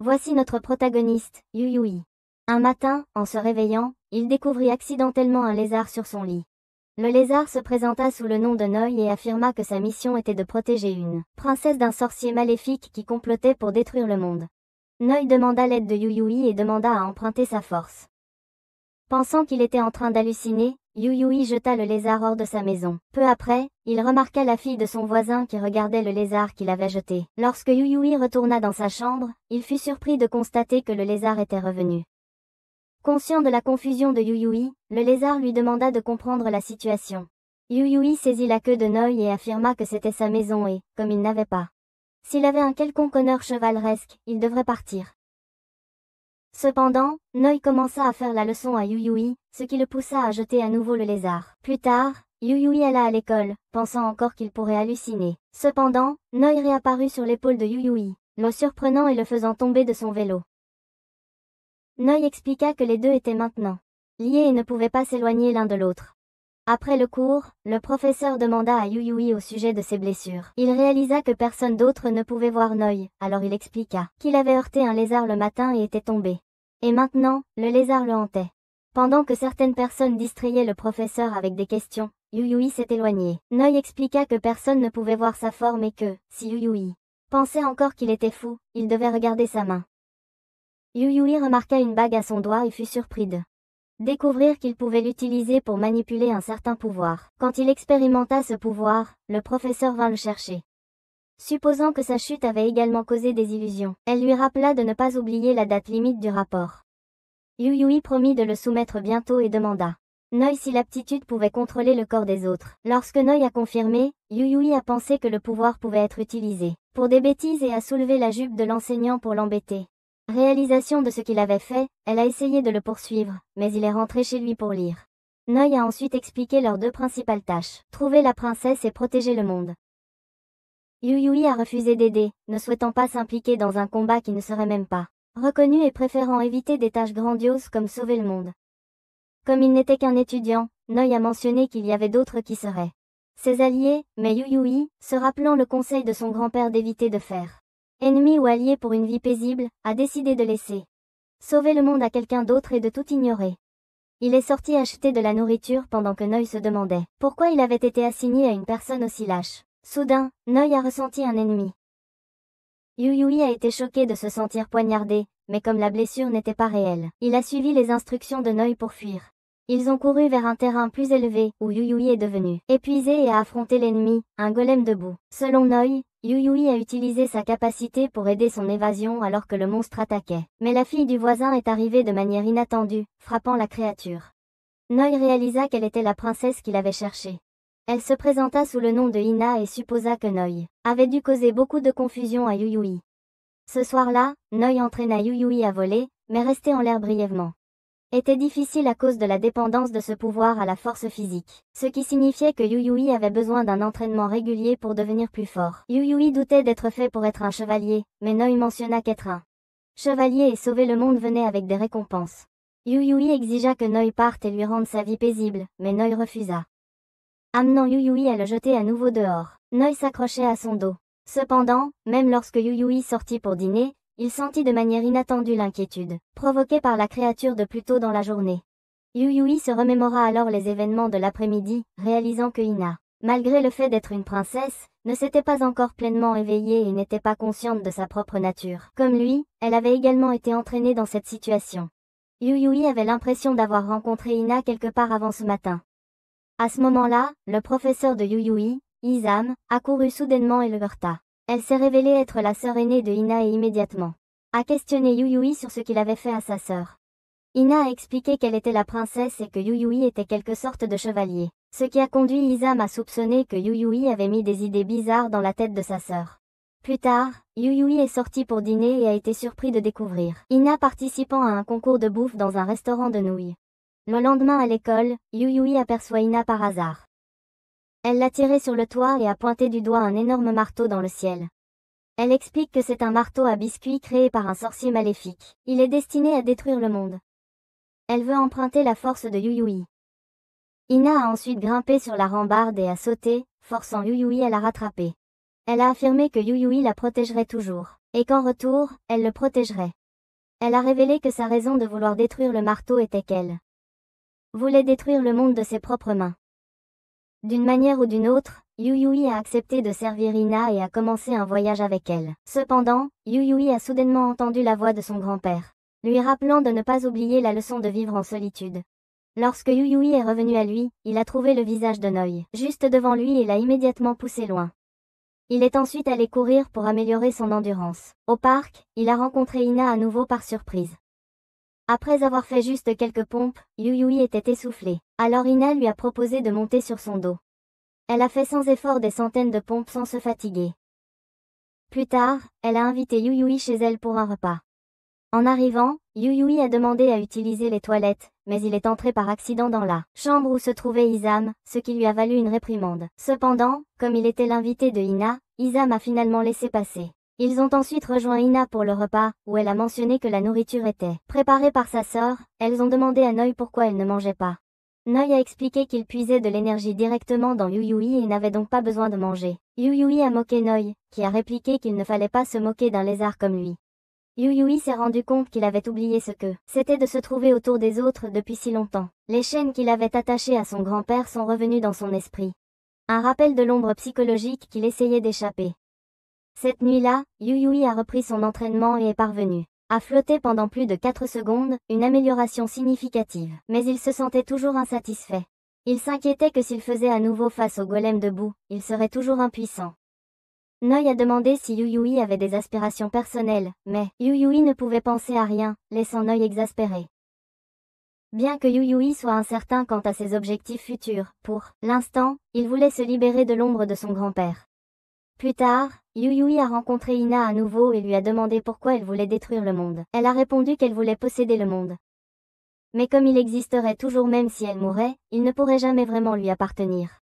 Voici notre protagoniste, Yuyui. Un matin, en se réveillant, il découvrit accidentellement un lézard sur son lit. Le lézard se présenta sous le nom de Noi et affirma que sa mission était de protéger une princesse d'un sorcier maléfique qui complotait pour détruire le monde. Noi demanda l'aide de Yuyui et demanda à emprunter sa force. Pensant qu'il était en train d'halluciner, Yuyui jeta le lézard hors de sa maison. Peu après, il remarqua la fille de son voisin qui regardait le lézard qu'il avait jeté. Lorsque Yuyui retourna dans sa chambre, il fut surpris de constater que le lézard était revenu. Conscient de la confusion de Yuyui, le lézard lui demanda de comprendre la situation. Yuyui saisit la queue de Noi et affirma que c'était sa maison et, comme il n'avait pas s'il avait un quelconque honneur chevaleresque, il devrait partir. Cependant, Noi commença à faire la leçon à Yuyui, ce qui le poussa à jeter à nouveau le lézard. Plus tard, Yuyui alla à l'école, pensant encore qu'il pourrait halluciner. Cependant, Noi réapparut sur l'épaule de Yuyui, le surprenant et le faisant tomber de son vélo. Noi expliqua que les deux étaient maintenant liés et ne pouvaient pas s'éloigner l'un de l'autre. Après le cours, le professeur demanda à Yuyui au sujet de ses blessures. Il réalisa que personne d'autre ne pouvait voir Noi, alors il expliqua qu'il avait heurté un lézard le matin et était tombé. Et maintenant, le lézard le hantait. Pendant que certaines personnes distrayaient le professeur avec des questions, Yuyui s'est éloigné. Noi expliqua que personne ne pouvait voir sa forme et que, si Yuyui pensait encore qu'il était fou, il devait regarder sa main. Yuyui remarqua une bague à son doigt et fut surpris de découvrir qu'il pouvait l'utiliser pour manipuler un certain pouvoir. Quand il expérimenta ce pouvoir, le professeur vint le chercher. Supposant que sa chute avait également causé des illusions, elle lui rappela de ne pas oublier la date limite du rapport. Yuyui promit de le soumettre bientôt et demanda Noi si l'aptitude pouvait contrôler le corps des autres. Lorsque Noi a confirmé, Yuyui a pensé que le pouvoir pouvait être utilisé pour des bêtises et a soulevé la jupe de l'enseignant pour l'embêter. Réalisation de ce qu'il avait fait, elle a essayé de le poursuivre, mais il est rentré chez lui pour lire. Noi a ensuite expliqué leurs deux principales tâches, trouver la princesse et protéger le monde. Yuyui a refusé d'aider, ne souhaitant pas s'impliquer dans un combat qui ne serait même pas reconnu et préférant éviter des tâches grandioses comme sauver le monde. Comme il n'était qu'un étudiant, Noi a mentionné qu'il y avait d'autres qui seraient ses alliés, mais Yuyui, se rappelant le conseil de son grand-père d'éviter de faire ennemi ou allié pour une vie paisible, a décidé de laisser sauver le monde à quelqu'un d'autre et de tout ignorer. Il est sorti acheter de la nourriture pendant que Noi se demandait pourquoi il avait été assigné à une personne aussi lâche. Soudain, Noi a ressenti un ennemi. Yuyui a été choqué de se sentir poignardé, mais comme la blessure n'était pas réelle, il a suivi les instructions de Noi pour fuir. Ils ont couru vers un terrain plus élevé, où Yuyui est devenu épuisé et a affronté l'ennemi, un golem debout. Selon Noi, Yuyui a utilisé sa capacité pour aider son évasion alors que le monstre attaquait. Mais la fille du voisin est arrivée de manière inattendue, frappant la créature. Noi réalisa qu'elle était la princesse qu'il avait cherchée. Elle se présenta sous le nom de Hina et supposa que Noi avait dû causer beaucoup de confusion à Yuyui. Ce soir-là, Noi entraîna Yuyui à voler, mais restait en l'air brièvement. Était difficile à cause de la dépendance de ce pouvoir à la force physique, ce qui signifiait que Yuyui avait besoin d'un entraînement régulier pour devenir plus fort. Yuyui doutait d'être fait pour être un chevalier, mais Noi mentionna qu'être un chevalier et sauver le monde venait avec des récompenses. Yuyui exigea que Noi parte et lui rende sa vie paisible, mais Noi refusa. Amenant Yuyui à le jeter à nouveau dehors, Noi s'accrochait à son dos. Cependant, même lorsque Yuyui sortit pour dîner, il sentit de manière inattendue l'inquiétude, provoquée par la créature de plus tôt dans la journée. Yuyui se remémora alors les événements de l'après-midi, réalisant que Hina, malgré le fait d'être une princesse, ne s'était pas encore pleinement éveillée et n'était pas consciente de sa propre nature. Comme lui, elle avait également été entraînée dans cette situation. Yuyui avait l'impression d'avoir rencontré Hina quelque part avant ce matin. À ce moment-là, le professeur de Yuyui, Izam, accourut soudainement et le heurta. Elle s'est révélée être la sœur aînée de Hina et immédiatement a questionné Yuyui sur ce qu'il avait fait à sa sœur. Hina a expliqué qu'elle était la princesse et que Yuyui était quelque sorte de chevalier, ce qui a conduit Izam à soupçonner que Yuyui avait mis des idées bizarres dans la tête de sa sœur. Plus tard, Yuyui est sorti pour dîner et a été surpris de découvrir Hina participant à un concours de bouffe dans un restaurant de nouilles. Le lendemain à l'école, Yuyui aperçoit Hina par hasard. Elle l'a tiré sur le toit et a pointé du doigt un énorme marteau dans le ciel. Elle explique que c'est un marteau à biscuits créé par un sorcier maléfique. Il est destiné à détruire le monde. Elle veut emprunter la force de Yuyui. Hina a ensuite grimpé sur la rambarde et a sauté, forçant Yuyui à la rattraper. Elle a affirmé que Yuyui la protégerait toujours. et qu'en retour, elle le protégerait. Elle a révélé que sa raison de vouloir détruire le marteau était qu'elle voulait détruire le monde de ses propres mains. D'une manière ou d'une autre, Yuyui a accepté de servir Ina et a commencé un voyage avec elle. Cependant, Yuyui a soudainement entendu la voix de son grand-père, lui rappelant de ne pas oublier la leçon de vivre en solitude. Lorsque Yuyui est revenu à lui, il a trouvé le visage de Noi juste devant lui et l'a immédiatement poussé loin. Il est ensuite allé courir pour améliorer son endurance. Au parc, il a rencontré Ina à nouveau par surprise. Après avoir fait juste quelques pompes, Yuyui était essoufflé. Alors Ina lui a proposé de monter sur son dos. Elle a fait sans effort des centaines de pompes sans se fatiguer. Plus tard, elle a invité Yuyui chez elle pour un repas. En arrivant, Yuyui a demandé à utiliser les toilettes, mais il est entré par accident dans la chambre où se trouvait Izam, ce qui lui a valu une réprimande. Cependant, comme il était l'invité de Ina, Izam a finalement laissé passer. Ils ont ensuite rejoint Ina pour le repas, où elle a mentionné que la nourriture était préparée par sa sœur. Elles ont demandé à Noi pourquoi elle ne mangeait pas. Noi a expliqué qu'il puisait de l'énergie directement dans Yuyui et n'avait donc pas besoin de manger. Yuyui a moqué Noi, qui a répliqué qu'il ne fallait pas se moquer d'un lézard comme lui. Yuyui s'est rendu compte qu'il avait oublié ce que c'était de se trouver autour des autres depuis si longtemps. Les chaînes qu'il avait attachées à son grand-père sont revenues dans son esprit. Un rappel de l'ombre psychologique qu'il essayait d'échapper. Cette nuit-là, Yuyui a repris son entraînement et est parvenu à flotter pendant plus de 4 secondes, une amélioration significative. Mais il se sentait toujours insatisfait. Il s'inquiétait que s'il faisait à nouveau face au golem debout, il serait toujours impuissant. Noi a demandé si Yuyui avait des aspirations personnelles, mais Yuyui ne pouvait penser à rien, laissant Noi exaspéré. Bien que Yuyui soit incertain quant à ses objectifs futurs, pour l'instant, il voulait se libérer de l'ombre de son grand-père. Plus tard, Yuyui a rencontré Ina à nouveau et lui a demandé pourquoi elle voulait détruire le monde. Elle a répondu qu'elle voulait posséder le monde. Mais comme il existerait toujours même si elle mourait, il ne pourrait jamais vraiment lui appartenir.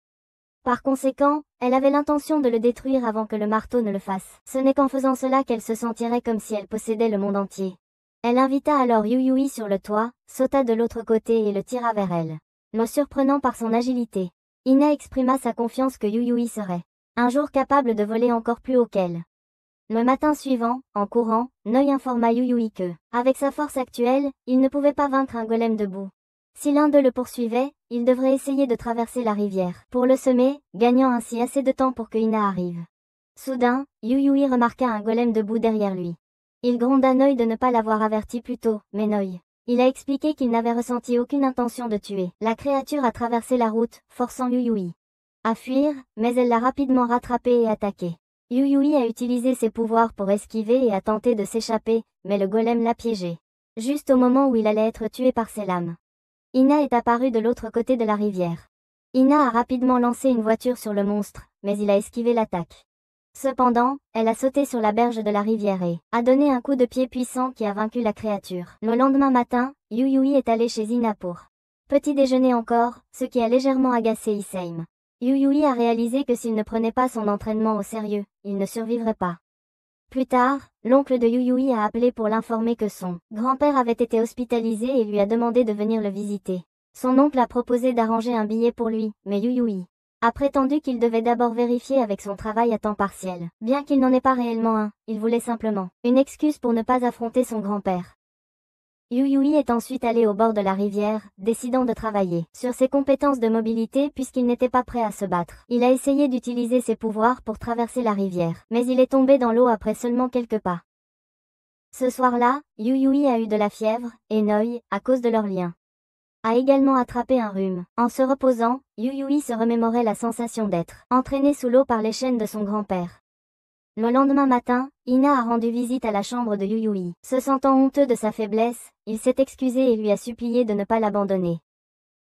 Par conséquent, elle avait l'intention de le détruire avant que le marteau ne le fasse. Ce n'est qu'en faisant cela qu'elle se sentirait comme si elle possédait le monde entier. Elle invita alors Yuyui sur le toit, sauta de l'autre côté et le tira vers elle, le surprenant par son agilité. Ina exprima sa confiance que Yuyui serait un jour capable de voler encore plus haut qu'elle. Le matin suivant, en courant, Noi informa Yuyui que, avec sa force actuelle, il ne pouvait pas vaincre un golem debout. Si l'un d'eux le poursuivait, il devrait essayer de traverser la rivière pour le semer, gagnant ainsi assez de temps pour que Ina arrive. Soudain, Yuyui remarqua un golem debout derrière lui. Il gronda Noi de ne pas l'avoir averti plus tôt, mais Noi. Il a expliqué qu'il n'avait ressenti aucune intention de tuer. La créature a traversé la route, forçant Yuyui à fuir, mais elle l'a rapidement rattrapé et attaqué. Yuyui a utilisé ses pouvoirs pour esquiver et a tenté de s'échapper, mais le golem l'a piégé. Juste au moment où il allait être tué par ses lames. Ina est apparue de l'autre côté de la rivière. Ina a rapidement lancé une voiture sur le monstre, mais il a esquivé l'attaque. Cependant, elle a sauté sur la berge de la rivière et a donné un coup de pied puissant qui a vaincu la créature. Le lendemain matin, Yuyui est allé chez Ina pour petit déjeuner encore, ce qui a légèrement agacé Issei. Yuyui a réalisé que s'il ne prenait pas son entraînement au sérieux, il ne survivrait pas. Plus tard, l'oncle de Yuyui a appelé pour l'informer que son grand-père avait été hospitalisé et lui a demandé de venir le visiter. Son oncle a proposé d'arranger un billet pour lui, mais Yuyui a prétendu qu'il devait d'abord vérifier avec son travail à temps partiel. Bien qu'il n'en ait pas réellement un, il voulait simplement une excuse pour ne pas affronter son grand-père. Yuyui est ensuite allé au bord de la rivière, décidant de travailler sur ses compétences de mobilité puisqu'il n'était pas prêt à se battre. Il a essayé d'utiliser ses pouvoirs pour traverser la rivière, mais il est tombé dans l'eau après seulement quelques pas. Ce soir-là, Yuyui a eu de la fièvre, et Noi, à cause de leur lien, a également attrapé un rhume. En se reposant, Yuyui se remémorait la sensation d'être entraîné sous l'eau par les chaînes de son grand-père. Le lendemain matin, Ina a rendu visite à la chambre de Yuyui. Se sentant honteux de sa faiblesse, il s'est excusé et lui a supplié de ne pas l'abandonner.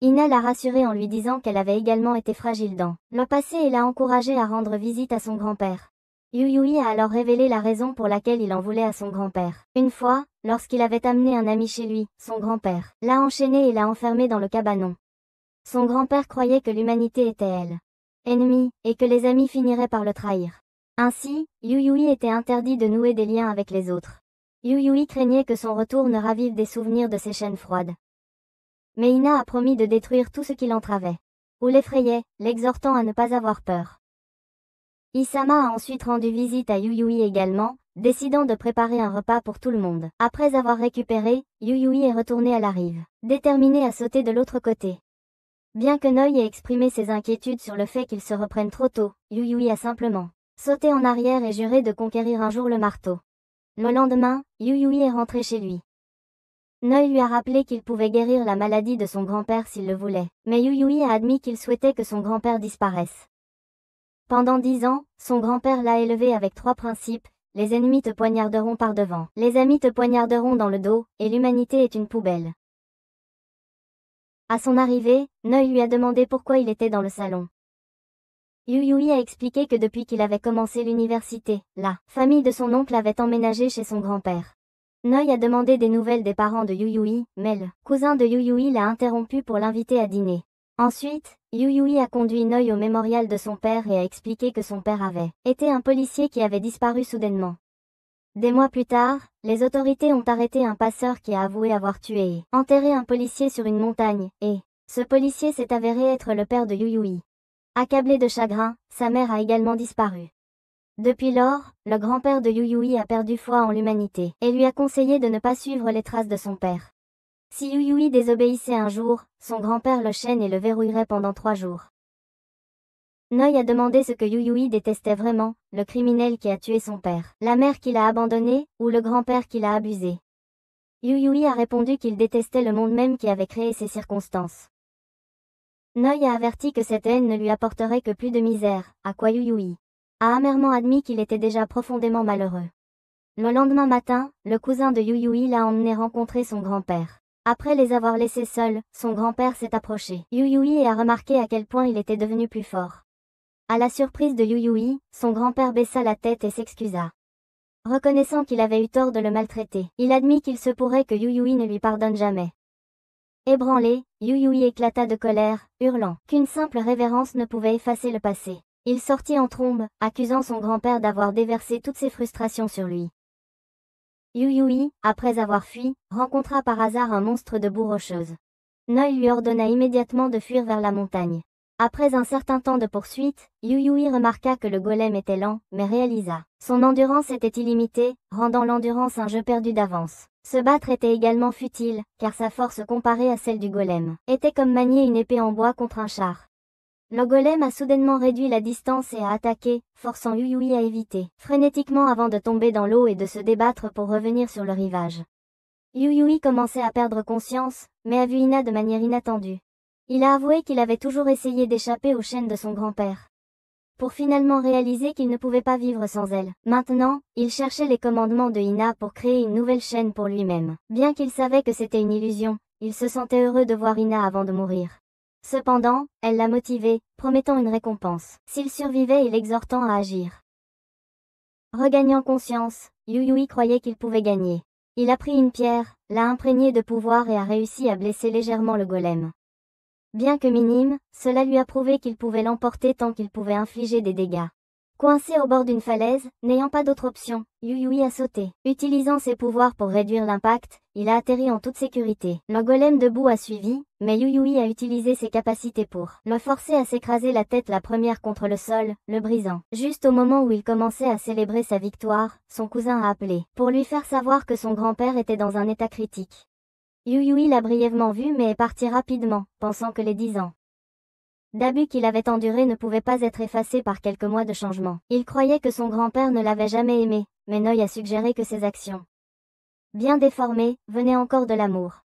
Ina l'a rassuré en lui disant qu'elle avait également été fragile dans le passé et l'a encouragé à rendre visite à son grand-père. Yuyui a alors révélé la raison pour laquelle il en voulait à son grand-père. Une fois, lorsqu'il avait amené un ami chez lui, son grand-père l'a enchaîné et l'a enfermé dans le cabanon. Son grand-père croyait que l'humanité était elle ennemie, et que les amis finiraient par le trahir. Ainsi, Yuyui était interdit de nouer des liens avec les autres. Yuyui craignait que son retour ne ravive des souvenirs de ses chaînes froides. Mais Ina a promis de détruire tout ce qui l'entravait ou l'effrayait, l'exhortant à ne pas avoir peur. Isama a ensuite rendu visite à Yuyui également, décidant de préparer un repas pour tout le monde. Après avoir récupéré, Yuyui est retourné à la rive, déterminé à sauter de l'autre côté. Bien que Noi ait exprimé ses inquiétudes sur le fait qu'il se reprenne trop tôt, Yuyui a simplement sauté en arrière et juré de conquérir un jour le marteau. Le lendemain, Yuyui est rentré chez lui. Noi lui a rappelé qu'il pouvait guérir la maladie de son grand-père s'il le voulait, mais Yuyui a admis qu'il souhaitait que son grand-père disparaisse. Pendant 10 ans, son grand-père l'a élevé avec 3 principes: les ennemis te poignarderont par devant, les amis te poignarderont dans le dos, et l'humanité est une poubelle. À son arrivée, Noi lui a demandé pourquoi il était dans le salon. Yuyui a expliqué que depuis qu'il avait commencé l'université, la famille de son oncle avait emménagé chez son grand-père. Noi a demandé des nouvelles des parents de Yuyui, mais le cousin de Yuyui l'a interrompu pour l'inviter à dîner. Ensuite, Yuyui a conduit Noi au mémorial de son père et a expliqué que son père avait été un policier qui avait disparu soudainement. Des mois plus tard, les autorités ont arrêté un passeur qui a avoué avoir tué et enterré un policier sur une montagne, et ce policier s'est avéré être le père de Yuyui. Accablé de chagrin, sa mère a également disparu. Depuis lors, le grand-père de Yuyui a perdu foi en l'humanité et lui a conseillé de ne pas suivre les traces de son père. Si Yuyui désobéissait un jour, son grand-père le chaîne et le verrouillerait pendant 3 jours. Noi a demandé ce que Yuyui détestait vraiment: le criminel qui a tué son père, la mère qui l'a abandonné, ou le grand-père qui l'a abusé. Yuyui a répondu qu'il détestait le monde même qui avait créé ces circonstances. Noi a averti que cette haine ne lui apporterait que plus de misère, à quoi Yuyui a amèrement admis qu'il était déjà profondément malheureux. Le lendemain matin, le cousin de Yuyui l'a emmené rencontrer son grand-père. Après les avoir laissés seuls, son grand-père s'est approché Yuyui et a remarqué à quel point il était devenu plus fort. À la surprise de Yuyui, son grand-père baissa la tête et s'excusa. Reconnaissant qu'il avait eu tort de le maltraiter, il admit qu'il se pourrait que Yuyui ne lui pardonne jamais. Ébranlé, Yuyui éclata de colère, hurlant qu'une simple révérence ne pouvait effacer le passé. Il sortit en trombe, accusant son grand-père d'avoir déversé toutes ses frustrations sur lui. Yuyui, après avoir fui, rencontra par hasard un monstre de boue rocheuse. Noi lui ordonna immédiatement de fuir vers la montagne. Après un certain temps de poursuite, Yuyui remarqua que le golem était lent, mais réalisa son endurance était illimitée, rendant l'endurance un jeu perdu d'avance. Se battre était également futile, car sa force comparée à celle du golem était comme manier une épée en bois contre un char. Le golem a soudainement réduit la distance et a attaqué, forçant Yuyui à éviter frénétiquement avant de tomber dans l'eau et de se débattre pour revenir sur le rivage. Yuyui commençait à perdre conscience, mais a vu Ina de manière inattendue. Il a avoué qu'il avait toujours essayé d'échapper aux chaînes de son grand-père, pour finalement réaliser qu'il ne pouvait pas vivre sans elle. Maintenant, il cherchait les commandements de Ina pour créer une nouvelle chaîne pour lui-même. Bien qu'il savait que c'était une illusion, il se sentait heureux de voir Ina avant de mourir. Cependant, elle l'a motivé, promettant une récompense s'il survivait et l'exhortant à agir. Regagnant conscience, Yuyui croyait qu'il pouvait gagner. Il a pris une pierre, l'a imprégnée de pouvoir et a réussi à blesser légèrement le golem. Bien que minime, cela lui a prouvé qu'il pouvait l'emporter tant qu'il pouvait infliger des dégâts. Coincé au bord d'une falaise, n'ayant pas d'autre option, Yuyui a sauté. Utilisant ses pouvoirs pour réduire l'impact, il a atterri en toute sécurité. Le golem debout a suivi, mais Yuyui a utilisé ses capacités pour le forcer à s'écraser la tête la première contre le sol, le brisant. Juste au moment où il commençait à célébrer sa victoire, son cousin a appelé pour lui faire savoir que son grand-père était dans un état critique. Yuyui l'a brièvement vu mais est parti rapidement, pensant que les 10 ans d'abus qu'il avait enduré ne pouvaient pas être effacés par quelques mois de changement. Il croyait que son grand-père ne l'avait jamais aimé, mais Noi a suggéré que ses actions, bien déformées, venaient encore de l'amour.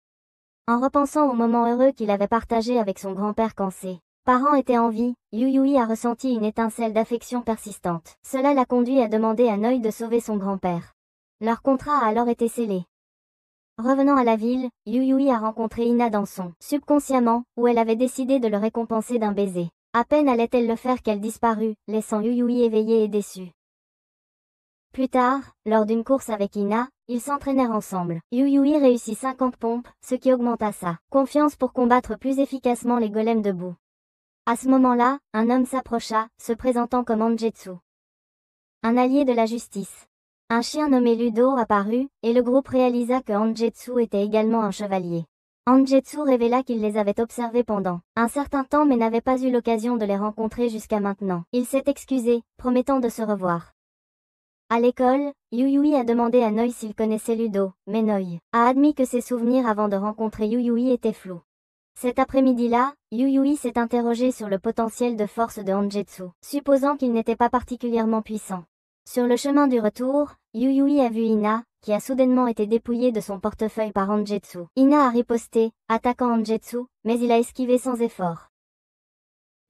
En repensant au moment heureux qu'il avait partagé avec son grand-père quand ses parents étaient en vie, Yuyui a ressenti une étincelle d'affection persistante. Cela l'a conduit à demander à Noi de sauver son grand-père. Leur contrat a alors été scellé. Revenant à la ville, Yuyui a rencontré Ina dans son subconsciemment, où elle avait décidé de le récompenser d'un baiser. À peine allait-elle le faire qu'elle disparut, laissant Yuyui éveillé et déçu. Plus tard, lors d'une course avec Ina, ils s'entraînèrent ensemble. Yuyui réussit 50 pompes, ce qui augmenta sa confiance pour combattre plus efficacement les golems de boue. À ce moment-là, un homme s'approcha, se présentant comme Angetsu, un allié de la justice. Un chien nommé Ludo apparut, et le groupe réalisa que Angetsu était également un chevalier. Angetsu révéla qu'il les avait observés pendant un certain temps mais n'avait pas eu l'occasion de les rencontrer jusqu'à maintenant. Il s'est excusé, promettant de se revoir. À l'école, Yuyui a demandé à Noi s'il connaissait Ludo, mais Noi a admis que ses souvenirs avant de rencontrer Yuyui étaient flous. Cet après-midi-là, Yuyui s'est interrogé sur le potentiel de force de Hangetsu, supposant qu'il n'était pas particulièrement puissant. Sur le chemin du retour, Yuyui a vu Ina, qui a soudainement été dépouillé de son portefeuille par Hangetsu. Ina a riposté, attaquant Hangetsu, mais il a esquivé sans effort.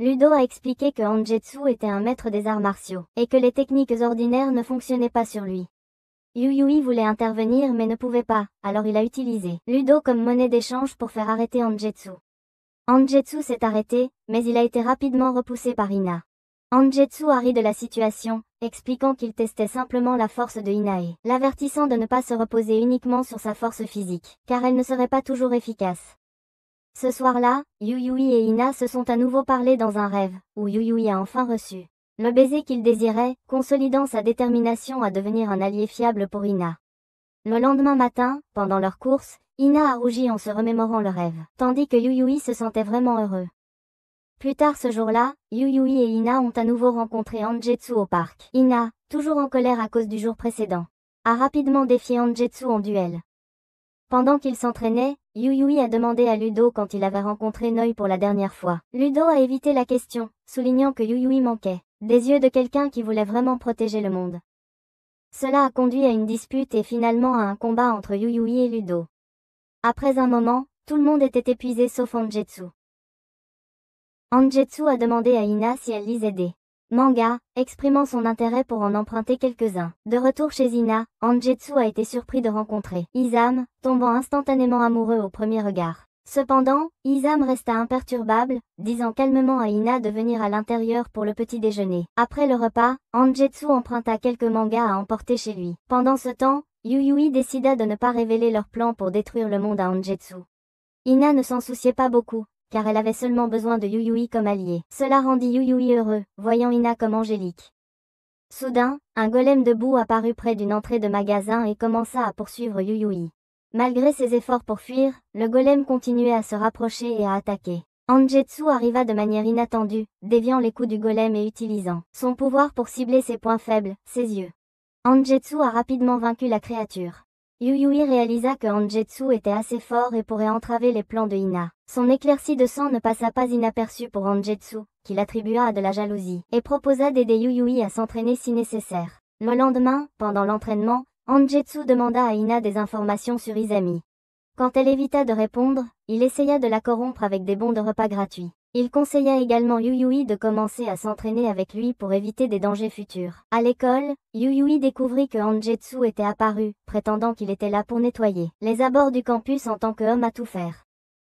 Ludo a expliqué que Hangetsu était un maître des arts martiaux, et que les techniques ordinaires ne fonctionnaient pas sur lui. Yuyui voulait intervenir mais ne pouvait pas, alors il a utilisé Ludo comme monnaie d'échange pour faire arrêter Hangetsu. Hangetsu s'est arrêté, mais il a été rapidement repoussé par Ina. Hangetsu a ri de la situation, expliquant qu'il testait simplement la force de Ina et l'avertissant de ne pas se reposer uniquement sur sa force physique, car elle ne serait pas toujours efficace. Ce soir-là, Yuyui et Ina se sont à nouveau parlé dans un rêve, où Yuyui a enfin reçu le baiser qu'il désirait, consolidant sa détermination à devenir un allié fiable pour Ina. Le lendemain matin, pendant leur course, Ina a rougi en se remémorant le rêve, tandis que Yuyui se sentait vraiment heureux. Plus tard ce jour-là, Yuyui et Ina ont à nouveau rencontré Hangetsu au parc. Ina, toujours en colère à cause du jour précédent, a rapidement défié Hangetsu en duel. Pendant qu'ils s'entraînaient, Yuyui a demandé à Ludo quand il avait rencontré Noi pour la dernière fois. Ludo a évité la question, soulignant que Yuyui manquait des yeux de quelqu'un qui voulait vraiment protéger le monde. Cela a conduit à une dispute et finalement à un combat entre Yuyui et Ludo. Après un moment, tout le monde était épuisé sauf Hangetsu. Hangetsu a demandé à Ina si elle lisait des mangas, exprimant son intérêt pour en emprunter quelques-uns. De retour chez Ina, Hangetsu a été surpris de rencontrer Izam, tombant instantanément amoureux au premier regard. Cependant, Izam resta imperturbable, disant calmement à Ina de venir à l'intérieur pour le petit déjeuner. Après le repas, Hangetsu emprunta quelques mangas à emporter chez lui. Pendant ce temps, Yuyui décida de ne pas révéler leur plan pour détruire le monde à Hangetsu. Ina ne s'en souciait pas beaucoup, car elle avait seulement besoin de Yuyui comme allié. Cela rendit Yuyui heureux, voyant Ina comme angélique. Soudain, un golem debout apparut près d'une entrée de magasin et commença à poursuivre Yuyui. Malgré ses efforts pour fuir, le golem continuait à se rapprocher et à attaquer. Hangetsu arriva de manière inattendue, déviant les coups du golem et utilisant son pouvoir pour cibler ses points faibles, ses yeux. Hangetsu a rapidement vaincu la créature. Yuyui réalisa que Hangetsu était assez fort et pourrait entraver les plans de Ina. Son éclaircie de sang ne passa pas inaperçue pour Hangetsu, qu'il attribua à de la jalousie, et proposa d'aider Yuyui à s'entraîner si nécessaire. Le lendemain, pendant l'entraînement, Hangetsu demanda à Ina des informations sur Izami. Quand elle évita de répondre, il essaya de la corrompre avec des bons de repas gratuits. Il conseilla également Yuyui de commencer à s'entraîner avec lui pour éviter des dangers futurs. À l'école, Yuyui découvrit que Hangetsu était apparu, prétendant qu'il était là pour nettoyer les abords du campus en tant qu'homme à tout faire.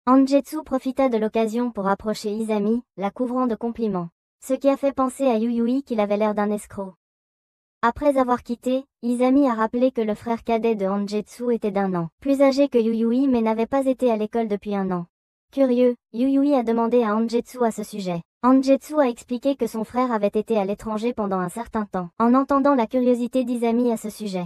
Hangetsu profita de l'occasion pour approcher Izami, la couvrant de compliments. Ce qui a fait penser à Yuyui qu'il avait l'air d'un escroc. Après avoir quitté, Izami a rappelé que le frère cadet de Hangetsu était d'1 an plus âgé que Yuyui mais n'avait pas été à l'école depuis 1 an. Curieux, Yuyui a demandé à Hangetsu à ce sujet. Hangetsu a expliqué que son frère avait été à l'étranger pendant un certain temps, en entendant la curiosité d'Izami à ce sujet.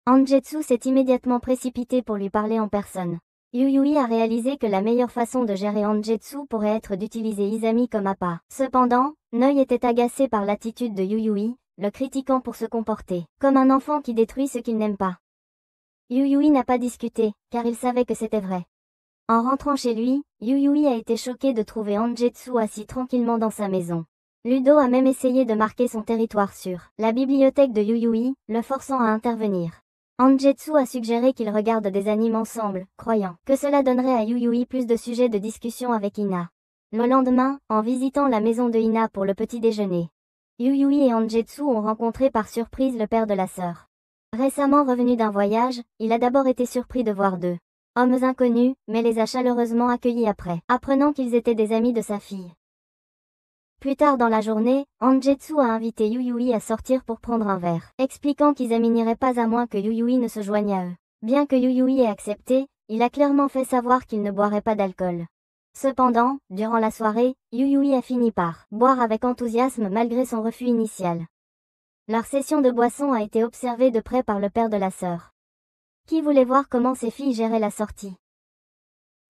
Hangetsu s'est immédiatement précipité pour lui parler en personne. Yuyui a réalisé que la meilleure façon de gérer Hangetsu pourrait être d'utiliser Izami comme appât. Cependant, Noi était agacé par l'attitude de Yuyui, le critiquant pour se comporter comme un enfant qui détruit ce qu'il n'aime pas. Yuyui n'a pas discuté, car il savait que c'était vrai. En rentrant chez lui, Yuyui a été choqué de trouver Hangetsu assis tranquillement dans sa maison. Ludo a même essayé de marquer son territoire sur la bibliothèque de Yuyui, le forçant à intervenir. Hangetsu a suggéré qu'ils regardent des animes ensemble, croyant que cela donnerait à Yuyui plus de sujets de discussion avec Ina. Le lendemain, en visitant la maison de Ina pour le petit déjeuner, Yuyui et Hangetsu ont rencontré par surprise le père de la sœur. Récemment revenu d'un voyage, il a d'abord été surpris de voir deux hommes inconnus, mais les a chaleureusement accueillis après, apprenant qu'ils étaient des amis de sa fille. Plus tard dans la journée, Hangetsu a invité Yuyui à sortir pour prendre un verre, expliquant qu'Izami n'irait pas à moins que Yuyui ne se joigne à eux. Bien que Yuyui ait accepté, il a clairement fait savoir qu'il ne boirait pas d'alcool. Cependant, durant la soirée, Yuyui a fini par boire avec enthousiasme malgré son refus initial. Leur session de boisson a été observée de près par le père de la sœur, qui voulait voir comment ses filles géraient la sortie.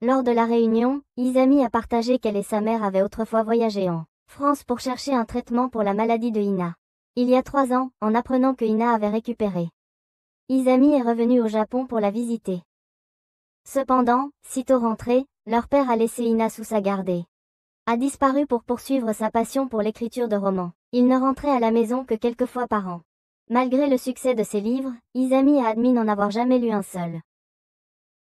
Lors de la réunion, Izami a partagé qu'elle et sa mère avaient autrefois voyagé en France pour chercher un traitement pour la maladie de Ina. Il y a 3 ans, en apprenant que Ina avait récupéré Izami est revenu au Japon pour la visiter. Cependant, sitôt rentré, leur père a laissé Ina sous sa garde et a disparu pour poursuivre sa passion pour l'écriture de romans. Il ne rentrait à la maison que quelques fois par an. Malgré le succès de ses livres, Izami a admis n'en avoir jamais lu un seul.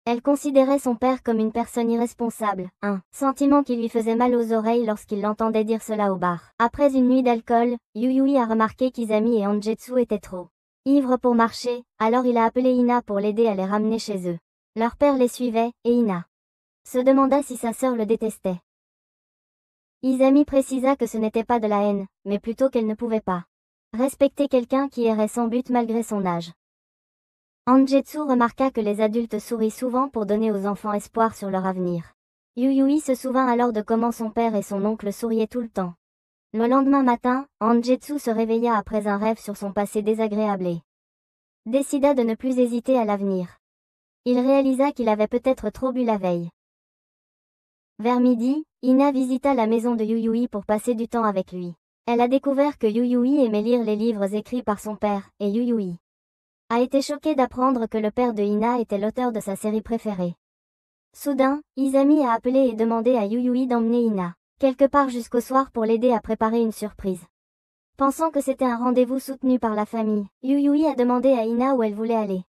Elle considérait son père comme une personne irresponsable, un sentiment qui lui faisait mal aux oreilles lorsqu'il l'entendait dire cela au bar. Après une nuit d'alcool, Yuyui a remarqué qu'Izami et Anjetsu étaient trop ivres pour marcher, alors il a appelé Ina pour l'aider à les ramener chez eux. Leur père les suivait, et Ina se demanda si sa sœur le détestait. Izami précisa que ce n'était pas de la haine, mais plutôt qu'elle ne pouvait pas respecter quelqu'un qui errait sans but malgré son âge. Anjetsu remarqua que les adultes sourient souvent pour donner aux enfants espoir sur leur avenir. Yuyui se souvint alors de comment son père et son oncle souriaient tout le temps. Le lendemain matin, Anjetsu se réveilla après un rêve sur son passé désagréable et décida de ne plus hésiter à l'avenir. Il réalisa qu'il avait peut-être trop bu la veille. Vers midi, Ina visita la maison de Yuyui pour passer du temps avec lui. Elle a découvert que Yuyui aimait lire les livres écrits par son père, et Yuyui a été choquée d'apprendre que le père de Ina était l'auteur de sa série préférée. Soudain, Izami a appelé et demandé à Yuyui d'emmener Ina quelque part jusqu'au soir pour l'aider à préparer une surprise. Pensant que c'était un rendez-vous soutenu par la famille, Yuyui a demandé à Ina où elle voulait aller.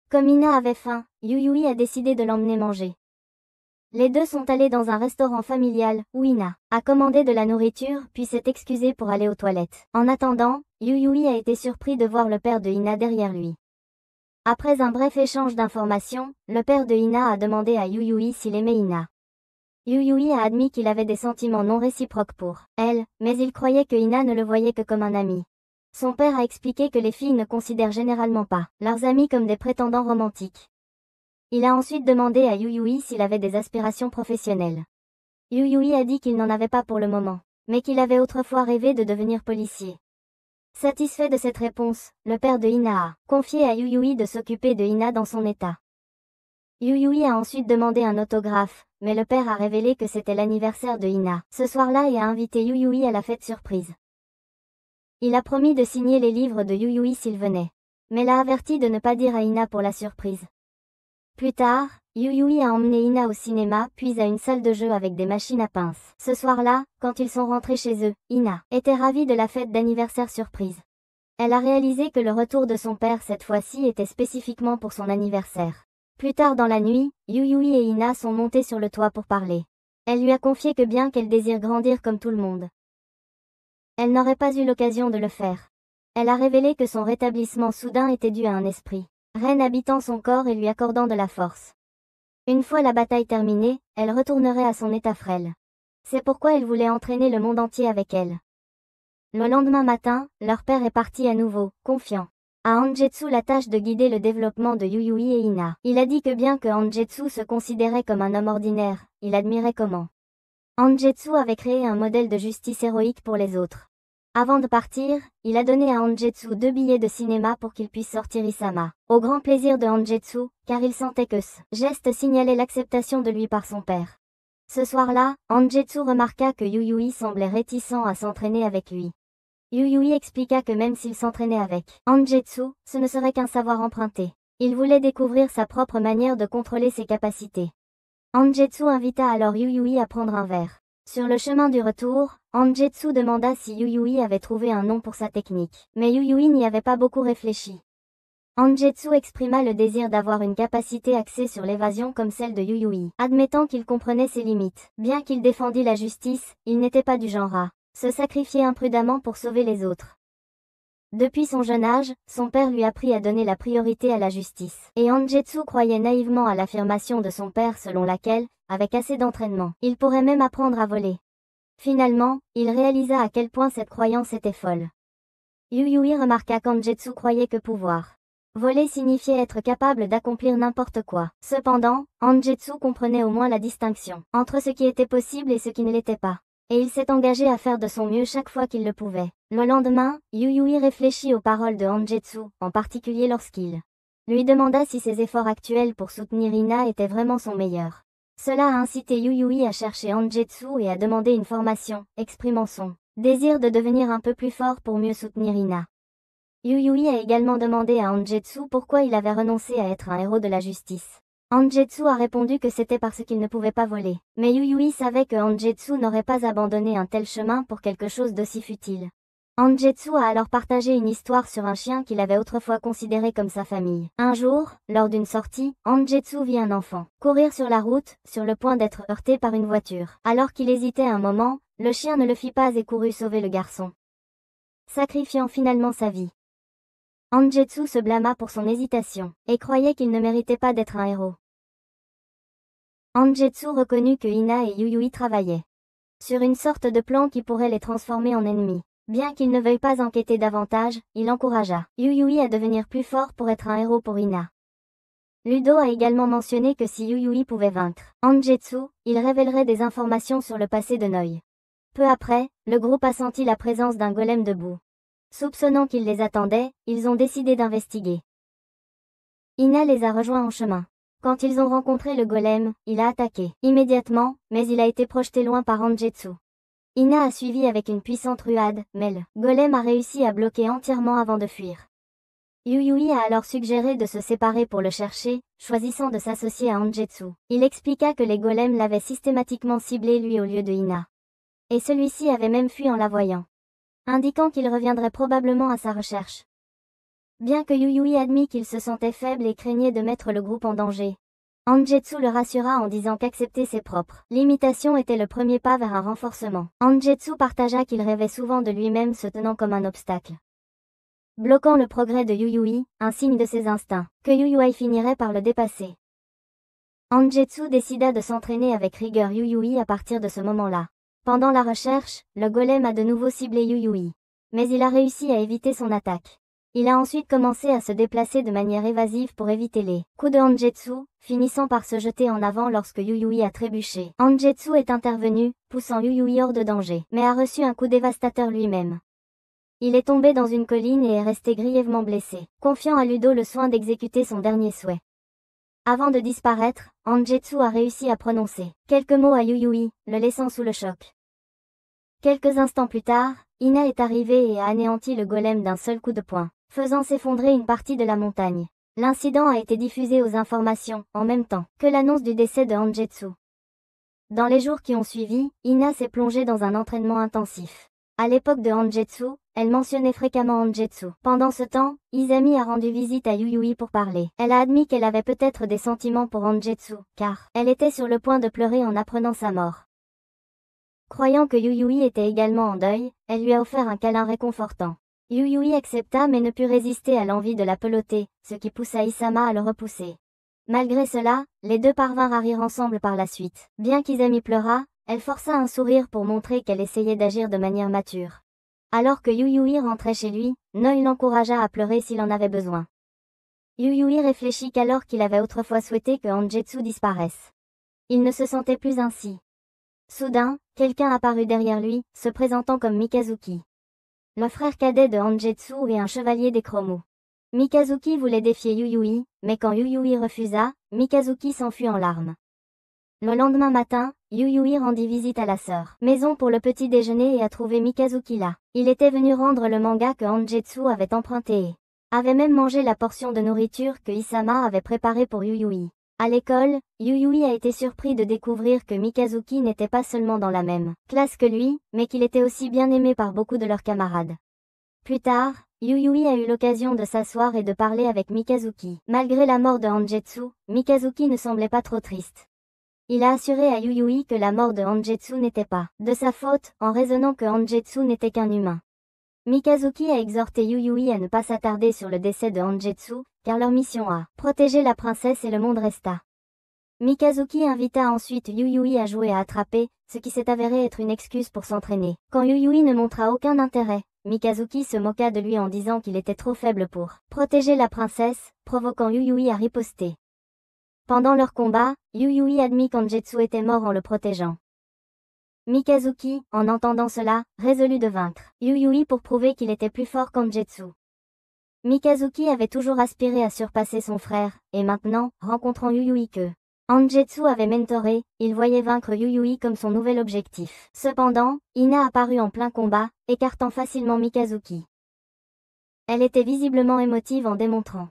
Comme Ina avait faim, Yuyui a décidé de l'emmener manger. Les deux sont allés dans un restaurant familial, où Ina a commandé de la nourriture puis s'est excusée pour aller aux toilettes. En attendant, Yuyui a été surpris de voir le père de Ina derrière lui. Après un bref échange d'informations, le père de Ina a demandé à Yuyui s'il aimait Ina. Yuyui a admis qu'il avait des sentiments non réciproques pour elle, mais il croyait que Ina ne le voyait que comme un ami. Son père a expliqué que les filles ne considèrent généralement pas leurs amis comme des prétendants romantiques. Il a ensuite demandé à Yuyui s'il avait des aspirations professionnelles. Yuyui a dit qu'il n'en avait pas pour le moment, mais qu'il avait autrefois rêvé de devenir policier. Satisfait de cette réponse, le père de Ina a confié à Yuyui de s'occuper de Ina dans son état. Yuyui a ensuite demandé un autographe, mais le père a révélé que c'était l'anniversaire de Ina ce soir-là et a invité Yuyui à la fête surprise. Il a promis de signer les livres de Yuyui s'il venait, mais l'a averti de ne pas dire à Ina pour la surprise. Plus tard, Yuyui a emmené Ina au cinéma puis à une salle de jeu avec des machines à pince. Ce soir-là, quand ils sont rentrés chez eux, Ina était ravie de la fête d'anniversaire surprise. Elle a réalisé que le retour de son père cette fois-ci était spécifiquement pour son anniversaire. Plus tard dans la nuit, Yuyui et Ina sont montés sur le toit pour parler. Elle lui a confié que bien qu'elle désire grandir comme tout le monde, elle n'aurait pas eu l'occasion de le faire. Elle a révélé que son rétablissement soudain était dû à un esprit reine habitant son corps et lui accordant de la force. Une fois la bataille terminée, elle retournerait à son état frêle. C'est pourquoi elle voulait entraîner le monde entier avec elle. Le lendemain matin, leur père est parti à nouveau, confiant à Anjetsu la tâche de guider le développement de Yuyui et Ina. Il a dit que bien que Anjetsu se considérait comme un homme ordinaire, il admirait comment Anjetsu avait créé un modèle de justice héroïque pour les autres. Avant de partir, il a donné à Anjetsu 2 billets de cinéma pour qu'il puisse sortir Isama, au grand plaisir de Anjetsu, car il sentait que ce geste signalait l'acceptation de lui par son père. Ce soir-là, Anjetsu remarqua que Yuyui semblait réticent à s'entraîner avec lui. Yuyui expliqua que même s'il s'entraînait avec Anjetsu, ce ne serait qu'un savoir emprunté. Il voulait découvrir sa propre manière de contrôler ses capacités. Anjetsu invita alors Yuyui à prendre un verre. Sur le chemin du retour, Anjetsu demanda si Yuyui avait trouvé un nom pour sa technique, mais Yuyui n'y avait pas beaucoup réfléchi. Anjetsu exprima le désir d'avoir une capacité axée sur l'évasion comme celle de Yuyui, admettant qu'il comprenait ses limites. Bien qu'il défendît la justice, il n'était pas du genre à se sacrifier imprudemment pour sauver les autres. Depuis son jeune âge, son père lui apprit à donner la priorité à la justice, et Anjetsu croyait naïvement à l'affirmation de son père selon laquelle, avec assez d'entraînement, il pourrait même apprendre à voler. Finalement, il réalisa à quel point cette croyance était folle. Yuyui remarqua qu'Anjetsu croyait que pouvoir voler signifiait être capable d'accomplir n'importe quoi. Cependant, Anjetsu comprenait au moins la distinction entre ce qui était possible et ce qui ne l'était pas. Et il s'est engagé à faire de son mieux chaque fois qu'il le pouvait. Le lendemain, Yuyui réfléchit aux paroles de Anjetsu, en particulier lorsqu'il lui demanda si ses efforts actuels pour soutenir Ina étaient vraiment son meilleur. Cela a incité Yuyui à chercher Anjetsu et à demander une formation, exprimant son désire de devenir un peu plus fort pour mieux soutenir Ina. Yuyui a également demandé à Angetsu pourquoi il avait renoncé à être un héros de la justice. Angetsu a répondu que c'était parce qu'il ne pouvait pas voler. Mais Yuyui savait que Angetsu n'aurait pas abandonné un tel chemin pour quelque chose d'aussi futile. Angetsu a alors partagé une histoire sur un chien qu'il avait autrefois considéré comme sa famille. Un jour, lors d'une sortie, Angetsu vit un enfant courir sur la route, sur le point d'être heurté par une voiture. Alors qu'il hésitait un moment, le chien ne le fit pas et courut sauver le garçon, sacrifiant finalement sa vie. Angetsu se blâma pour son hésitation, et croyait qu'il ne méritait pas d'être un héros. Angetsu reconnut que Ina et Yuyui travaillaient sur une sorte de plan qui pourrait les transformer en ennemis. Bien qu'il ne veuille pas enquêter davantage, il encouragea Yuyui à devenir plus fort pour être un héros pour Ina. Ludo a également mentionné que si Yuyui pouvait vaincre Angetsu, il révélerait des informations sur le passé de Noi. Peu après, le groupe a senti la présence d'un golem debout. Soupçonnant qu'ils les attendaient, ils ont décidé d'investiguer. Ina les a rejoints en chemin. Quand ils ont rencontré le golem, il a attaqué immédiatement, mais il a été projeté loin par Angetsu. Ina a suivi avec une puissante ruade, mais le golem a réussi à bloquer entièrement avant de fuir. Yuyui a alors suggéré de se séparer pour le chercher, choisissant de s'associer à Angetsu. Il expliqua que les golems l'avaient systématiquement ciblé lui au lieu de Ina. Et celui-ci avait même fui en la voyant, indiquant qu'il reviendrait probablement à sa recherche. Bien que Yuyui admit qu'il se sentait faible et craignait de mettre le groupe en danger, Angetsu le rassura en disant qu'accepter ses propres limitations était le premier pas vers un renforcement. Angetsu partagea qu'il rêvait souvent de lui-même se tenant comme un obstacle, bloquant le progrès de Yuyui, un signe de ses instincts, que Yuyui finirait par le dépasser. Angetsu décida de s'entraîner avec rigueur Yuyui à partir de ce moment-là. Pendant la recherche, le golem a de nouveau ciblé Yuyui, mais il a réussi à éviter son attaque. Il a ensuite commencé à se déplacer de manière évasive pour éviter les coups de Angetsu, finissant par se jeter en avant lorsque Yuyui a trébuché. Angetsu est intervenu, poussant Yuyui hors de danger, mais a reçu un coup dévastateur lui-même. Il est tombé dans une colline et est resté grièvement blessé, confiant à Ludo le soin d'exécuter son dernier souhait. Avant de disparaître, Angetsu a réussi à prononcer quelques mots à Yuyui, le laissant sous le choc. Quelques instants plus tard, Ina est arrivée et a anéanti le golem d'un seul coup de poing, faisant s'effondrer une partie de la montagne. L'incident a été diffusé aux informations, en même temps que l'annonce du décès de Angetsu. Dans les jours qui ont suivi, Ina s'est plongée dans un entraînement intensif. À l'époque de Angetsu, elle mentionnait fréquemment Angetsu. Pendant ce temps, Izami a rendu visite à Yuyui pour parler. Elle a admis qu'elle avait peut-être des sentiments pour Angetsu, car elle était sur le point de pleurer en apprenant sa mort. Croyant que Yuyui était également en deuil, elle lui a offert un câlin réconfortant. Yuyui accepta mais ne put résister à l'envie de la peloter, ce qui poussa Isama à le repousser. Malgré cela, les deux parvinrent à rire ensemble par la suite. Bien qu'Izami pleura, elle força un sourire pour montrer qu'elle essayait d'agir de manière mature. Alors que Yuyui rentrait chez lui, Noi l'encouragea à pleurer s'il en avait besoin. Yuyui réfléchit qu'alors qu'il avait autrefois souhaité que Angetsu disparaisse, il ne se sentait plus ainsi. Soudain, quelqu'un apparut derrière lui, se présentant comme Mikazuki, le frère cadet de Angetsu et un chevalier des Chromo. Mikazuki voulait défier Yuyui, mais quand Yuyui refusa, Mikazuki s'enfuit en larmes. Le lendemain matin, Yuyui rendit visite à la sœur maison pour le petit déjeuner et a trouvé Mikazuki là. Il était venu rendre le manga que Angetsu avait emprunté et avait même mangé la portion de nourriture que Isama avait préparée pour Yuyui. À l'école, Yuyui a été surpris de découvrir que Mikazuki n'était pas seulement dans la même classe que lui, mais qu'il était aussi bien aimé par beaucoup de leurs camarades. Plus tard, Yuyui a eu l'occasion de s'asseoir et de parler avec Mikazuki. Malgré la mort de Angetsu, Mikazuki ne semblait pas trop triste. Il a assuré à Yuyui que la mort de Angetsu n'était pas de sa faute, en raisonnant que Angetsu n'était qu'un humain. Mikazuki a exhorté Yuyui à ne pas s'attarder sur le décès de Angetsu, car leur mission a protégé la princesse et le monde resta. Mikazuki invita ensuite Yuyui à jouer à attraper, ce qui s'est avéré être une excuse pour s'entraîner. Quand Yuyui ne montra aucun intérêt, Mikazuki se moqua de lui en disant qu'il était trop faible pour protéger la princesse, provoquant Yuyui à riposter. Pendant leur combat, Yuyui admit qu'Angetsu était mort en le protégeant. Mikazuki, en entendant cela, résolut de vaincre Yuyui pour prouver qu'il était plus fort qu'Angetsu. Mikazuki avait toujours aspiré à surpasser son frère, et maintenant, rencontrant Yuyui que Angetsu avait mentoré, il voyait vaincre Yuyui comme son nouvel objectif. Cependant, Ina apparut en plein combat, écartant facilement Mikazuki. Elle était visiblement émotive en démontrant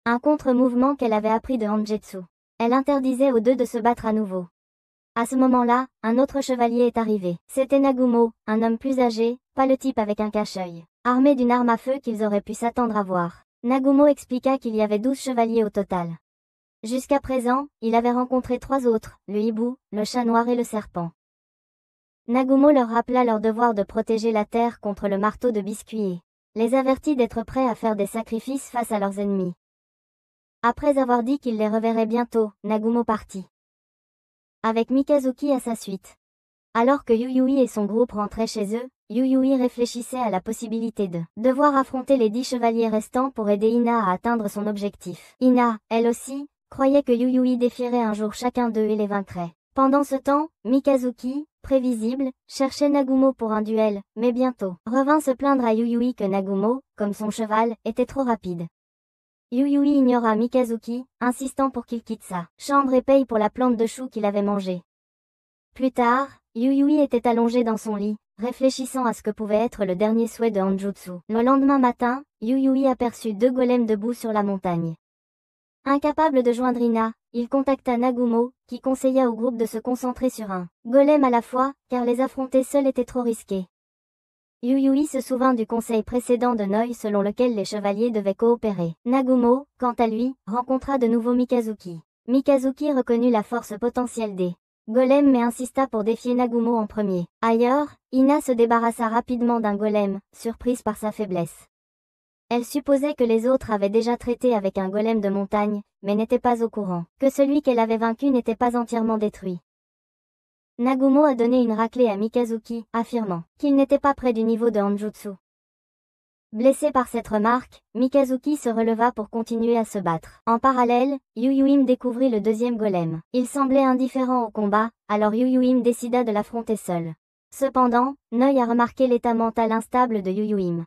un contre-mouvement qu'elle avait appris de Angetsu. Elle interdisait aux deux de se battre à nouveau. À ce moment-là, un autre chevalier est arrivé. C'était Nagumo, un homme plus âgé, pas le type avec un cache-œil, armé d'une arme à feu qu'ils auraient pu s'attendre à voir. Nagumo expliqua qu'il y avait 12 chevaliers au total. Jusqu'à présent, il avait rencontré 3 autres, le hibou, le chat noir et le serpent. Nagumo leur rappela leur devoir de protéger la terre contre le marteau de biscuit et les avertit d'être prêts à faire des sacrifices face à leurs ennemis. Après avoir dit qu'il les reverrait bientôt, Nagumo partit, avec Mikazuki à sa suite. Alors que Yuyui et son groupe rentraient chez eux, Yuyui réfléchissait à la possibilité de devoir affronter les 10 chevaliers restants pour aider Ina à atteindre son objectif. Ina, elle aussi, croyait que Yuyui défierait un jour chacun d'eux et les vaincrait. Pendant ce temps, Mikazuki, prévisible, cherchait Nagumo pour un duel, mais bientôt revint se plaindre à Yuyui que Nagumo, comme son cheval, était trop rapide. Yuyui ignora Mikazuki, insistant pour qu'il quitte sa chambre et paye pour la plante de chou qu'il avait mangée. Plus tard, Yuyui était allongé dans son lit, réfléchissant à ce que pouvait être le dernier souhait de Anjutsu. Le lendemain matin, Yuyui aperçut 2 golems debout sur la montagne. Incapable de joindre Ina, il contacta Nagumo, qui conseilla au groupe de se concentrer sur un golem à la fois, car les affronter seuls était trop risqué. Yuyui se souvint du conseil précédent de Noi selon lequel les chevaliers devaient coopérer. Nagumo, quant à lui, rencontra de nouveau Mikazuki. Mikazuki reconnut la force potentielle des golems mais insista pour défier Nagumo en premier. Ailleurs, Ina se débarrassa rapidement d'un golem, surprise par sa faiblesse. Elle supposait que les autres avaient déjà traité avec un golem de montagne, mais n'était pas au courant que celui qu'elle avait vaincu n'était pas entièrement détruit. Nagumo a donné une raclée à Mikazuki, affirmant qu'il n'était pas près du niveau de Anjutsu. Blessé par cette remarque, Mikazuki se releva pour continuer à se battre. En parallèle, Yuyuim découvrit le 2e golem. Il semblait indifférent au combat, alors Yuyuim décida de l'affronter seul. Cependant, Noi a remarqué l'état mental instable de Yuyuim.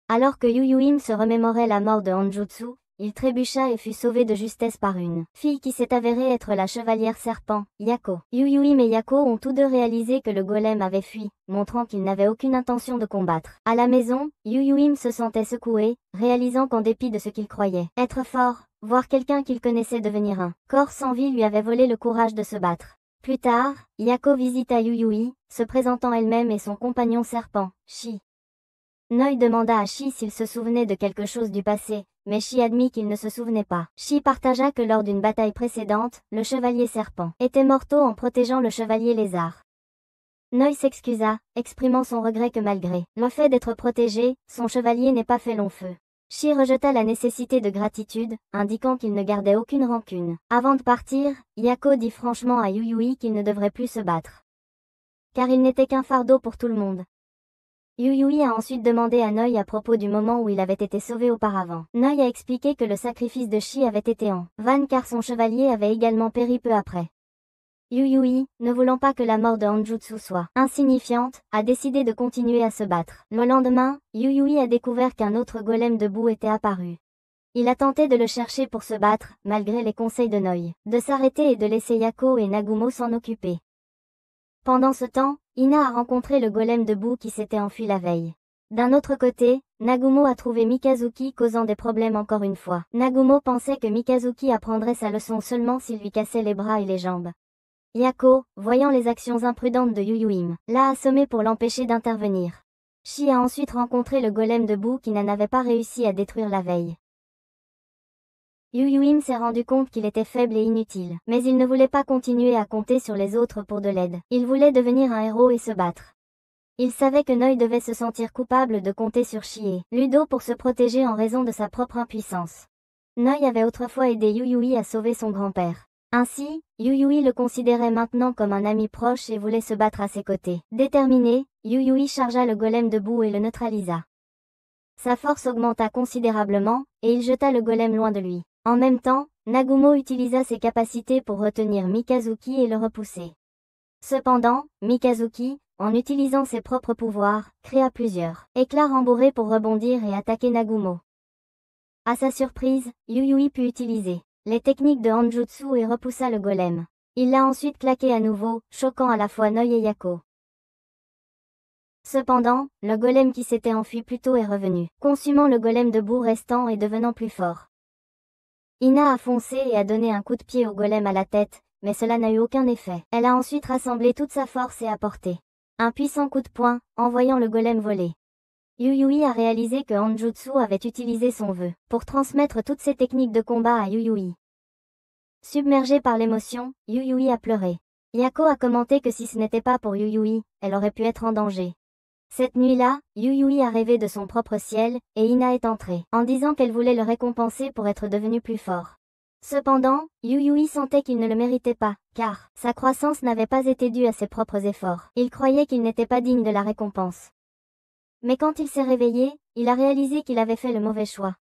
Alors que Yuyuim se remémorait la mort de Anjutsu, il trébucha et fut sauvé de justesse par une fille qui s'est avérée être la chevalière serpent, Yako. Yuyuim et Yako ont tous deux réalisé que le golem avait fui, montrant qu'il n'avait aucune intention de combattre. À la maison, Yuyuim se sentait secoué, réalisant qu'en dépit de ce qu'il croyait être fort, voir quelqu'un qu'il connaissait devenir un corps sans vie lui avait volé le courage de se battre. Plus tard, Yako visita Yuyui, se présentant elle-même et son compagnon serpent, Shi. Noi demanda à Shi s'il se souvenait de quelque chose du passé, mais Shi admit qu'il ne se souvenait pas. Shi partagea que lors d'une bataille précédente, le chevalier serpent était mortel en protégeant le chevalier lézard. Noi s'excusa, exprimant son regret que malgré le fait d'être protégé, son chevalier n'ait pas fait long feu. Shi rejeta la nécessité de gratitude, indiquant qu'il ne gardait aucune rancune. Avant de partir, Yako dit franchement à Yuyui qu'il ne devrait plus se battre, car il n'était qu'un fardeau pour tout le monde. Yuyui a ensuite demandé à Noi à propos du moment où il avait été sauvé auparavant. Noi a expliqué que le sacrifice de Shi avait été en vain car son chevalier avait également péri peu après. Yuyui, ne voulant pas que la mort de Anjutsu soit insignifiante, a décidé de continuer à se battre. Le lendemain, Yuyui a découvert qu'un autre golem debout était apparu. Il a tenté de le chercher pour se battre, malgré les conseils de Noi, de s'arrêter et de laisser Yako et Nagumo s'en occuper. Pendant ce temps, Ina a rencontré le golem debout qui s'était enfui la veille. D'un autre côté, Nagumo a trouvé Mikazuki causant des problèmes encore une fois. Nagumo pensait que Mikazuki apprendrait sa leçon seulement s'il lui cassait les bras et les jambes. Yako, voyant les actions imprudentes de Yuyuim, l'a assommé pour l'empêcher d'intervenir. Shi a ensuite rencontré le golem debout qui n'en avait pas réussi à détruire la veille. Yuyuim s'est rendu compte qu'il était faible et inutile, mais il ne voulait pas continuer à compter sur les autres pour de l'aide. Il voulait devenir un héros et se battre. Il savait que Noi devait se sentir coupable de compter sur Shi et Ludo pour se protéger en raison de sa propre impuissance. Noi avait autrefois aidé Yuyui à sauver son grand-père. Ainsi, Yuyui le considérait maintenant comme un ami proche et voulait se battre à ses côtés. Déterminé, Yuyui chargea le golem debout et le neutralisa. Sa force augmenta considérablement, et il jeta le golem loin de lui. En même temps, Nagumo utilisa ses capacités pour retenir Mikazuki et le repousser. Cependant, Mikazuki, en utilisant ses propres pouvoirs, créa plusieurs éclats rembourrés pour rebondir et attaquer Nagumo. À sa surprise, Yuyui put utiliser les techniques de Hanjutsu et repoussa le golem. Il l'a ensuite claqué à nouveau, choquant à la fois Noi et Yako. Cependant, le golem qui s'était enfui plus tôt est revenu, consumant le golem debout restant et devenant plus fort. Ina a foncé et a donné un coup de pied au golem à la tête, mais cela n'a eu aucun effet. Elle a ensuite rassemblé toute sa force et apporté un puissant coup de poing, envoyant le golem voler. Yuyui a réalisé que Hanjutsu avait utilisé son vœu pour transmettre toutes ses techniques de combat à Yuyui. Submergée par l'émotion, Yuyui a pleuré. Yako a commenté que si ce n'était pas pour Yuyui, elle aurait pu être en danger. Cette nuit-là, Yuyui a rêvé de son propre ciel, et Ina est entrée, en disant qu'elle voulait le récompenser pour être devenu plus fort. Cependant, Yuyui sentait qu'il ne le méritait pas, car sa croissance n'avait pas été due à ses propres efforts. Il croyait qu'il n'était pas digne de la récompense. Mais quand il s'est réveillé, il a réalisé qu'il avait fait le mauvais choix.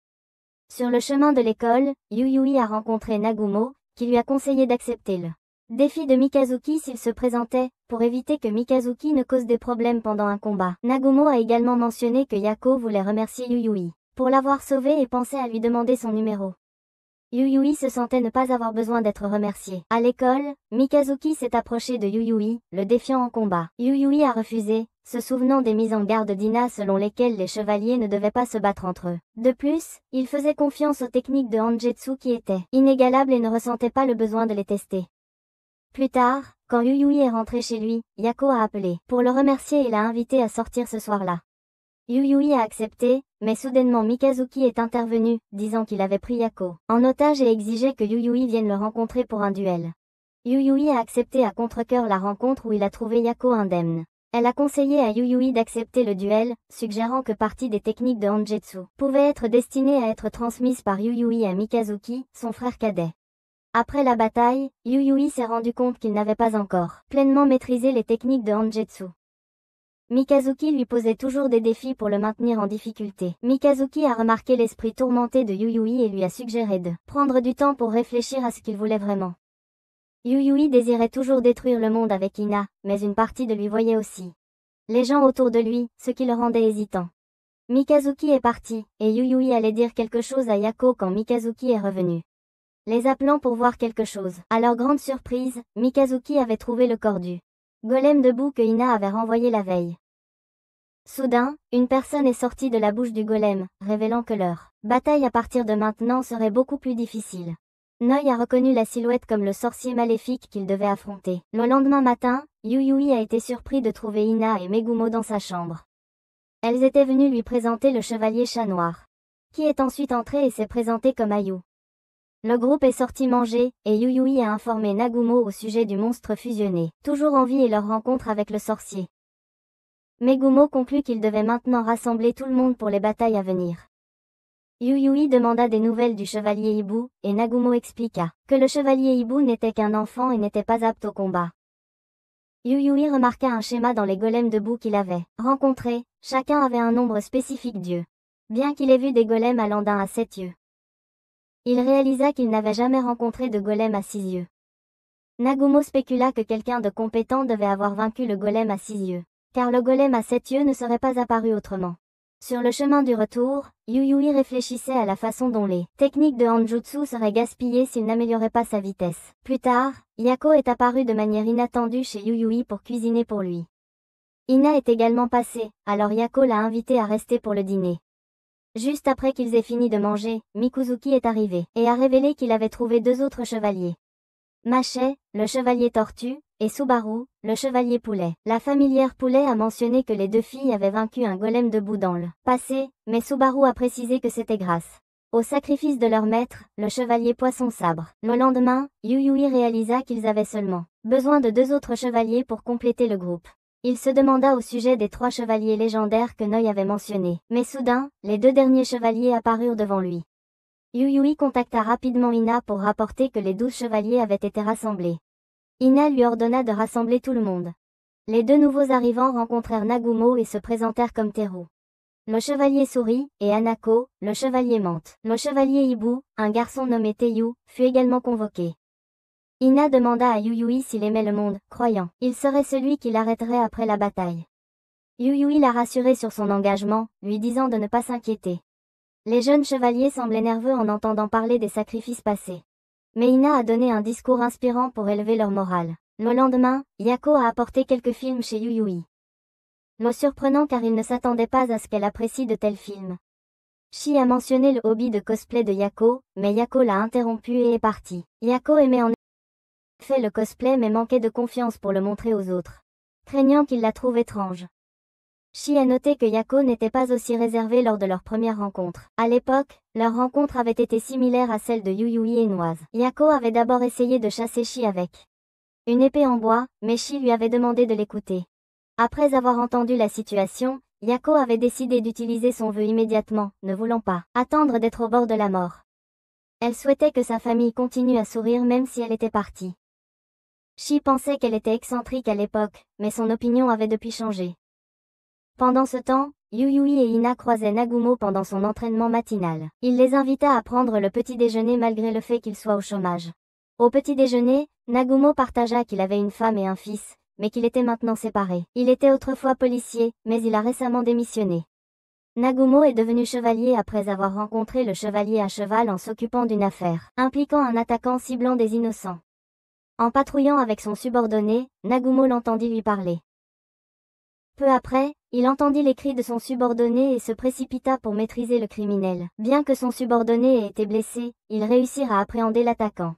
Sur le chemin de l'école, Yuyui a rencontré Nagumo, qui lui a conseillé d'accepter le défi de Mikazuki s'il se présentait, pour éviter que Mikazuki ne cause des problèmes pendant un combat. Nagumo a également mentionné que Yako voulait remercier Yuyui pour l'avoir sauvé et pensait à lui demander son numéro. Yuyui se sentait ne pas avoir besoin d'être remercié. À l'école, Mikazuki s'est approché de Yuyui, le défiant en combat. Yuyui a refusé, se souvenant des mises en garde d'Ina selon lesquelles les chevaliers ne devaient pas se battre entre eux. De plus, il faisait confiance aux techniques de Hanjetsu qui étaient inégalables et ne ressentait pas le besoin de les tester. Plus tard, quand Yuyui est rentré chez lui, Yako a appelé pour le remercier et l'a invité à sortir ce soir-là. Yuyui a accepté, mais soudainement Mikazuki est intervenu, disant qu'il avait pris Yako en otage et exigeait que Yuyui vienne le rencontrer pour un duel. Yuyui a accepté à contre-cœur la rencontre où il a trouvé Yako indemne. Elle a conseillé à Yuyui d'accepter le duel, suggérant que partie des techniques de Hanjetsu pouvaient être destinées à être transmises par Yuyui à Mikazuki, son frère cadet. Après la bataille, Yuyui s'est rendu compte qu'il n'avait pas encore pleinement maîtrisé les techniques de Hanjetsu. Mikazuki lui posait toujours des défis pour le maintenir en difficulté. Mikazuki a remarqué l'esprit tourmenté de Yuyui et lui a suggéré de prendre du temps pour réfléchir à ce qu'il voulait vraiment. Yuyui désirait toujours détruire le monde avec Ina, mais une partie de lui voyait aussi les gens autour de lui, ce qui le rendait hésitant. Mikazuki est parti, et Yuyui allait dire quelque chose à Yako quand Mikazuki est revenu, les appelant pour voir quelque chose. À leur grande surprise, Mikazuki avait trouvé le corps du golem debout que Ina avait renvoyé la veille. Soudain, une personne est sortie de la bouche du golem, révélant que leur bataille à partir de maintenant serait beaucoup plus difficile. Noi a reconnu la silhouette comme le sorcier maléfique qu'il devait affronter. Le lendemain matin, Yuyui a été surpris de trouver Ina et Megumo dans sa chambre. Elles étaient venues lui présenter le chevalier chat noir, qui est ensuite entré et s'est présenté comme Ayu. Le groupe est sorti manger, et Yuyui a informé Nagumo au sujet du monstre fusionné, toujours en vie et leur rencontre avec le sorcier. Megumo conclut qu'il devait maintenant rassembler tout le monde pour les batailles à venir. Yuyui demanda des nouvelles du chevalier Ibu, et Nagumo expliqua que le chevalier Ibu n'était qu'un enfant et n'était pas apte au combat. Yuyui remarqua un schéma dans les golems debout qu'il avait rencontrés, chacun avait un nombre spécifique d'yeux. Bien qu'il ait vu des golems allant d'1 à 7 yeux, il réalisa qu'il n'avait jamais rencontré de golem à 6 yeux. Nagumo spécula que quelqu'un de compétent devait avoir vaincu le golem à 6 yeux, car le golem à 7 yeux ne serait pas apparu autrement. Sur le chemin du retour, Yuyui réfléchissait à la façon dont les techniques de Hanjutsu seraient gaspillées s'il n'améliorait pas sa vitesse. Plus tard, Yako est apparu de manière inattendue chez Yuyui pour cuisiner pour lui. Ina est également passée, alors Yako l'a invité à rester pour le dîner. Juste après qu'ils aient fini de manger, Mikuzuki est arrivé, et a révélé qu'il avait trouvé 2 autres chevaliers. Maché, le chevalier tortue, et Subaru, le chevalier poulet. La familière poulet a mentionné que les 2 filles avaient vaincu un golem debout dans le passé, mais Subaru a précisé que c'était grâce au sacrifice de leur maître, le chevalier poisson sabre. Le lendemain, Yuyui réalisa qu'ils avaient seulement besoin de 2 autres chevaliers pour compléter le groupe. Il se demanda au sujet des 3 chevaliers légendaires que Noi avait mentionnés, mais soudain, les 2 derniers chevaliers apparurent devant lui. Yuyui contacta rapidement Ina pour rapporter que les 12 chevaliers avaient été rassemblés. Ina lui ordonna de rassembler tout le monde. Les 2 nouveaux arrivants rencontrèrent Nagumo et se présentèrent comme Teru, le chevalier souris, et Hanako, le chevalier menthe. Le chevalier Ibu, un garçon nommé Teiyu, fut également convoqué. Ina demanda à Yuyui s'il aimait le monde, croyant il serait celui qui l'arrêterait après la bataille. Yuyui l'a rassuré sur son engagement, lui disant de ne pas s'inquiéter. Les jeunes chevaliers semblaient nerveux en entendant parler des sacrifices passés. mais Ina a donné un discours inspirant pour élever leur morale. Le lendemain, Yako a apporté quelques films chez Yuyui. Le surprenant car il ne s'attendait pas à ce qu'elle apprécie de tels films. Shi a mentionné le hobby de cosplay de Yako, mais Yako l'a interrompu et est partie. Yako aimait en effet le cosplay mais manquait de confiance pour le montrer aux autres, craignant qu'ils la trouvent étrange. Shi a noté que Yako n'était pas aussi réservée lors de leur première rencontre. À l'époque, leur rencontre avait été similaire à celle de Yuyui et Noise. Yako avait d'abord essayé de chasser Shi avec une épée en bois, mais Shi lui avait demandé de l'écouter. Après avoir entendu la situation, Yako avait décidé d'utiliser son vœu immédiatement, ne voulant pas attendre d'être au bord de la mort. Elle souhaitait que sa famille continue à sourire même si elle était partie. Shi pensait qu'elle était excentrique à l'époque, mais son opinion avait depuis changé. Pendant ce temps, Yuyui et Ina croisaient Nagumo pendant son entraînement matinal. Il les invita à prendre le petit déjeuner malgré le fait qu'il soit au chômage. Au petit déjeuner, Nagumo partagea qu'il avait une femme et un fils, mais qu'il était maintenant séparé. Il était autrefois policier, mais il a récemment démissionné. Nagumo est devenu chevalier après avoir rencontré le chevalier à cheval en s'occupant d'une affaire impliquant un attaquant ciblant des innocents. En patrouillant avec son subordonné, Nagumo l'entendit lui parler. Peu après, il entendit les cris de son subordonné et se précipita pour maîtriser le criminel. Bien que son subordonné ait été blessé, ils réussirent à appréhender l'attaquant.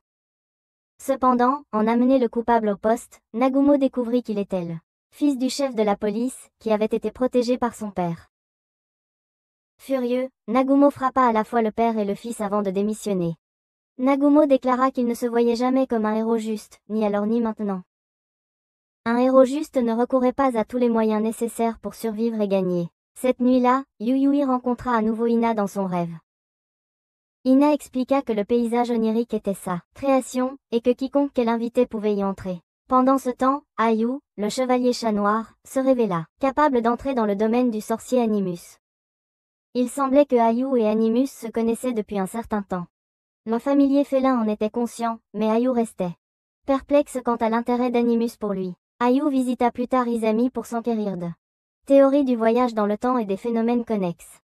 Cependant, en amenant le coupable au poste, Nagumo découvrit qu'il était le fils du chef de la police, qui avait été protégé par son père. Furieux, Nagumo frappa à la fois le père et le fils avant de démissionner. Nagumo déclara qu'il ne se voyait jamais comme un héros juste, ni alors ni maintenant. Un héros juste ne recourait pas à tous les moyens nécessaires pour survivre et gagner. Cette nuit-là, Yuyui rencontra à nouveau Ina dans son rêve. Ina expliqua que le paysage onirique était sa création, et que quiconque qu'elle invitait pouvait y entrer. Pendant ce temps, Ayu, le chevalier chat noir, se révéla capable d'entrer dans le domaine du sorcier Animus. Il semblait que Ayu et Animus se connaissaient depuis un certain temps. Le familier félin en était conscient, mais Ayu restait perplexe quant à l'intérêt d'Animus pour lui. Ayu visita plus tard Izami pour s'enquérir de théories du voyage dans le temps et des phénomènes connexes.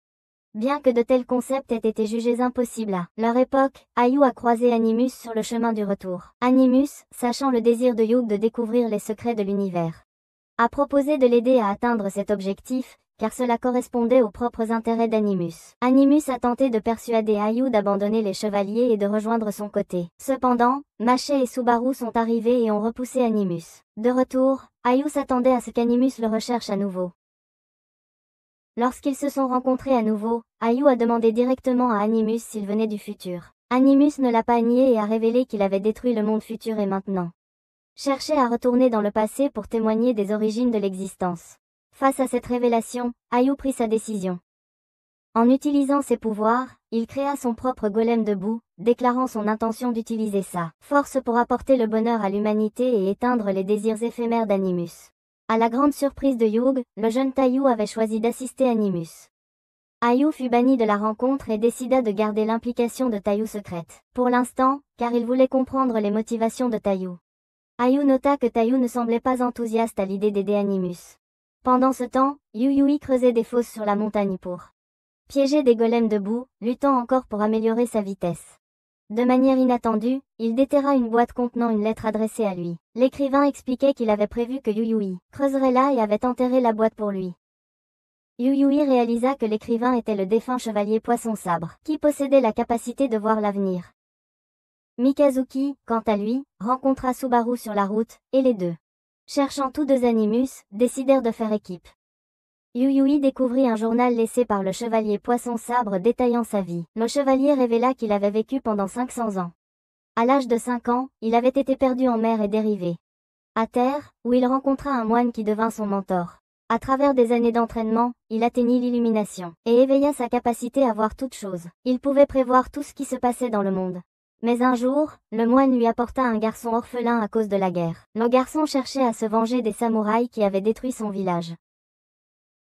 Bien que de tels concepts aient été jugés impossibles à leur époque, Ayu a croisé Animus sur le chemin du retour. Animus, sachant le désir de Yug de découvrir les secrets de l'univers, a proposé de l'aider à atteindre cet objectif, car cela correspondait aux propres intérêts d'Animus. Animus a tenté de persuader Ayu d'abandonner les chevaliers et de rejoindre son côté. Cependant, Mache et Subaru sont arrivés et ont repoussé Animus. De retour, Ayu s'attendait à ce qu'Animus le recherche à nouveau. Lorsqu'ils se sont rencontrés à nouveau, Ayu a demandé directement à Animus s'il venait du futur. Animus ne l'a pas nié et a révélé qu'il avait détruit le monde futur et maintenant cherchait à retourner dans le passé pour témoigner des origines de l'existence. Face à cette révélation, Ayu prit sa décision. En utilisant ses pouvoirs, il créa son propre golem de boue, déclarant son intention d'utiliser sa force pour apporter le bonheur à l'humanité et éteindre les désirs éphémères d'Animus. À la grande surprise de Yug, le jeune Tayu avait choisi d'assister Animus. Ayu fut banni de la rencontre et décida de garder l'implication de Tayu secrète. Pour l'instant, car il voulait comprendre les motivations de Tayu. Ayu nota que Tayu ne semblait pas enthousiaste à l'idée d'aider Animus. Pendant ce temps, Yuyui creusait des fosses sur la montagne pour piéger des golems de boue, luttant encore pour améliorer sa vitesse. De manière inattendue, il déterra une boîte contenant une lettre adressée à lui. L'écrivain expliquait qu'il avait prévu que Yuyui creuserait là et avait enterré la boîte pour lui. Yuyui réalisa que l'écrivain était le défunt chevalier Poisson-Sabre, qui possédait la capacité de voir l'avenir. Mikazuki, quant à lui, rencontra Subaru sur la route, et les deux, cherchant tous deux Animus, décidèrent de faire équipe. Yuyui découvrit un journal laissé par le chevalier Poisson-Sabre détaillant sa vie. Le chevalier révéla qu'il avait vécu pendant 500 ans. À l'âge de 5 ans, il avait été perdu en mer et dérivé à terre, où il rencontra un moine qui devint son mentor. À travers des années d'entraînement, il atteignit l'illumination, et éveilla sa capacité à voir toutes choses. Il pouvait prévoir tout ce qui se passait dans le monde. Mais un jour, le moine lui apporta un garçon orphelin à cause de la guerre. Le garçon cherchait à se venger des samouraïs qui avaient détruit son village.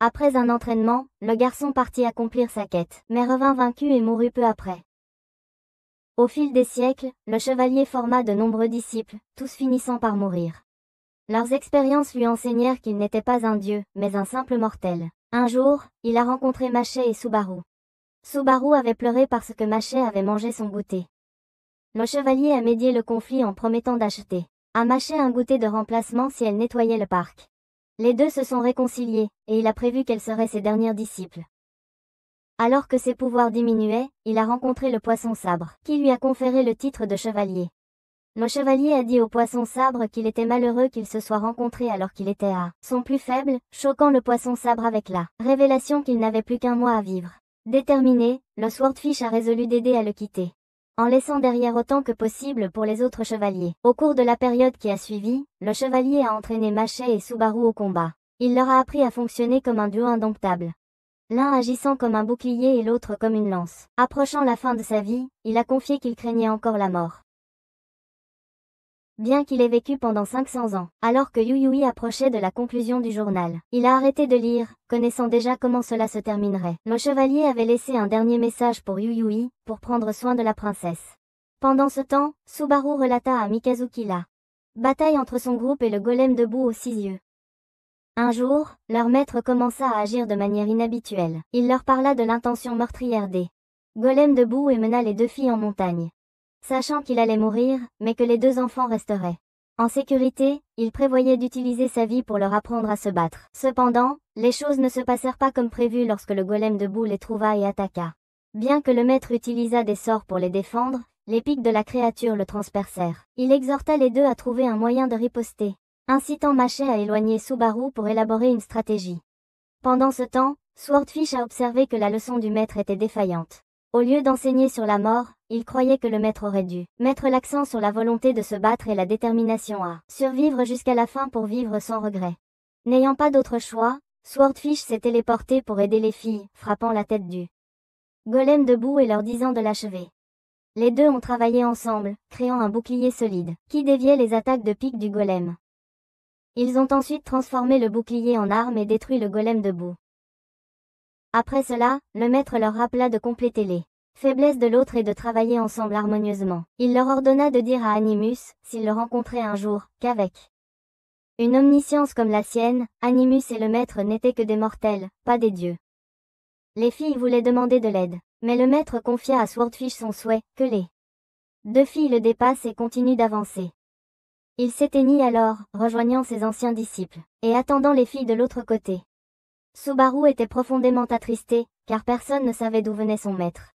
Après un entraînement, le garçon partit accomplir sa quête, mais revint vaincu et mourut peu après. Au fil des siècles, le chevalier forma de nombreux disciples, tous finissant par mourir. Leurs expériences lui enseignèrent qu'il n'était pas un dieu, mais un simple mortel. Un jour, il a rencontré Mache et Subaru. Subaru avait pleuré parce que Mache avait mangé son goûter. Le chevalier a médié le conflit en promettant d'acheter à Maché un goûter de remplacement si elle nettoyait le parc. Les deux se sont réconciliés, et il a prévu qu'elle serait ses dernières disciples. Alors que ses pouvoirs diminuaient, il a rencontré le poisson sabre, qui lui a conféré le titre de chevalier. Le chevalier a dit au poisson sabre qu'il était malheureux qu'ils se soient rencontrés alors qu'il était à son plus faible, choquant le poisson sabre avec la révélation qu'il n'avait plus qu'un mois à vivre. Déterminé, le Swordfish a résolu d'aider à le quitter, en laissant derrière autant que possible pour les autres chevaliers. Au cours de la période qui a suivi, le chevalier a entraîné Maché et Subaru au combat. Il leur a appris à fonctionner comme un duo indomptable, l'un agissant comme un bouclier et l'autre comme une lance. Approchant la fin de sa vie, il a confié qu'il craignait encore la mort. Bien qu'il ait vécu pendant 500 ans, alors que Yu Yui approchait de la conclusion du journal, il a arrêté de lire, connaissant déjà comment cela se terminerait. Le chevalier avait laissé un dernier message pour Yu Yui, pour prendre soin de la princesse. Pendant ce temps, Subaru relata à Mikazuki la bataille entre son groupe et le golem debout aux 6 yeux. Un jour, leur maître commença à agir de manière inhabituelle. Il leur parla de l'intention meurtrière des golems debout et mena les deux filles en montagne, sachant qu'il allait mourir, mais que les deux enfants resteraient en sécurité. Il prévoyait d'utiliser sa vie pour leur apprendre à se battre. Cependant, les choses ne se passèrent pas comme prévu lorsque le golem debout les trouva et attaqua. Bien que le maître utilisât des sorts pour les défendre, les pics de la créature le transpercèrent. Il exhorta les deux à trouver un moyen de riposter, incitant Maché à éloigner Subaru pour élaborer une stratégie. Pendant ce temps, Swordfish a observé que la leçon du maître était défaillante. Au lieu d'enseigner sur la mort, il croyait que le maître aurait dû mettre l'accent sur la volonté de se battre et la détermination à survivre jusqu'à la fin pour vivre sans regret. N'ayant pas d'autre choix, Swordfish s'est téléporté pour aider les filles, frappant la tête du golem debout et leur disant de l'achever. Les deux ont travaillé ensemble, créant un bouclier solide, qui déviait les attaques de pique du golem. Ils ont ensuite transformé le bouclier en arme et détruit le golem debout. Après cela, le maître leur rappela de compléter les faiblesses de l'autre et de travailler ensemble harmonieusement. Il leur ordonna de dire à Animus, s'ils le rencontraient un jour, qu'avec une omniscience comme la sienne, Animus et le maître n'étaient que des mortels, pas des dieux. Les filles voulaient demander de l'aide, mais le maître confia à Swordfish son souhait, que les deux filles le dépassent et continuent d'avancer. Il s'éteignit alors, rejoignant ses anciens disciples, et attendant les filles de l'autre côté. Subaru était profondément attristé, car personne ne savait d'où venait son maître.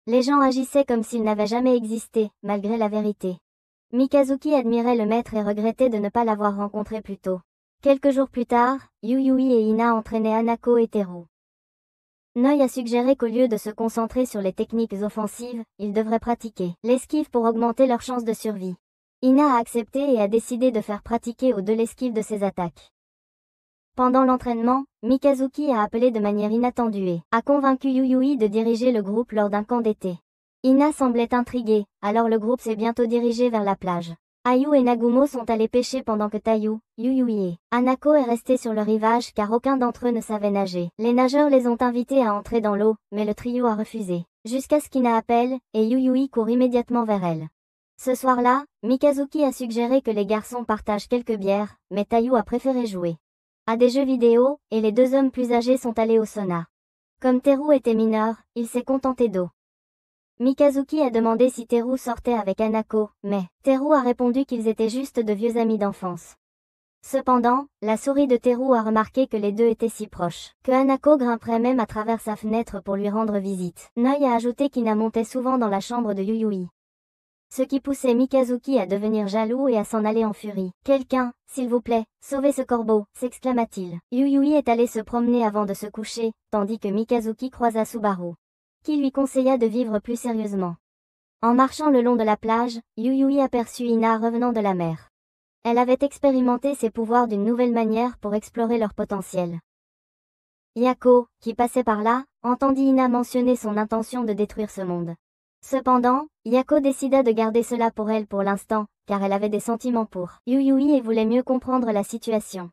Les gens agissaient comme s'il n'avait jamais existé, malgré la vérité. Mikazuki admirait le maître et regrettait de ne pas l'avoir rencontré plus tôt. Quelques jours plus tard, Yu Yui et Ina entraînaient Hanako et Teru. Noi a suggéré qu'au lieu de se concentrer sur les techniques offensives, ils devraient pratiquer l'esquive pour augmenter leurs chances de survie. Ina a accepté et a décidé de faire pratiquer aux deux l'esquive de ses attaques. Pendant l'entraînement, Mikazuki a appelé de manière inattendue et a convaincu Yu Yui de diriger le groupe lors d'un camp d'été. Ina semblait intriguée, alors le groupe s'est bientôt dirigé vers la plage. Ayu et Nagumo sont allés pêcher pendant que Tayu, Yu Yui et Hanako est resté sur le rivage car aucun d'entre eux ne savait nager. Les nageurs les ont invités à entrer dans l'eau, mais le trio a refusé. Jusqu'à ce qu'Ina appelle, et Yu Yui court immédiatement vers elle. Ce soir-là, Mikazuki a suggéré que les garçons partagent quelques bières, mais Tayu a préféré jouer à des jeux vidéo, et les deux hommes plus âgés sont allés au sauna. Comme Teru était mineur, il s'est contenté d'eau. Mikazuki a demandé si Teru sortait avec Hanako, mais Teru a répondu qu'ils étaient juste de vieux amis d'enfance. Cependant, la souris de Teru a remarqué que les deux étaient si proches, que Hanako grimperait même à travers sa fenêtre pour lui rendre visite. Noi a ajouté qu'Ina montait souvent dans la chambre de Yu Yui, ce qui poussait Mikazuki à devenir jaloux et à s'en aller en furie. « Quelqu'un, s'il vous plaît, sauvez ce corbeau !» s'exclama-t-il. Yu Yui est allé se promener avant de se coucher, tandis que Mikazuki croisa Subaru, qui lui conseilla de vivre plus sérieusement. En marchant le long de la plage, Yu Yui aperçut Ina revenant de la mer. Elle avait expérimenté ses pouvoirs d'une nouvelle manière pour explorer leur potentiel. Yako, qui passait par là, entendit Ina mentionner son intention de détruire ce monde. Cependant, Yako décida de garder cela pour elle pour l'instant, car elle avait des sentiments pour Yu Yui et voulait mieux comprendre la situation.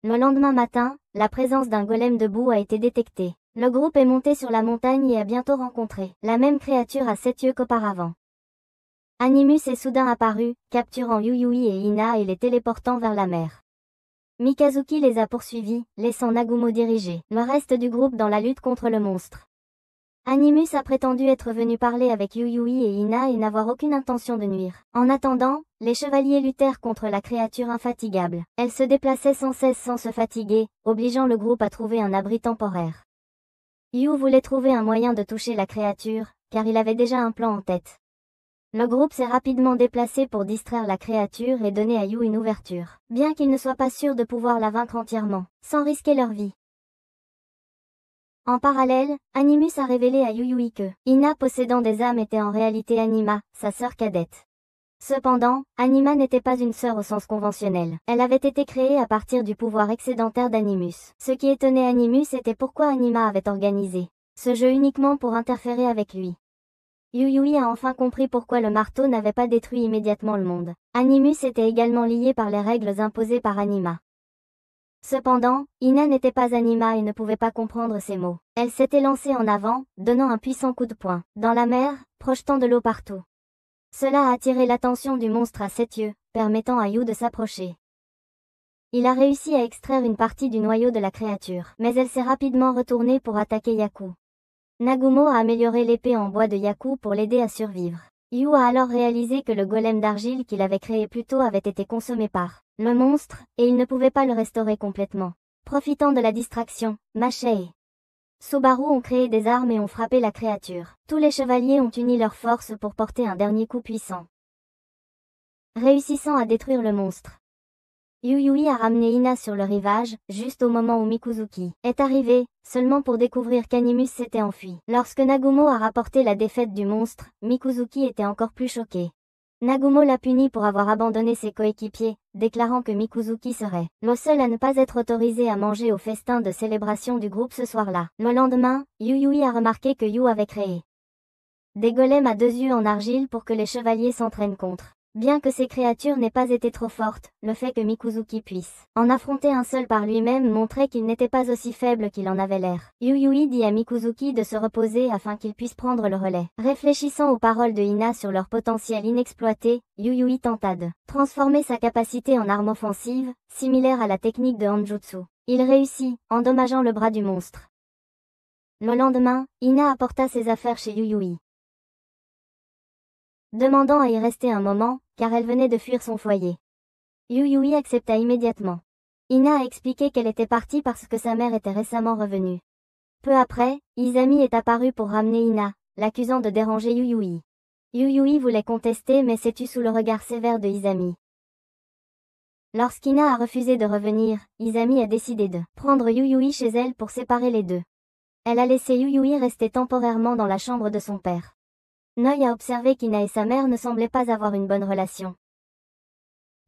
Le lendemain matin, la présence d'un golem debout a été détectée. Le groupe est monté sur la montagne et a bientôt rencontré la même créature à 7 yeux qu'auparavant. Animus est soudain apparu, capturant Yu Yui et Ina et les téléportant vers la mer. Mikazuki les a poursuivis, laissant Nagumo diriger le reste du groupe dans la lutte contre le monstre. Animus a prétendu être venu parler avec Yuyui et Ina et n'avoir aucune intention de nuire. En attendant, les chevaliers luttèrent contre la créature infatigable. Elle se déplaçait sans cesse sans se fatiguer, obligeant le groupe à trouver un abri temporaire. Yu voulait trouver un moyen de toucher la créature, car il avait déjà un plan en tête. Le groupe s'est rapidement déplacé pour distraire la créature et donner à Yu une ouverture, bien qu'il ne soit pas sûr de pouvoir la vaincre entièrement, sans risquer leur vie. En parallèle, Animus a révélé à Yuyui que Ina possédant des âmes était en réalité Anima, sa sœur cadette. Cependant, Anima n'était pas une sœur au sens conventionnel. Elle avait été créée à partir du pouvoir excédentaire d'Animus. Ce qui étonnait Animus était pourquoi Anima avait organisé ce jeu uniquement pour interférer avec lui. Yuyui a enfin compris pourquoi le marteau n'avait pas détruit immédiatement le monde. Animus était également lié par les règles imposées par Anima. Cependant, Ina n'était pas Anima et ne pouvait pas comprendre ces mots. Elle s'était lancée en avant, donnant un puissant coup de poing dans la mer, projetant de l'eau partout. Cela a attiré l'attention du monstre à 7 yeux, permettant à Yu de s'approcher. Il a réussi à extraire une partie du noyau de la créature, mais elle s'est rapidement retournée pour attaquer Yaku. Nagumo a amélioré l'épée en bois de Yaku pour l'aider à survivre. Yu a alors réalisé que le golem d'argile qu'il avait créé plus tôt avait été consommé par le monstre, et il ne pouvait pas le restaurer complètement. Profitant de la distraction, Macha et Subaru ont créé des armes et ont frappé la créature. Tous les chevaliers ont uni leurs forces pour porter un dernier coup puissant, réussissant à détruire le monstre. Yuyui a ramené Ina sur le rivage, juste au moment où Mikuzuki est arrivé, seulement pour découvrir qu'Animus s'était enfui. Lorsque Nagumo a rapporté la défaite du monstre, Mikuzuki était encore plus choqué. Nagumo l'a puni pour avoir abandonné ses coéquipiers, déclarant que Mikuzuki serait le seul à ne pas être autorisé à manger au festin de célébration du groupe ce soir-là. Le lendemain, Yuyui a remarqué que Yu avait créé des golems à 2 yeux en argile pour que les chevaliers s'entraînent contre. Bien que ces créatures n'aient pas été trop fortes, le fait que Mikuzuki puisse en affronter un seul par lui-même montrait qu'il n'était pas aussi faible qu'il en avait l'air. Yuyui dit à Mikuzuki de se reposer afin qu'il puisse prendre le relais. Réfléchissant aux paroles de Ina sur leur potentiel inexploité, Yuyui tenta de transformer sa capacité en arme offensive, similaire à la technique de Hanjutsu. Il réussit, endommageant le bras du monstre. Le lendemain, Ina apporta ses affaires chez Yuyui, demandant à y rester un moment, car elle venait de fuir son foyer. Yuyui accepta immédiatement. Ina a expliqué qu'elle était partie parce que sa mère était récemment revenue. Peu après, Izami est apparu pour ramener Ina, l'accusant de déranger Yuyui. Yuyui voulait contester mais s'est tue sous le regard sévère de Izami. Lorsqu'Ina a refusé de revenir, Izami a décidé de prendre Yuyui chez elle pour séparer les deux. Elle a laissé Yuyui rester temporairement dans la chambre de son père. Noi a observé qu'Ina et sa mère ne semblaient pas avoir une bonne relation.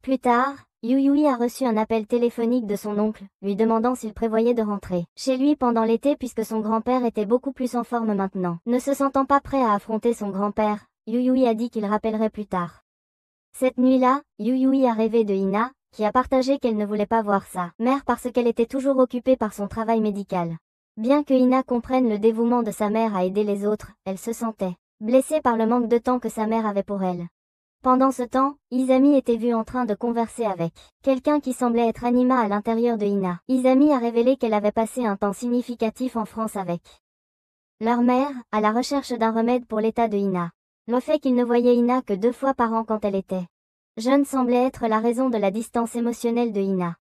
Plus tard, Yuyui a reçu un appel téléphonique de son oncle, lui demandant s'il prévoyait de rentrer chez lui pendant l'été puisque son grand-père était beaucoup plus en forme maintenant. Ne se sentant pas prêt à affronter son grand-père, Yuyui a dit qu'il rappellerait plus tard. Cette nuit-là, Yuyui a rêvé de Ina, qui a partagé qu'elle ne voulait pas voir sa mère parce qu'elle était toujours occupée par son travail médical. Bien que Ina comprenne le dévouement de sa mère à aider les autres, elle se sentait blessée par le manque de temps que sa mère avait pour elle. Pendant ce temps, Izami était vue en train de converser avec quelqu'un qui semblait être Anima à l'intérieur de Ina. Izami a révélé qu'elle avait passé un temps significatif en France avec leur mère, à la recherche d'un remède pour l'état de Ina. Le fait qu'il ne voyait Ina que 2 fois par an quand elle était jeune semblait être la raison de la distance émotionnelle de Ina.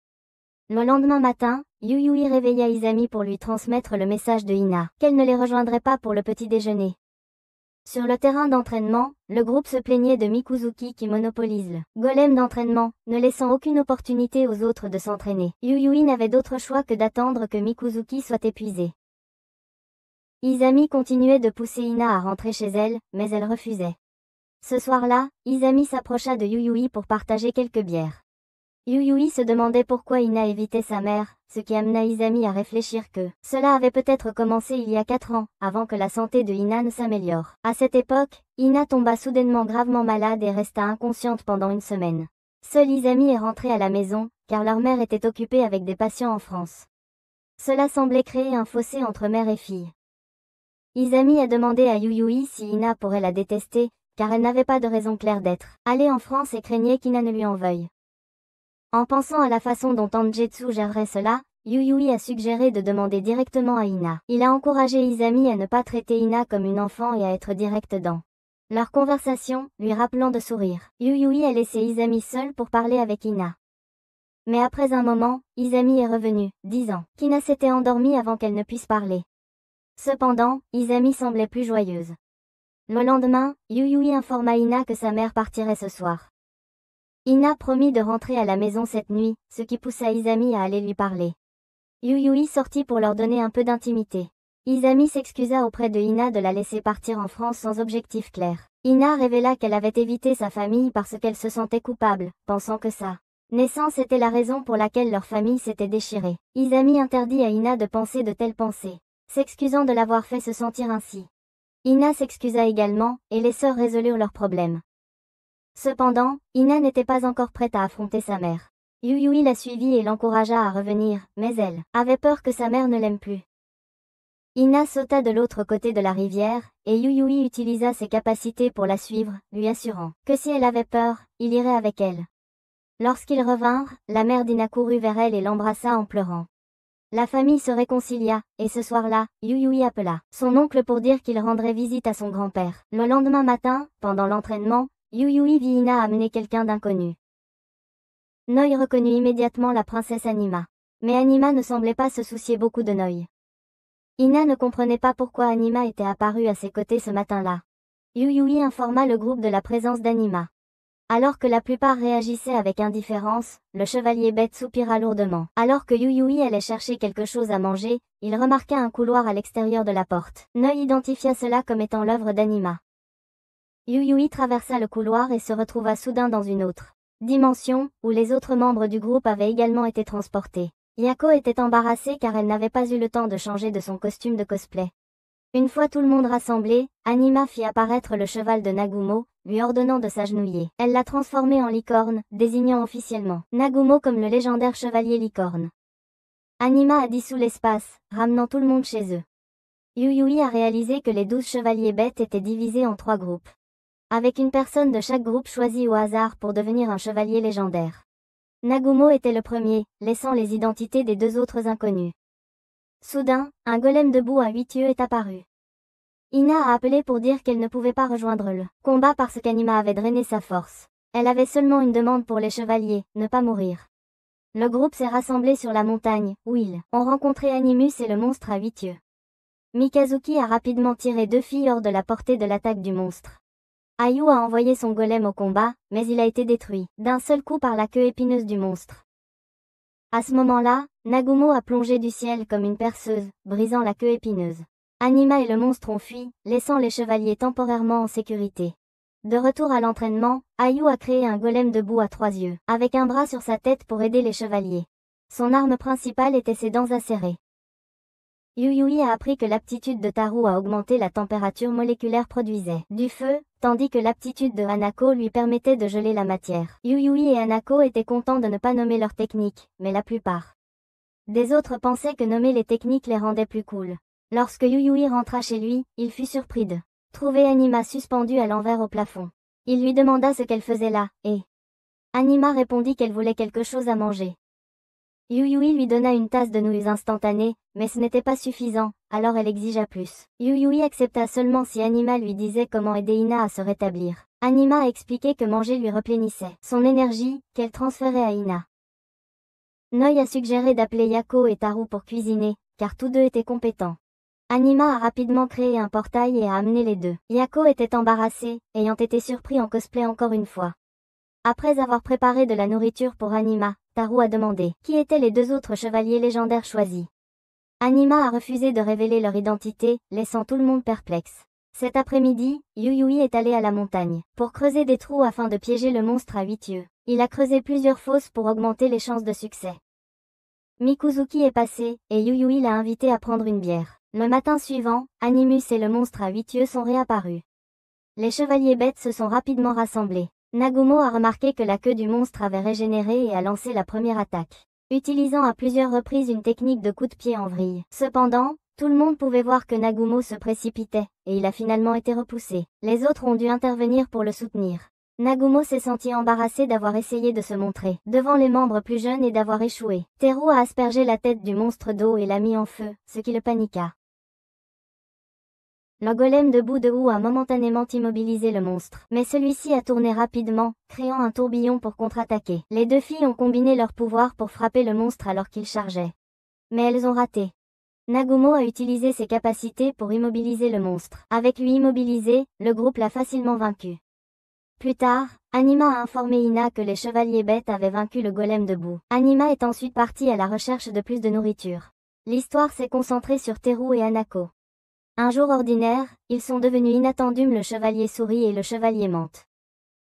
Le lendemain matin, Yuyui réveilla Izami pour lui transmettre le message de Ina, qu'elle ne les rejoindrait pas pour le petit déjeuner. Sur le terrain d'entraînement, le groupe se plaignait de Mikuzuki qui monopolise le golem d'entraînement, ne laissant aucune opportunité aux autres de s'entraîner. Yuyui n'avait d'autre choix que d'attendre que Mikuzuki soit épuisé. Izami continuait de pousser Ina à rentrer chez elle, mais elle refusait. Ce soir-là, Izami s'approcha de Yuyui pour partager quelques bières. Yuyui se demandait pourquoi Ina évitait sa mère, ce qui amena Izami à réfléchir que cela avait peut-être commencé il y a 4 ans, avant que la santé de Ina ne s'améliore. À cette époque, Ina tomba soudainement gravement malade et resta inconsciente pendant 1 semaine. Seul Izami est rentré à la maison, car leur mère était occupée avec des patients en France. Cela semblait créer un fossé entre mère et fille. Izami a demandé à Yuyui si Ina pourrait la détester, car elle n'avait pas de raison claire d'être allée en France et craignait qu'Ina ne lui en veuille. En pensant à la façon dont Anjetsu gérerait cela, Yuyui a suggéré de demander directement à Ina. Il a encouragé Izami à ne pas traiter Ina comme une enfant et à être direct dans leur conversation, lui rappelant de sourire. Yuyui a laissé Izami seule pour parler avec Ina. Mais après un moment, Izami est revenue, disant qu'Ina s'était endormie avant qu'elle ne puisse parler. Cependant, Izami semblait plus joyeuse. Le lendemain, Yuyui informa Ina que sa mère partirait ce soir. Ina promit de rentrer à la maison cette nuit, ce qui poussa Izami à aller lui parler. Yuyui sortit pour leur donner un peu d'intimité. Izami s'excusa auprès de Ina de la laisser partir en France sans objectif clair. Ina révéla qu'elle avait évité sa famille parce qu'elle se sentait coupable, pensant que sa naissance était la raison pour laquelle leur famille s'était déchirée. Izami interdit à Ina de penser de telles pensées, s'excusant de l'avoir fait se sentir ainsi. Ina s'excusa également, et les sœurs résolurent leurs problèmes. Cependant, Ina n'était pas encore prête à affronter sa mère. Yuyui la suivit et l'encouragea à revenir, mais elle avait peur que sa mère ne l'aime plus. Ina sauta de l'autre côté de la rivière, et Yuyui utilisa ses capacités pour la suivre, lui assurant que si elle avait peur, il irait avec elle. Lorsqu'ils revinrent, la mère d'Ina courut vers elle et l'embrassa en pleurant. La famille se réconcilia, et ce soir-là, Yuyui appela son oncle pour dire qu'il rendrait visite à son grand-père. Le lendemain matin, pendant l'entraînement, Yuyui vit Ina amener quelqu'un d'inconnu. Noi reconnut immédiatement la princesse Anima. Mais Anima ne semblait pas se soucier beaucoup de Noi. Ina ne comprenait pas pourquoi Anima était apparue à ses côtés ce matin-là. Yuyui informa le groupe de la présence d'Anima. Alors que la plupart réagissaient avec indifférence, le chevalier bête soupira lourdement. Alors que Yuyui allait chercher quelque chose à manger, il remarqua un couloir à l'extérieur de la porte. Noi identifia cela comme étant l'œuvre d'Anima. Yuyui traversa le couloir et se retrouva soudain dans une autre dimension, où les autres membres du groupe avaient également été transportés. Yako était embarrassée car elle n'avait pas eu le temps de changer de son costume de cosplay. Une fois tout le monde rassemblé, Anima fit apparaître le cheval de Nagumo, lui ordonnant de s'agenouiller. Elle l'a transformé en licorne, désignant officiellement Nagumo comme le légendaire chevalier licorne. Anima a dissous l'espace, ramenant tout le monde chez eux. Yuyui a réalisé que les 12 chevaliers bêtes étaient divisés en 3 groupes, avec une personne de chaque groupe choisie au hasard pour devenir un chevalier légendaire. Nagumo était le premier, laissant les identités des 2 autres inconnus. Soudain, un golem debout à 8 yeux est apparu. Ina a appelé pour dire qu'elle ne pouvait pas rejoindre le combat parce qu'Anima avait drainé sa force. Elle avait seulement une demande pour les chevaliers, ne pas mourir. Le groupe s'est rassemblé sur la montagne, où ils ont rencontré Animus et le monstre à 8 yeux. Mikazuki a rapidement tiré 2 filles hors de la portée de l'attaque du monstre. Ayu a envoyé son golem au combat, mais il a été détruit, d'un seul coup par la queue épineuse du monstre. À ce moment-là, Nagumo a plongé du ciel comme une perceuse, brisant la queue épineuse. Anima et le monstre ont fui, laissant les chevaliers temporairement en sécurité. De retour à l'entraînement, Ayu a créé un golem debout à 3 yeux, avec un bras sur sa tête pour aider les chevaliers. Son arme principale était ses dents acérées. Yuyui a appris que l'aptitude de Taru à augmenter la température moléculaire produisait du feu, tandis que l'aptitude de Hanako lui permettait de geler la matière. Yuyui et Hanako étaient contents de ne pas nommer leurs techniques, mais la plupart des autres pensaient que nommer les techniques les rendait plus cool. Lorsque Yuyui rentra chez lui, il fut surpris de trouver Anima suspendue à l'envers au plafond. Il lui demanda ce qu'elle faisait là, et Anima répondit qu'elle voulait quelque chose à manger. Yuyui lui donna une tasse de nouilles instantanées, mais ce n'était pas suffisant, alors elle exigea plus. Yuyui accepta seulement si Anima lui disait comment aider Ina à se rétablir. Anima a expliqué que manger lui replénissait son énergie, qu'elle transférait à Ina. Noi a suggéré d'appeler Yako et Taru pour cuisiner, car tous deux étaient compétents. Anima a rapidement créé un portail et a amené les deux. Yako était embarrassé, ayant été surpris en cosplay encore une fois. Après avoir préparé de la nourriture pour Anima, Taru a demandé qui étaient les 2 autres chevaliers légendaires choisis. Anima a refusé de révéler leur identité, laissant tout le monde perplexe. Cet après-midi, Yuyui est allé à la montagne pour creuser des trous afin de piéger le monstre à 8 yeux. Il a creusé plusieurs fosses pour augmenter les chances de succès. Mikuzuki est passé, et Yuyui l'a invité à prendre une bière. Le matin suivant, Animus et le monstre à 8 yeux sont réapparus. Les chevaliers bêtes se sont rapidement rassemblés. Nagumo a remarqué que la queue du monstre avait régénéré et a lancé la première attaque, utilisant à plusieurs reprises une technique de coup de pied en vrille. Cependant, tout le monde pouvait voir que Nagumo se précipitait, et il a finalement été repoussé. Les autres ont dû intervenir pour le soutenir. Nagumo s'est senti embarrassé d'avoir essayé de se montrer devant les membres plus jeunes et d'avoir échoué. Teru a aspergé la tête du monstre d'eau et l'a mis en feu, ce qui le paniqua. Le golem de boue de Wu a momentanément immobilisé le monstre, mais celui-ci a tourné rapidement, créant un tourbillon pour contre-attaquer. Les deux filles ont combiné leurs pouvoirs pour frapper le monstre alors qu'il chargeait. Mais elles ont raté. Nagumo a utilisé ses capacités pour immobiliser le monstre. Avec lui immobilisé, le groupe l'a facilement vaincu. Plus tard, Anima a informé Ina que les chevaliers bêtes avaient vaincu le golem de boue. Anima est ensuite partie à la recherche de plus de nourriture. L'histoire s'est concentrée sur Teru et Hanako. Un jour ordinaire, ils sont devenus inattendus le chevalier souris et le chevalier menthe.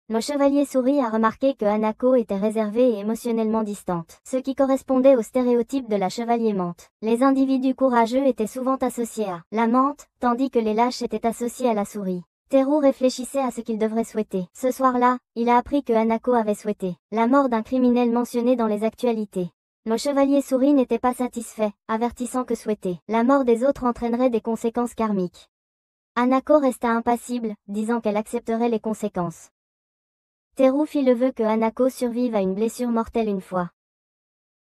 Le chevalier souris a remarqué que Hanako était réservée et émotionnellement distante, ce qui correspondait au stéréotype de la chevalier menthe. Les individus courageux étaient souvent associés à la menthe, tandis que les lâches étaient associés à la souris. Teru réfléchissait à ce qu'il devrait souhaiter. Ce soir-là, il a appris que Hanako avait souhaité la mort d'un criminel mentionné dans les actualités. Le chevalier souris n'était pas satisfait, avertissant que souhaiter la mort des autres entraînerait des conséquences karmiques. Hanako resta impassible, disant qu'elle accepterait les conséquences. Teru fit le vœu que Hanako survive à une blessure mortelle une fois.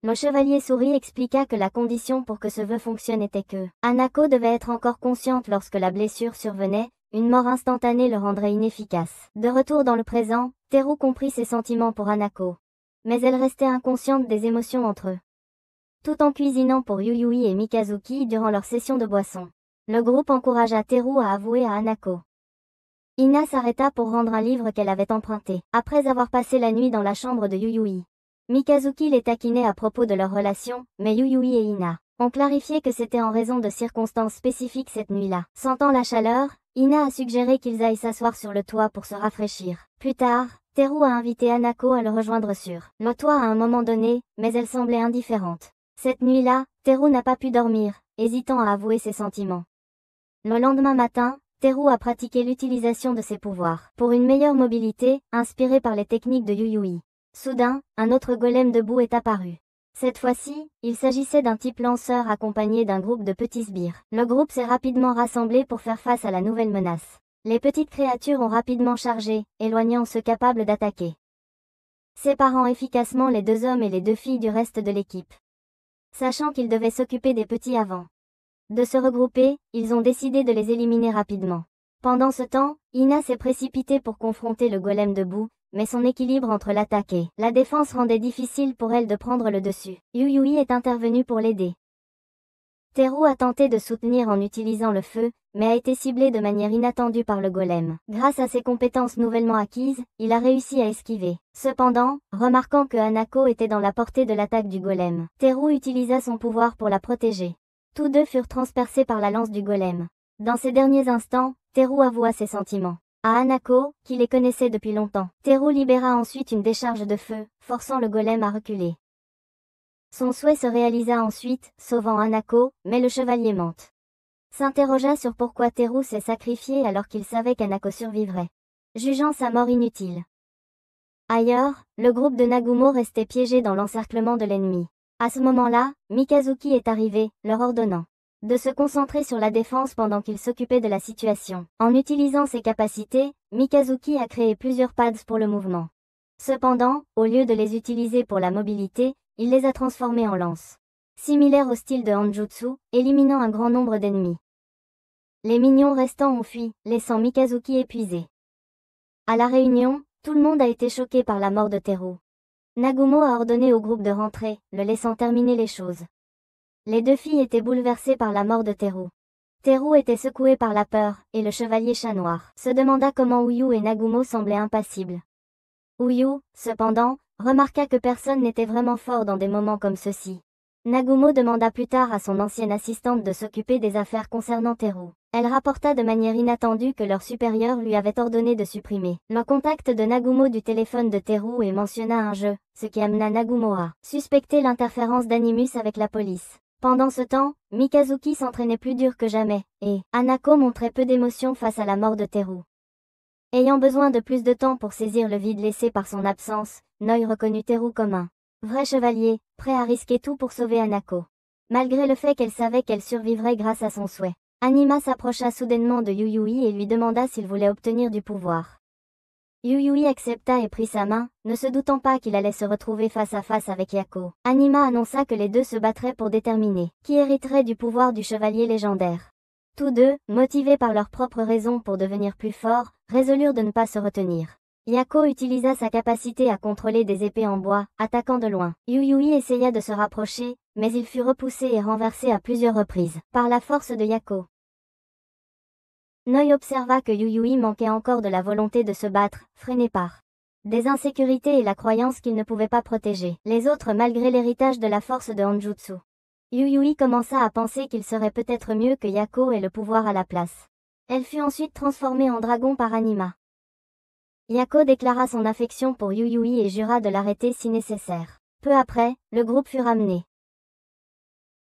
Le chevalier souris expliqua que la condition pour que ce vœu fonctionne était que Hanako devait être encore consciente lorsque la blessure survenait, une mort instantanée le rendrait inefficace. De retour dans le présent, Teru comprit ses sentiments pour Hanako. Mais elle restait inconsciente des émotions entre eux. Tout en cuisinant pour Yuyui et Mikazuki durant leur session de boisson, le groupe encouragea Teru à avouer à Hanako. Ina s'arrêta pour rendre un livre qu'elle avait emprunté, après avoir passé la nuit dans la chambre de Yuyui. Mikazuki les taquinait à propos de leur relation, mais Yuyui et Ina ont clarifié que c'était en raison de circonstances spécifiques cette nuit-là. Sentant la chaleur, Ina a suggéré qu'ils aillent s'asseoir sur le toit pour se rafraîchir. Plus tard, Teru a invité Hanako à le rejoindre sur le toit à un moment donné, mais elle semblait indifférente. Cette nuit-là, Teru n'a pas pu dormir, hésitant à avouer ses sentiments. Le lendemain matin, Teru a pratiqué l'utilisation de ses pouvoirs pour une meilleure mobilité, inspirée par les techniques de Yuyui. Soudain, un autre golem de boue est apparu. Cette fois-ci, il s'agissait d'un type lanceur accompagné d'un groupe de petits sbires. Le groupe s'est rapidement rassemblé pour faire face à la nouvelle menace. Les petites créatures ont rapidement chargé, éloignant ceux capables d'attaquer, séparant efficacement les deux hommes et les deux filles du reste de l'équipe. Sachant qu'ils devaient s'occuper des petits avant de se regrouper, ils ont décidé de les éliminer rapidement. Pendant ce temps, Ina s'est précipitée pour confronter le golem de boue, mais son équilibre entre l'attaque et la défense rendait difficile pour elle de prendre le dessus. Yuyui est intervenu pour l'aider. Teru a tenté de soutenir en utilisant le feu, mais a été ciblé de manière inattendue par le golem. Grâce à ses compétences nouvellement acquises, il a réussi à esquiver. Cependant, remarquant que Hanako était dans la portée de l'attaque du golem, Teru utilisa son pouvoir pour la protéger. Tous deux furent transpercés par la lance du golem. Dans ces derniers instants, Teru avoua ses sentiments à Hanako, qui les connaissait depuis longtemps. Teru libéra ensuite une décharge de feu, forçant le golem à reculer. Son souhait se réalisa ensuite, sauvant Hanako, mais le chevalier menthe s'interrogea sur pourquoi Teru s'est sacrifié alors qu'il savait qu'Hanako survivrait, jugeant sa mort inutile. Ailleurs, le groupe de Nagumo restait piégé dans l'encerclement de l'ennemi. À ce moment-là, Mikazuki est arrivé, leur ordonnant de se concentrer sur la défense pendant qu'il s'occupait de la situation. En utilisant ses capacités, Mikazuki a créé plusieurs pads pour le mouvement. Cependant, au lieu de les utiliser pour la mobilité, il les a transformés en lances, similaires au style de Hanjutsu, éliminant un grand nombre d'ennemis. Les minions restants ont fui, laissant Mikazuki épuisé. À la réunion, tout le monde a été choqué par la mort de Teru. Nagumo a ordonné au groupe de rentrer, le laissant terminer les choses. Les deux filles étaient bouleversées par la mort de Teru. Teru était secoué par la peur, et le chevalier chat noir se demanda comment Uyu et Nagumo semblaient impassibles. Uyu, cependant, remarqua que personne n'était vraiment fort dans des moments comme ceux-ci. Nagumo demanda plus tard à son ancienne assistante de s'occuper des affaires concernant Teru. Elle rapporta de manière inattendue que leur supérieur lui avait ordonné de supprimer le contact de Nagumo du téléphone de Teru et mentionna un jeu, ce qui amena Nagumo à suspecter l'interférence d'Animus avec la police. Pendant ce temps, Mikazuki s'entraînait plus dur que jamais, et Hanako montrait peu d'émotion face à la mort de Teru. Ayant besoin de plus de temps pour saisir le vide laissé par son absence, Noi reconnut Teru comme un vrai chevalier, prêt à risquer tout pour sauver Hanako. Malgré le fait qu'elle savait qu'elle survivrait grâce à son souhait, Anima s'approcha soudainement de Yuyui et lui demanda s'il voulait obtenir du pouvoir. Yuyui accepta et prit sa main, ne se doutant pas qu'il allait se retrouver face à face avec Yako. Anima annonça que les deux se battraient pour déterminer qui hériterait du pouvoir du chevalier légendaire. Tous deux, motivés par leurs propres raisons pour devenir plus forts, résolurent de ne pas se retenir. Yako utilisa sa capacité à contrôler des épées en bois, attaquant de loin. Yuyui essaya de se rapprocher, mais il fut repoussé et renversé à plusieurs reprises, par la force de Yako. Noi observa que Yuyui manquait encore de la volonté de se battre, freiné par des insécurités et la croyance qu'il ne pouvait pas protéger les autres malgré l'héritage de la force de Hanjutsu. Yuyui commença à penser qu'il serait peut-être mieux que Yako ait le pouvoir à la place. Elle fut ensuite transformée en dragon par Anima. Yako déclara son affection pour Yuyui et jura de l'arrêter si nécessaire. Peu après, le groupe fut ramené.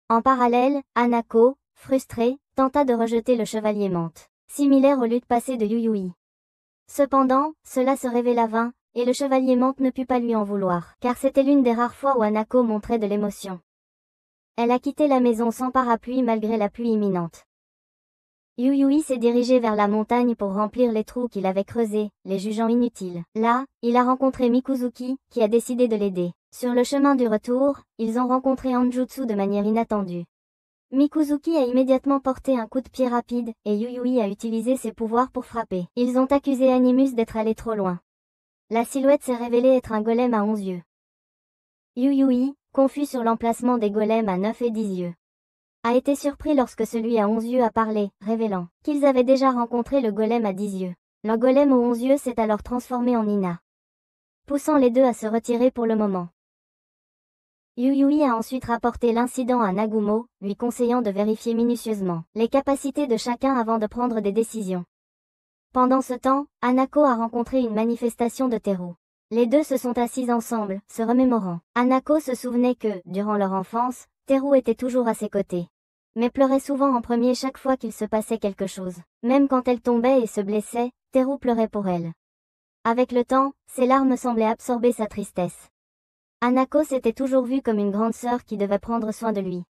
En parallèle, Hanako, frustrée, tenta de rejeter le chevalier menthe, similaire aux luttes passées de Yuyui. Cependant, cela se révéla vain, et le chevalier menthe ne put pas lui en vouloir, car c'était l'une des rares fois où Hanako montrait de l'émotion. Elle a quitté la maison sans parapluie malgré la pluie imminente. Yuyui s'est dirigé vers la montagne pour remplir les trous qu'il avait creusés, les jugeant inutiles. Là, il a rencontré Mikuzuki, qui a décidé de l'aider. Sur le chemin du retour, ils ont rencontré Hanjutsu de manière inattendue. Mikuzuki a immédiatement porté un coup de pied rapide, et Yuyui a utilisé ses pouvoirs pour frapper. Ils ont accusé Animus d'être allé trop loin. La silhouette s'est révélée être un golem à 11 yeux. Yuyui, confus sur l'emplacement des golems à 9 et 10 yeux, a été surpris lorsque celui à 11 yeux a parlé, révélant qu'ils avaient déjà rencontré le golem à 10 yeux. Le golem aux 11 yeux s'est alors transformé en Ina, poussant les deux à se retirer pour le moment. Yuyui a ensuite rapporté l'incident à Nagumo, lui conseillant de vérifier minutieusement les capacités de chacun avant de prendre des décisions. Pendant ce temps, Hanako a rencontré une manifestation de Teru. Les deux se sont assis ensemble, se remémorant. Hanako se souvenait que, durant leur enfance, Teru était toujours à ses côtés, mais pleurait souvent en premier chaque fois qu'il se passait quelque chose. Même quand elle tombait et se blessait, Teru pleurait pour elle. Avec le temps, ses larmes semblaient absorber sa tristesse. Hanako s'était toujours vue comme une grande sœur qui devait prendre soin de lui.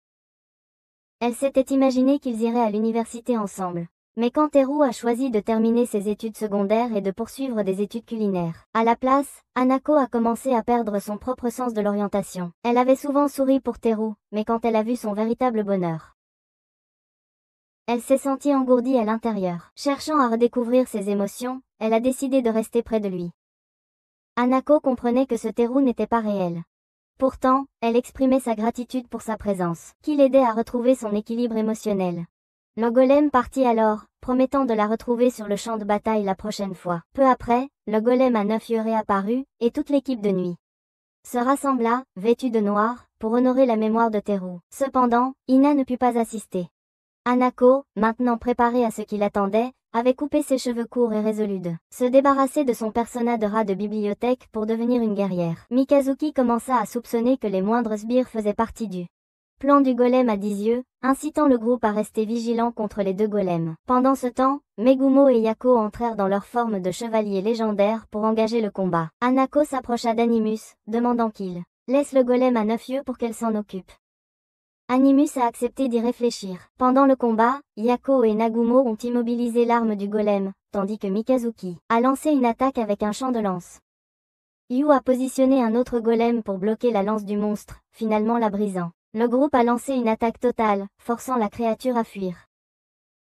Elle s'était imaginé qu'ils iraient à l'université ensemble. Mais quand Teru a choisi de terminer ses études secondaires et de poursuivre des études culinaires, à la place, Hanako a commencé à perdre son propre sens de l'orientation. Elle avait souvent souri pour Teru, mais quand elle a vu son véritable bonheur, elle s'est sentie engourdie à l'intérieur. Cherchant à redécouvrir ses émotions, elle a décidé de rester près de lui. Hanako comprenait que ce Teru n'était pas réel. Pourtant, elle exprimait sa gratitude pour sa présence, qui l'aidait à retrouver son équilibre émotionnel. Le golem partit alors, promettant de la retrouver sur le champ de bataille la prochaine fois. Peu après, le golem à 9 yeux réapparut, et toute l'équipe de nuit se rassembla, vêtue de noir, pour honorer la mémoire de Teru. Cependant, Ina ne put pas assister. Hanako, maintenant préparée à ce qui l'attendait, avait coupé ses cheveux courts et résolut de se débarrasser de son persona de rat de bibliothèque pour devenir une guerrière. Mikazuki commença à soupçonner que les moindres sbires faisaient partie du plan du golem à 10 yeux, incitant le groupe à rester vigilant contre les deux golems. Pendant ce temps, Megumo et Yako entrèrent dans leur forme de chevaliers légendaires pour engager le combat. Hanako s'approcha d'Animus, demandant qu'il laisse le golem à 9 yeux pour qu'elle s'en occupe. Animus a accepté d'y réfléchir. Pendant le combat, Yako et Nagumo ont immobilisé l'arme du golem, tandis que Mikazuki a lancé une attaque avec un champ de lance. Yu a positionné un autre golem pour bloquer la lance du monstre, finalement la brisant. Le groupe a lancé une attaque totale, forçant la créature à fuir.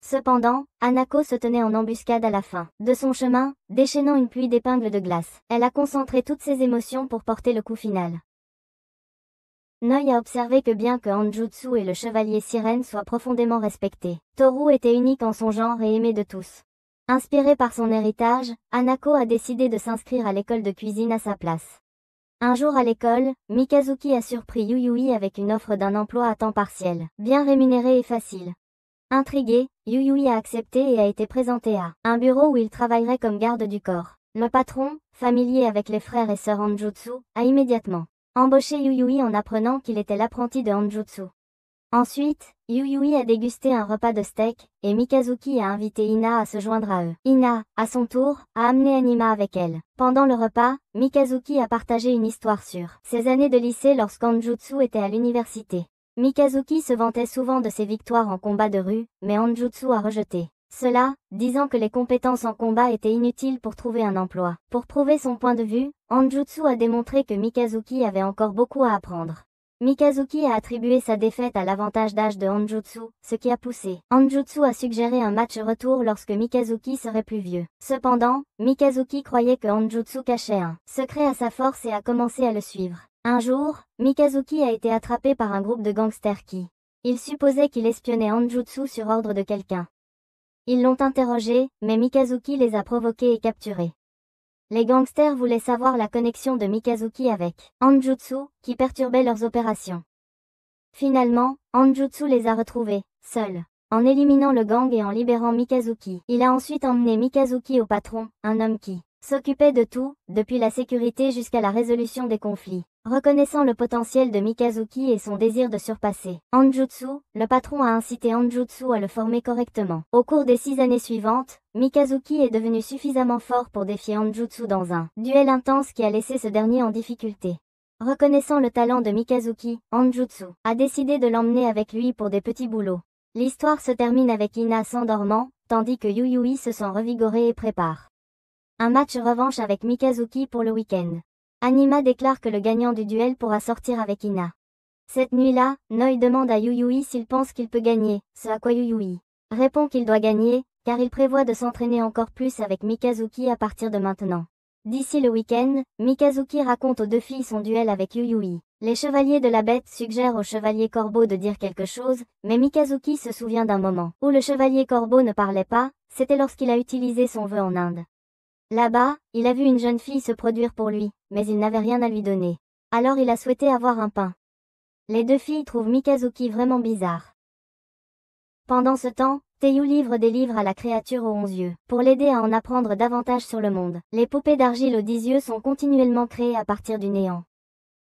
Cependant, Hanako se tenait en embuscade à la fin de son chemin, déchaînant une pluie d'épingles de glace. Elle a concentré toutes ses émotions pour porter le coup final. Noi a observé que bien que Hanjutsu et le chevalier sirène soient profondément respectés, Toru était unique en son genre et aimé de tous. Inspiré par son héritage, Hanako a décidé de s'inscrire à l'école de cuisine à sa place. Un jour à l'école, Mikazuki a surpris Yuyui avec une offre d'un emploi à temps partiel, bien rémunéré et facile. Intrigué, Yuyui a accepté et a été présenté à un bureau où il travaillerait comme garde du corps. Le patron, familier avec les frères et sœurs Hanjutsu, a immédiatement embauché Yuyui en apprenant qu'il était l'apprenti de Hanjutsu. Ensuite, Yuyui a dégusté un repas de steak, et Mikazuki a invité Ina à se joindre à eux. Ina, à son tour, a amené Anima avec elle. Pendant le repas, Mikazuki a partagé une histoire sur ses années de lycée lorsqu'Hanjutsu était à l'université. Mikazuki se vantait souvent de ses victoires en combat de rue, mais Hanjutsu a rejeté Cela, disant que les compétences en combat étaient inutiles pour trouver un emploi. Pour prouver son point de vue, Hanjutsu a démontré que Mikazuki avait encore beaucoup à apprendre. Mikazuki a attribué sa défaite à l'avantage d'âge de Hanjutsu, ce qui a poussé Hanjutsu à suggérer un match retour lorsque Mikazuki serait plus vieux. Cependant, Mikazuki croyait que Hanjutsu cachait un secret à sa force et a commencé à le suivre. Un jour, Mikazuki a été attrapé par un groupe de gangsters qui il supposait qu'il espionnait Hanjutsu sur ordre de quelqu'un. Ils l'ont interrogé, mais Mikazuki les a provoqués et capturés. Les gangsters voulaient savoir la connexion de Mikazuki avec Hanjutsu, qui perturbait leurs opérations. Finalement, Hanjutsu les a retrouvés, seuls. En éliminant le gang et en libérant Mikazuki, il a ensuite emmené Mikazuki au patron, un homme qui s'occupait de tout, depuis la sécurité jusqu'à la résolution des conflits. Reconnaissant le potentiel de Mikazuki et son désir de surpasser Hanjutsu, le patron a incité Hanjutsu à le former correctement. Au cours des 6 années suivantes, Mikazuki est devenu suffisamment fort pour défier Hanjutsu dans un duel intense qui a laissé ce dernier en difficulté. Reconnaissant le talent de Mikazuki, Hanjutsu a décidé de l'emmener avec lui pour des petits boulots. L'histoire se termine avec Ina s'endormant, tandis que Yuyui se sent revigoré et prépare un match revanche avec Mikazuki pour le week-end. Anima déclare que le gagnant du duel pourra sortir avec Ina. Cette nuit-là, Noi demande à Yuyui s'il pense qu'il peut gagner, ce à quoi Yuyui répond qu'il doit gagner, car il prévoit de s'entraîner encore plus avec Mikazuki à partir de maintenant. D'ici le week-end, Mikazuki raconte aux deux filles son duel avec Yuyui. Les chevaliers de la bête suggèrent au chevalier corbeau de dire quelque chose, mais Mikazuki se souvient d'un moment où le chevalier corbeau ne parlait pas, c'était lorsqu'il a utilisé son vœu en Inde. Là-bas, il a vu une jeune fille se produire pour lui, mais il n'avait rien à lui donner. Alors il a souhaité avoir un pain. Les deux filles trouvent Mikazuki vraiment bizarre. Pendant ce temps, Teiyu livre des livres à la créature aux 11 yeux, pour l'aider à en apprendre davantage sur le monde. Les poupées d'argile aux 10 yeux sont continuellement créées à partir du néant,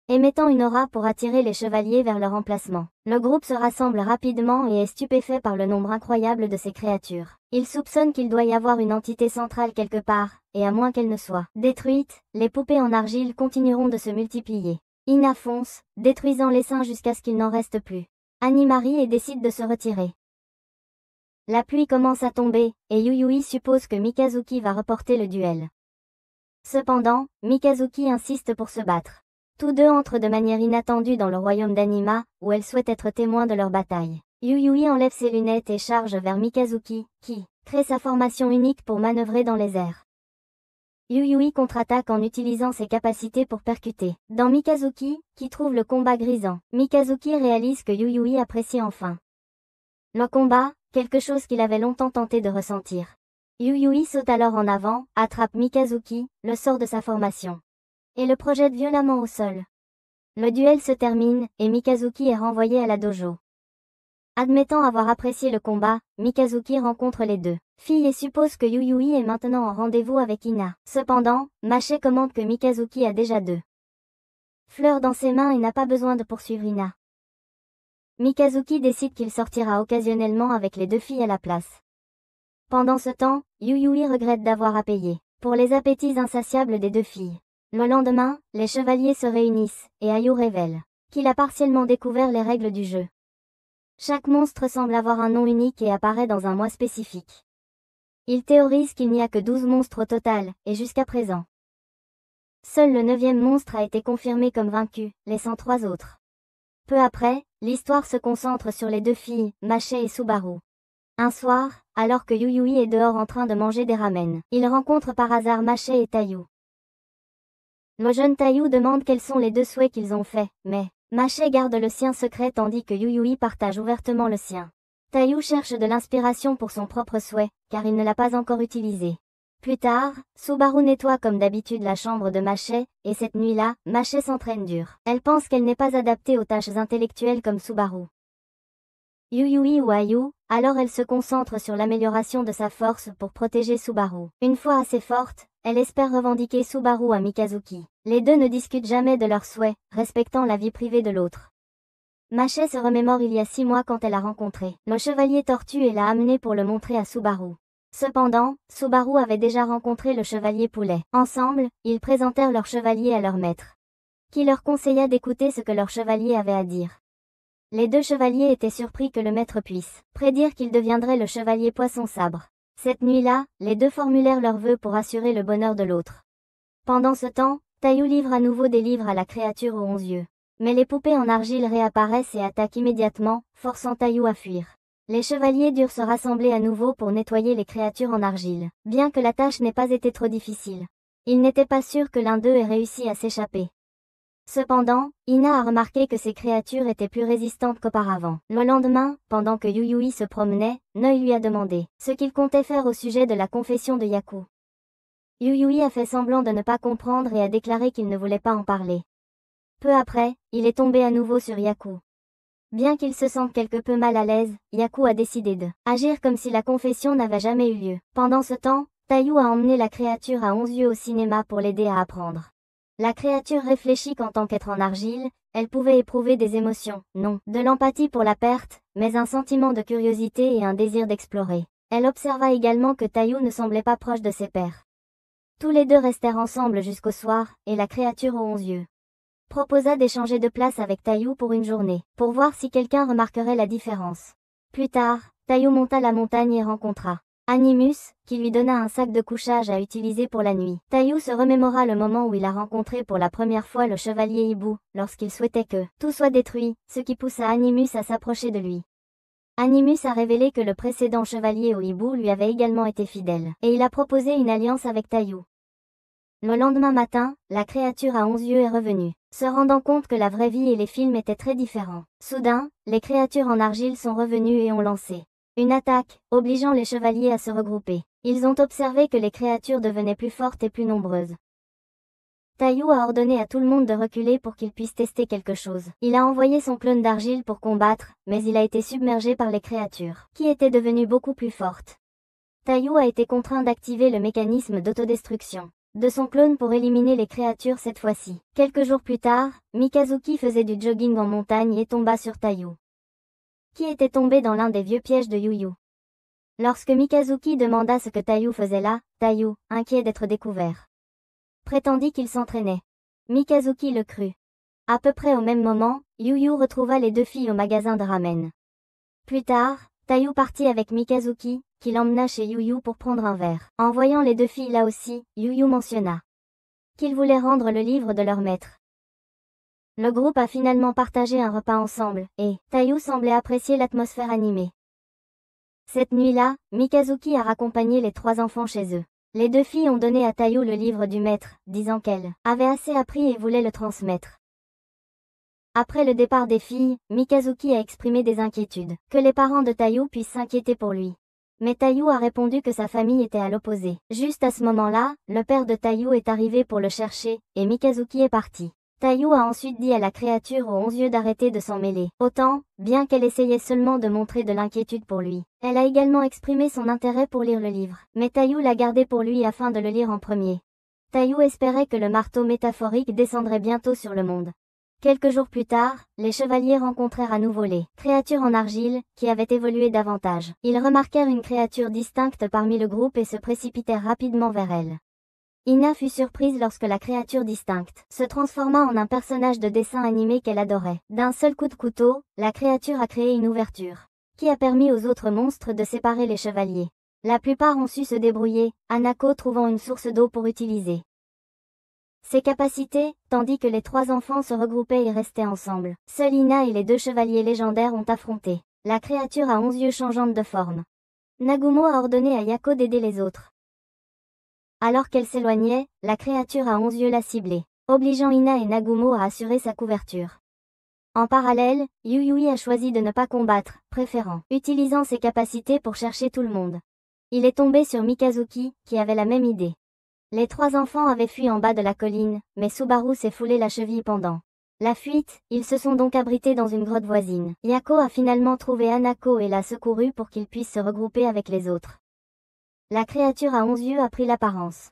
émettant une aura pour attirer les chevaliers vers leur emplacement. Le groupe se rassemble rapidement et est stupéfait par le nombre incroyable de ces créatures. Ils soupçonnent qu'il doit y avoir une entité centrale quelque part, et à moins qu'elle ne soit détruite, les poupées en argile continueront de se multiplier. Ina fonce, détruisant l'essaim jusqu'à ce qu'il n'en reste plus. Annie marie et décide de se retirer. La pluie commence à tomber, et Yuyui suppose que Mikazuki va reporter le duel. Cependant, Mikazuki insiste pour se battre. Tous deux entrent de manière inattendue dans le royaume d'Anima, où elle souhaite être témoin de leur bataille. Yuyui enlève ses lunettes et charge vers Mikazuki, qui crée sa formation unique pour manœuvrer dans les airs. Yuyui contre-attaque en utilisant ses capacités pour percuter. Dans Mikazuki, qui trouve le combat grisant, Mikazuki réalise que Yuyui apprécie enfin le combat, quelque chose qu'il avait longtemps tenté de ressentir. Yuyui saute alors en avant, attrape Mikazuki, le sort de sa formation, et le projette violemment au sol. Le duel se termine, et Mikazuki est renvoyé à la dojo. Admettant avoir apprécié le combat, Mikazuki rencontre les deux filles et suppose que Yuyui est maintenant en rendez-vous avec Ina. Cependant, Maché commente que Mikazuki a déjà 2 fleurs dans ses mains et n'a pas besoin de poursuivre Ina. Mikazuki décide qu'il sortira occasionnellement avec les 2 filles à la place. Pendant ce temps, Yuyui regrette d'avoir à payer pour les appétits insatiables des 2 filles. Le lendemain, les chevaliers se réunissent, et Ayu révèle qu'il a partiellement découvert les règles du jeu. Chaque monstre semble avoir un nom unique et apparaît dans un mois spécifique. Il théorise qu'il n'y a que 12 monstres au total, et jusqu'à présent, seul le 9e monstre a été confirmé comme vaincu, laissant 3 autres. Peu après, l'histoire se concentre sur les 2 filles, Maché et Subaru. Un soir, alors que Yuyui est dehors en train de manger des ramen, il rencontre par hasard Maché et Taiyu. Le jeune Taiyu demande quels sont les 2 souhaits qu'ils ont faits, mais Maché garde le sien secret tandis que Yuyui partage ouvertement le sien. Taiyu cherche de l'inspiration pour son propre souhait, car il ne l'a pas encore utilisé. Plus tard, Subaru nettoie comme d'habitude la chambre de Maché, et cette nuit-là, Maché s'entraîne dur. Elle pense qu'elle n'est pas adaptée aux tâches intellectuelles comme Subaru. Yuyui ou Ayu, alors elle se concentre sur l'amélioration de sa force pour protéger Subaru. Une fois assez forte, elle espère revendiquer Subaru à Mikazuki. Les deux ne discutent jamais de leurs souhaits, respectant la vie privée de l'autre. Maché se remémore il y a 6 mois quand elle a rencontré le chevalier tortue et l'a amené pour le montrer à Subaru. Cependant, Subaru avait déjà rencontré le chevalier poulet. Ensemble, ils présentèrent leur chevalier à leur maître, qui leur conseilla d'écouter ce que leur chevalier avait à dire. Les deux chevaliers étaient surpris que le maître puisse prédire qu'il deviendrait le chevalier poisson-sabre. Cette nuit-là, les deux formulèrent leurs vœux pour assurer le bonheur de l'autre. Pendant ce temps, Taillou livre à nouveau des livres à la créature aux 11 yeux. Mais les poupées en argile réapparaissent et attaquent immédiatement, forçant Taillou à fuir. Les chevaliers durent se rassembler à nouveau pour nettoyer les créatures en argile, bien que la tâche n'ait pas été trop difficile. Il n'était pas sûr que l'un d'eux ait réussi à s'échapper. Cependant, Ina a remarqué que ces créatures étaient plus résistantes qu'auparavant. Le lendemain, pendant que Yuyui se promenait, Noi lui a demandé ce qu'il comptait faire au sujet de la confession de Yaku. Yuyui a fait semblant de ne pas comprendre et a déclaré qu'il ne voulait pas en parler. Peu après, il est tombé à nouveau sur Yaku. Bien qu'il se sente quelque peu mal à l'aise, Yaku a décidé de agir comme si la confession n'avait jamais eu lieu. Pendant ce temps, Taillou a emmené la créature à 11 yeux au cinéma pour l'aider à apprendre. La créature réfléchit qu'en tant qu'être en argile, elle pouvait éprouver des émotions, non de l'empathie pour la perte, mais un sentiment de curiosité et un désir d'explorer. Elle observa également que Taillou ne semblait pas proche de ses pairs. Tous les deux restèrent ensemble jusqu'au soir, et la créature aux 11 yeux proposa d'échanger de place avec Taillou pour une journée, pour voir si quelqu'un remarquerait la différence. Plus tard, Taillou monta la montagne et rencontra Animus, qui lui donna un sac de couchage à utiliser pour la nuit. Taillou se remémora le moment où il a rencontré pour la première fois le chevalier hibou, lorsqu'il souhaitait que tout soit détruit, ce qui poussa Animus à s'approcher de lui. Animus a révélé que le précédent chevalier au hibou lui avait également été fidèle, et il a proposé une alliance avec Taillou. Le lendemain matin, la créature à 11 yeux est revenue, se rendant compte que la vraie vie et les films étaient très différents. Soudain, les créatures en argile sont revenues et ont lancé une attaque, obligeant les chevaliers à se regrouper. Ils ont observé que les créatures devenaient plus fortes et plus nombreuses. Taillou a ordonné à tout le monde de reculer pour qu'il puisse tester quelque chose. Il a envoyé son clone d'argile pour combattre, mais il a été submergé par les créatures, qui étaient devenues beaucoup plus fortes. Taillou a été contraint d'activer le mécanisme d'autodestruction de son clone pour éliminer les créatures cette fois-ci. Quelques jours plus tard, Mikazuki faisait du jogging en montagne et tomba sur Taillou, qui était tombé dans l'un des vieux pièges de Yuyu. Lorsque Mikazuki demanda ce que Taillou faisait là, Taillou, inquiet d'être découvert, prétendit qu'il s'entraînait. Mikazuki le crut. À peu près au même moment, Yuyu retrouva les deux filles au magasin de ramen. Plus tard, Taillou partit avec Mikazuki, qui l'emmena chez Yuyu pour prendre un verre. En voyant les deux filles là aussi, Yuyu mentionna qu'il voulait rendre le livre de leur maître. Le groupe a finalement partagé un repas ensemble, et Taillou semblait apprécier l'atmosphère animée. Cette nuit-là, Mikazuki a raccompagné les trois enfants chez eux. Les deux filles ont donné à Taillou le livre du maître, disant qu'elles avaient assez appris et voulaient le transmettre. Après le départ des filles, Mikazuki a exprimé des inquiétudes, que les parents de Taillou puissent s'inquiéter pour lui. Mais Taillou a répondu que sa famille était à l'opposé. Juste à ce moment-là, le père de Taillou est arrivé pour le chercher, et Mikazuki est parti. Taillou a ensuite dit à la créature aux 11 yeux d'arrêter de s'en mêler. Autant, bien qu'elle essayait seulement de montrer de l'inquiétude pour lui. Elle a également exprimé son intérêt pour lire le livre. Mais Taillou l'a gardé pour lui afin de le lire en premier. Taillou espérait que le marteau métaphorique descendrait bientôt sur le monde. Quelques jours plus tard, les chevaliers rencontrèrent à nouveau les créatures en argile, qui avaient évolué davantage. Ils remarquèrent une créature distincte parmi le groupe et se précipitèrent rapidement vers elle. Ina fut surprise lorsque la créature distincte se transforma en un personnage de dessin animé qu'elle adorait. D'un seul coup de couteau, la créature a créé une ouverture, qui a permis aux autres monstres de séparer les chevaliers. La plupart ont su se débrouiller, Hanako trouvant une source d'eau pour utiliser ses capacités, tandis que les trois enfants se regroupaient et restaient ensemble. Seul Ina et les deux chevaliers légendaires ont affronté la créature à 11 yeux changeante de forme. Nagumo a ordonné à Yako d'aider les autres. Alors qu'elle s'éloignait, la créature à 11 yeux l'a ciblée, obligeant Ina et Nagumo à assurer sa couverture. En parallèle, Yuyui a choisi de ne pas combattre, préférant utilisant ses capacités pour chercher tout le monde. Il est tombé sur Mikazuki, qui avait la même idée. Les trois enfants avaient fui en bas de la colline, mais Subaru s'est foulé la cheville pendant la fuite. Ils se sont donc abrités dans une grotte voisine. Yako a finalement trouvé Hanako et l'a secouru pour qu'ils puissent se regrouper avec les autres. La créature à 11 yeux a pris l'apparence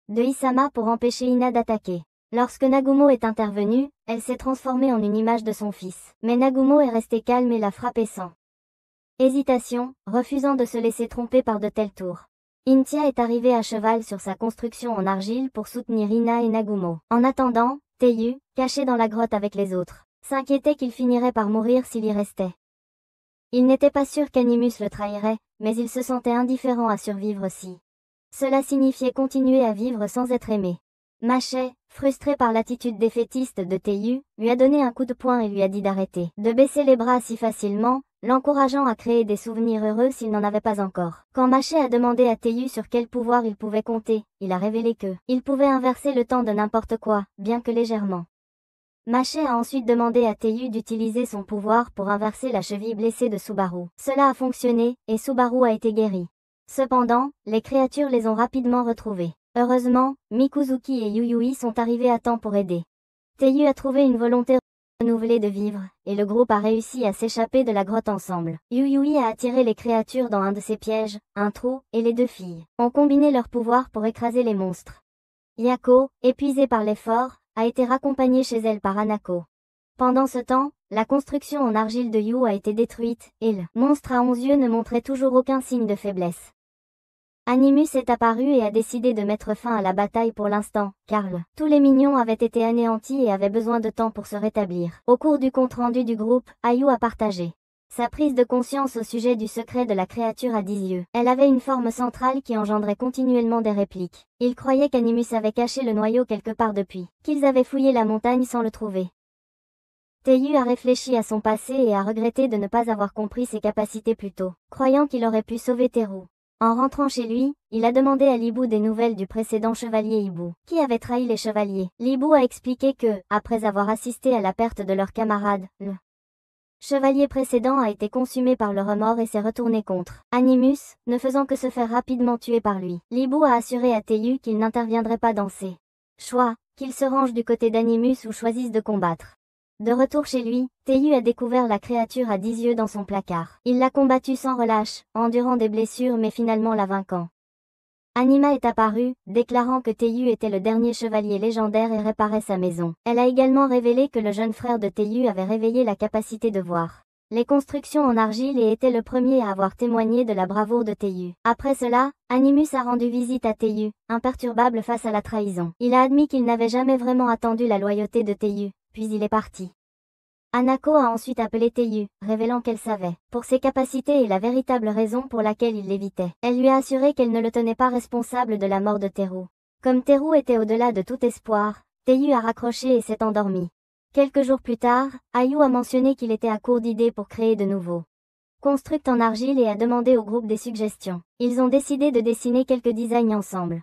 de Isama pour empêcher Ina d'attaquer. Lorsque Nagumo est intervenu, elle s'est transformée en une image de son fils. Mais Nagumo est resté calme et l'a frappé sans hésitation, refusant de se laisser tromper par de tels tours. Intia est arrivée à cheval sur sa construction en argile pour soutenir Ina et Nagumo. En attendant, Teiyu, caché dans la grotte avec les autres, s'inquiétait qu'il finirait par mourir s'il y restait. Il n'était pas sûr qu'Animus le trahirait, mais il se sentait indifférent à survivre si cela signifiait continuer à vivre sans être aimé. Machet, frustré par l'attitude défaitiste de Théu, lui a donné un coup de poing et lui a dit d'arrêter de baisser les bras si facilement, l'encourageant à créer des souvenirs heureux s'il n'en avait pas encore. Quand Machet a demandé à Théu sur quel pouvoir il pouvait compter, il a révélé que il pouvait inverser le temps de n'importe quoi, bien que légèrement. Machet a ensuite demandé à Théu d'utiliser son pouvoir pour inverser la cheville blessée de Subaru. Cela a fonctionné, et Subaru a été guéri. Cependant, les créatures les ont rapidement retrouvés. Heureusement, Mikuzuki et Yuyui sont arrivés à temps pour aider. Théu a trouvé une volonté renouvelée de vivre, et le groupe a réussi à s'échapper de la grotte ensemble. Yuyui a attiré les créatures dans un de ses pièges, un trou, et les deux filles ont combiné leurs pouvoirs pour écraser les monstres. Yako, épuisée par l'effort, a été raccompagnée chez elle par Hanako. Pendant ce temps, la construction en argile de Yu a été détruite, et le monstre à 11 yeux ne montrait toujours aucun signe de faiblesse. Animus est apparu et a décidé de mettre fin à la bataille pour l'instant, car tous les mignons avaient été anéantis et avaient besoin de temps pour se rétablir. Au cours du compte-rendu du groupe, Ayu a partagé sa prise de conscience au sujet du secret de la créature à 10 yeux. Elle avait une forme centrale qui engendrait continuellement des répliques. Il croyait qu'Animus avait caché le noyau quelque part depuis qu'ils avaient fouillé la montagne sans le trouver. Théu a réfléchi à son passé et a regretté de ne pas avoir compris ses capacités plus tôt, croyant qu'il aurait pu sauver Teru. En rentrant chez lui, il a demandé à Libou des nouvelles du précédent chevalier Ibu, qui avait trahi les chevaliers. Libou a expliqué que, après avoir assisté à la perte de leur camarade, le chevalier précédent a été consumé par le remords et s'est retourné contre Animus, ne faisant que se faire rapidement tuer par lui. Libou a assuré à Théu qu'il n'interviendrait pas dans ses choix, qu'il se range du côté d'Animus ou choisisse de combattre. De retour chez lui, Théu a découvert la créature à 10 yeux dans son placard. Il l'a combattue sans relâche, endurant des blessures mais finalement la vainquant. Anima est apparue, déclarant que Théu était le dernier chevalier légendaire et réparait sa maison. Elle a également révélé que le jeune frère de Théu avait réveillé la capacité de voir les constructions en argile et était le premier à avoir témoigné de la bravoure de Théu. Après cela, Animus a rendu visite à Théu, imperturbable face à la trahison. Il a admis qu'il n'avait jamais vraiment attendu la loyauté de Théu, puis il est parti. Hanako a ensuite appelé Théu, révélant qu'elle savait, pour ses capacités et la véritable raison pour laquelle il l'évitait. Elle lui a assuré qu'elle ne le tenait pas responsable de la mort de Teru. Comme Teru était au-delà de tout espoir, Théu a raccroché et s'est endormi. Quelques jours plus tard, Ayu a mentionné qu'il était à court d'idées pour créer de nouveaux constructs en argile et a demandé au groupe des suggestions. Ils ont décidé de dessiner quelques designs ensemble.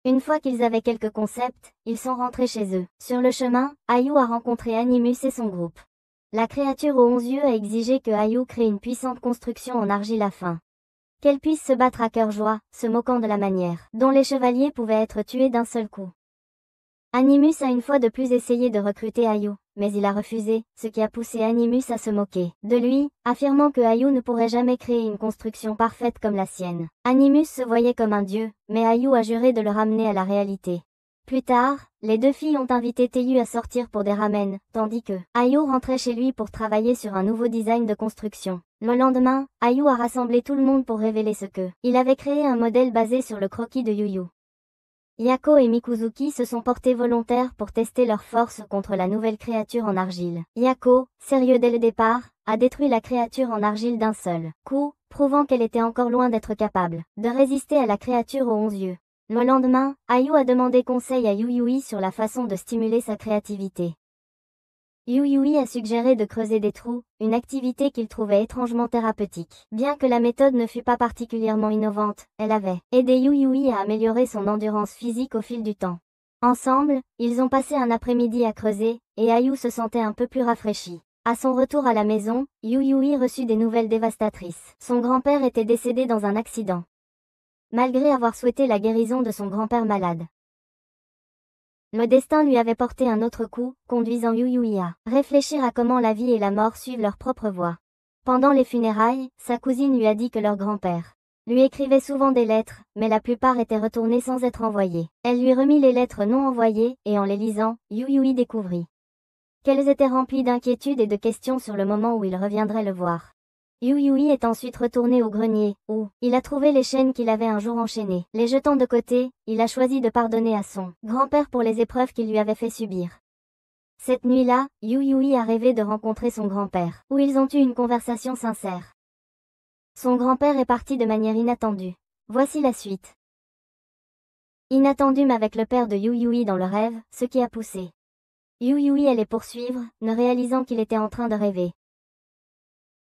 Une fois qu'ils avaient quelques concepts, ils sont rentrés chez eux. Sur le chemin, Ayu a rencontré Animus et son groupe. La créature aux 11 yeux a exigé que Ayu crée une puissante construction en argile afin qu'elle puisse se battre à cœur joie, se moquant de la manière dont les chevaliers pouvaient être tués d'un seul coup. Animus a une fois de plus essayé de recruter Ayu, mais il a refusé, ce qui a poussé Animus à se moquer de lui, affirmant que Ayu ne pourrait jamais créer une construction parfaite comme la sienne. Animus se voyait comme un dieu, mais Ayu a juré de le ramener à la réalité. Plus tard, les deux filles ont invité Théu à sortir pour des ramen, tandis que Ayu rentrait chez lui pour travailler sur un nouveau design de construction. Le lendemain, Ayu a rassemblé tout le monde pour révéler ce que il avait créé un modèle basé sur le croquis de Yuyu. Yako et Mikuzuki se sont portés volontaires pour tester leur force contre la nouvelle créature en argile. Yako, sérieux dès le départ, a détruit la créature en argile d'un seul coup, prouvant qu'elle était encore loin d'être capable de résister à la créature aux 11 yeux. Le lendemain, Ayu a demandé conseil à Yuyui sur la façon de stimuler sa créativité. Yuyui a suggéré de creuser des trous, une activité qu'il trouvait étrangement thérapeutique. Bien que la méthode ne fût pas particulièrement innovante, elle avait aidé Yuyui à améliorer son endurance physique au fil du temps. Ensemble, ils ont passé un après-midi à creuser, et Ayu se sentait un peu plus rafraîchie. À son retour à la maison, Yuyui reçut des nouvelles dévastatrices. Son grand-père était décédé dans un accident, malgré avoir souhaité la guérison de son grand-père malade. Le destin lui avait porté un autre coup, conduisant Yuyui à réfléchir à comment la vie et la mort suivent leur propre voie. Pendant les funérailles, sa cousine lui a dit que leur grand-père lui écrivait souvent des lettres, mais la plupart étaient retournées sans être envoyées. Elle lui remit les lettres non envoyées, et en les lisant, Yuyui découvrit qu'elles étaient remplies d'inquiétudes et de questions sur le moment où il reviendrait le voir. Yuyui est ensuite retourné au grenier, où il a trouvé les chaînes qu'il avait un jour enchaînées. Les jetant de côté, il a choisi de pardonner à son grand-père pour les épreuves qu'il lui avait fait subir. Cette nuit-là, Yuyui a rêvé de rencontrer son grand-père, où ils ont eu une conversation sincère. Son grand-père est parti de manière inattendue. Voici la suite. Inattendu avec le père de Yuyui dans le rêve, ce qui a poussé Yuyui à les poursuivre, ne réalisant qu'il était en train de rêver.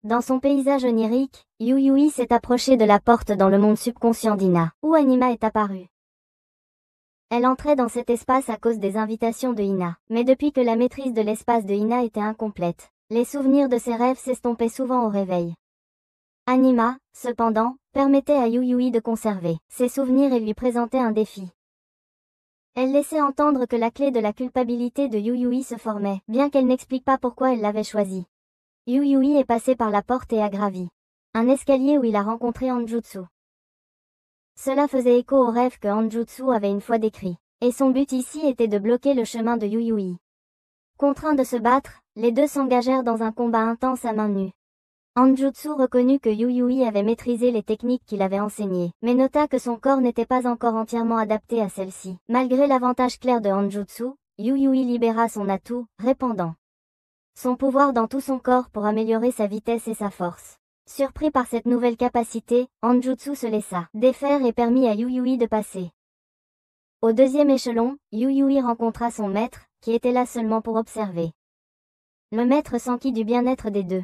Dans son paysage onirique, Yuyui s'est approché de la porte dans le monde subconscient d'Ina, où Anima est apparue. Elle entrait dans cet espace à cause des invitations de Ina, mais depuis que la maîtrise de l'espace de Ina était incomplète, les souvenirs de ses rêves s'estompaient souvent au réveil. Anima, cependant, permettait à Yuyui de conserver ses souvenirs et lui présentait un défi. Elle laissait entendre que la clé de la culpabilité de Yuyui se formait, bien qu'elle n'explique pas pourquoi elle l'avait choisi. Yuyui est passé par la porte et a gravi un escalier où il a rencontré Anjutsu. Cela faisait écho au rêve que Anjutsu avait une fois décrit, et son but ici était de bloquer le chemin de Yuyui. Contraints de se battre, les deux s'engagèrent dans un combat intense à main nue. Anjutsu reconnut que Yuyui avait maîtrisé les techniques qu'il avait enseignées, mais nota que son corps n'était pas encore entièrement adapté à celles-ci. Malgré l'avantage clair de Anjutsu, Yuyui libéra son atout, répandant son pouvoir dans tout son corps pour améliorer sa vitesse et sa force. Surpris par cette nouvelle capacité, Anjutsu se laissa défaire et permit à Yuyui de passer. Au deuxième échelon, Yuyui rencontra son maître, qui était là seulement pour observer. Le maître s'enquit du bien-être des deux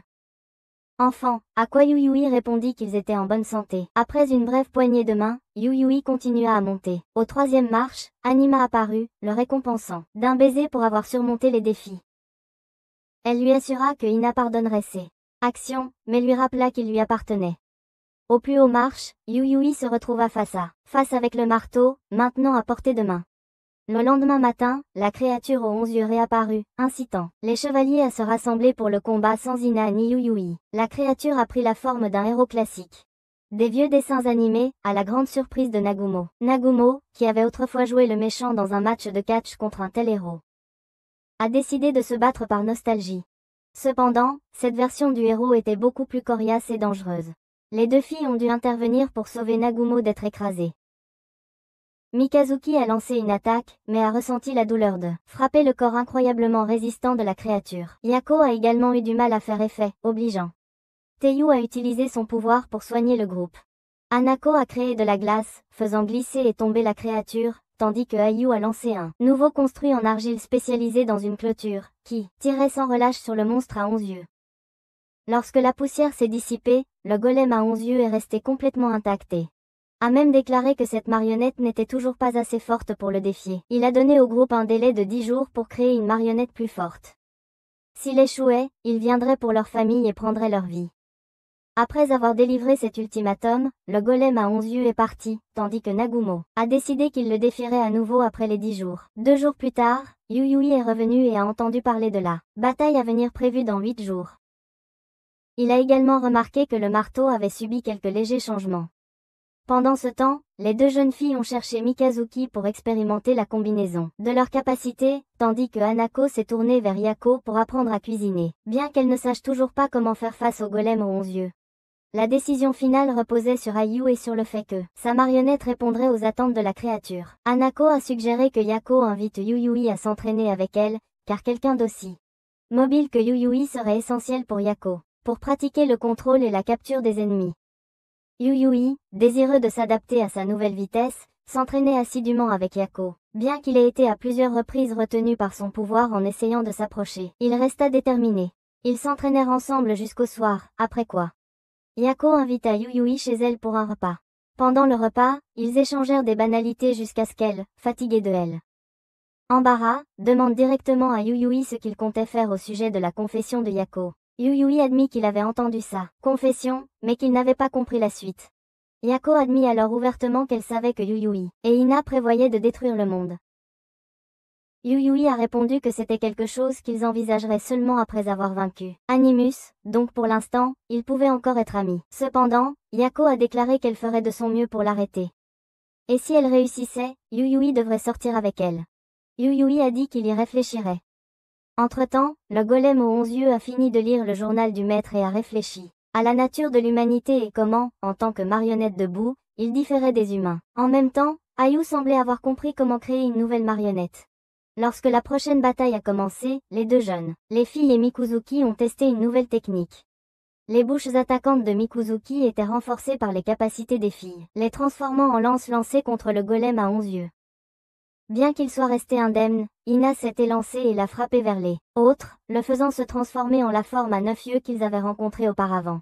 enfants, à quoi Yuyui répondit qu'ils étaient en bonne santé. Après une brève poignée de main, Yuyui continua à monter. Au troisième marche, Anima apparut, le récompensant d'un baiser pour avoir surmonté les défis. Elle lui assura que Ina pardonnerait ses actions, mais lui rappela qu'il lui appartenait. Au plus haut marche, Yuyui se retrouva face avec le marteau, maintenant à portée de main. Le lendemain matin, la créature aux 11 yeux réapparut, incitant les chevaliers à se rassembler pour le combat sans Ina ni Yuyui. La créature a pris la forme d'un héros classique. Des vieux dessins animés, à la grande surprise de Nagumo. Nagumo, qui avait autrefois joué le méchant dans un match de catch contre un tel héros, a décidé de se battre par nostalgie. Cependant, cette version du héros était beaucoup plus coriace et dangereuse. Les deux filles ont dû intervenir pour sauver Nagumo d'être écrasé. Mikazuki a lancé une attaque, mais a ressenti la douleur de frapper le corps incroyablement résistant de la créature. Yako a également eu du mal à faire effet, obligeant Teiyu à utiliser son pouvoir pour soigner le groupe. Hanako a créé de la glace, faisant glisser et tomber la créature, tandis que Ayu a lancé un nouveau construit en argile spécialisé dans une clôture, qui tirait sans relâche sur le monstre à 11 yeux. Lorsque la poussière s'est dissipée, le golem à 11 yeux est resté complètement intact et a même déclaré que cette marionnette n'était toujours pas assez forte pour le défier. Il a donné au groupe un délai de 10 jours pour créer une marionnette plus forte. S'il échouait, ils viendraient pour leur famille et prendraient leur vie. Après avoir délivré cet ultimatum, le golem à 11 yeux est parti, tandis que Nagumo a décidé qu'il le défierait à nouveau après les 10 jours. 2 jours plus tard, Yuyui est revenu et a entendu parler de la bataille à venir prévue dans 8 jours. Il a également remarqué que le marteau avait subi quelques légers changements. Pendant ce temps, les deux jeunes filles ont cherché Mikazuki pour expérimenter la combinaison de leurs capacités, tandis que Hanako s'est tournée vers Yako pour apprendre à cuisiner, bien qu'elle ne sache toujours pas comment faire face au golem aux 11 yeux. La décision finale reposait sur Ayu et sur le fait que sa marionnette répondrait aux attentes de la créature. Hanako a suggéré que Yako invite Yuyui à s'entraîner avec elle, car quelqu'un d'aussi mobile que Yuyui serait essentiel pour Yako, pour pratiquer le contrôle et la capture des ennemis. Yuyui, désireux de s'adapter à sa nouvelle vitesse, s'entraînait assidûment avec Yako. Bien qu'il ait été à plusieurs reprises retenu par son pouvoir en essayant de s'approcher, il resta déterminé. Ils s'entraînèrent ensemble jusqu'au soir, après quoi Yako invita Yuyui chez elle pour un repas. Pendant le repas, ils échangèrent des banalités jusqu'à ce qu'elle, fatiguée de elle, embarras, demande directement à Yuyui ce qu'il comptait faire au sujet de la confession de Yako. Yuyui admit qu'il avait entendu sa confession, mais qu'il n'avait pas compris la suite. Yako admit alors ouvertement qu'elle savait que Yuyui et Ina prévoyaient de détruire le monde. Yuyui a répondu que c'était quelque chose qu'ils envisageraient seulement après avoir vaincu Animus, donc pour l'instant, ils pouvaient encore être amis. Cependant, Yako a déclaré qu'elle ferait de son mieux pour l'arrêter. Et si elle réussissait, Yuyui devrait sortir avec elle. Yuyui a dit qu'il y réfléchirait. Entre-temps, le golem aux 11 yeux a fini de lire le journal du maître et a réfléchi à la nature de l'humanité et comment, en tant que marionnette debout, il différait des humains. En même temps, Ayu semblait avoir compris comment créer une nouvelle marionnette. Lorsque la prochaine bataille a commencé, les deux jeunes, les filles et Mikuzuki ont testé une nouvelle technique. Les bouches attaquantes de Mikuzuki étaient renforcées par les capacités des filles, les transformant en lances lancées contre le golem à 11 yeux. Bien qu'il soit resté indemne, Ina s'est élancée et l'a frappé vers les autres, le faisant se transformer en la forme à 9 yeux qu'ils avaient rencontrée auparavant.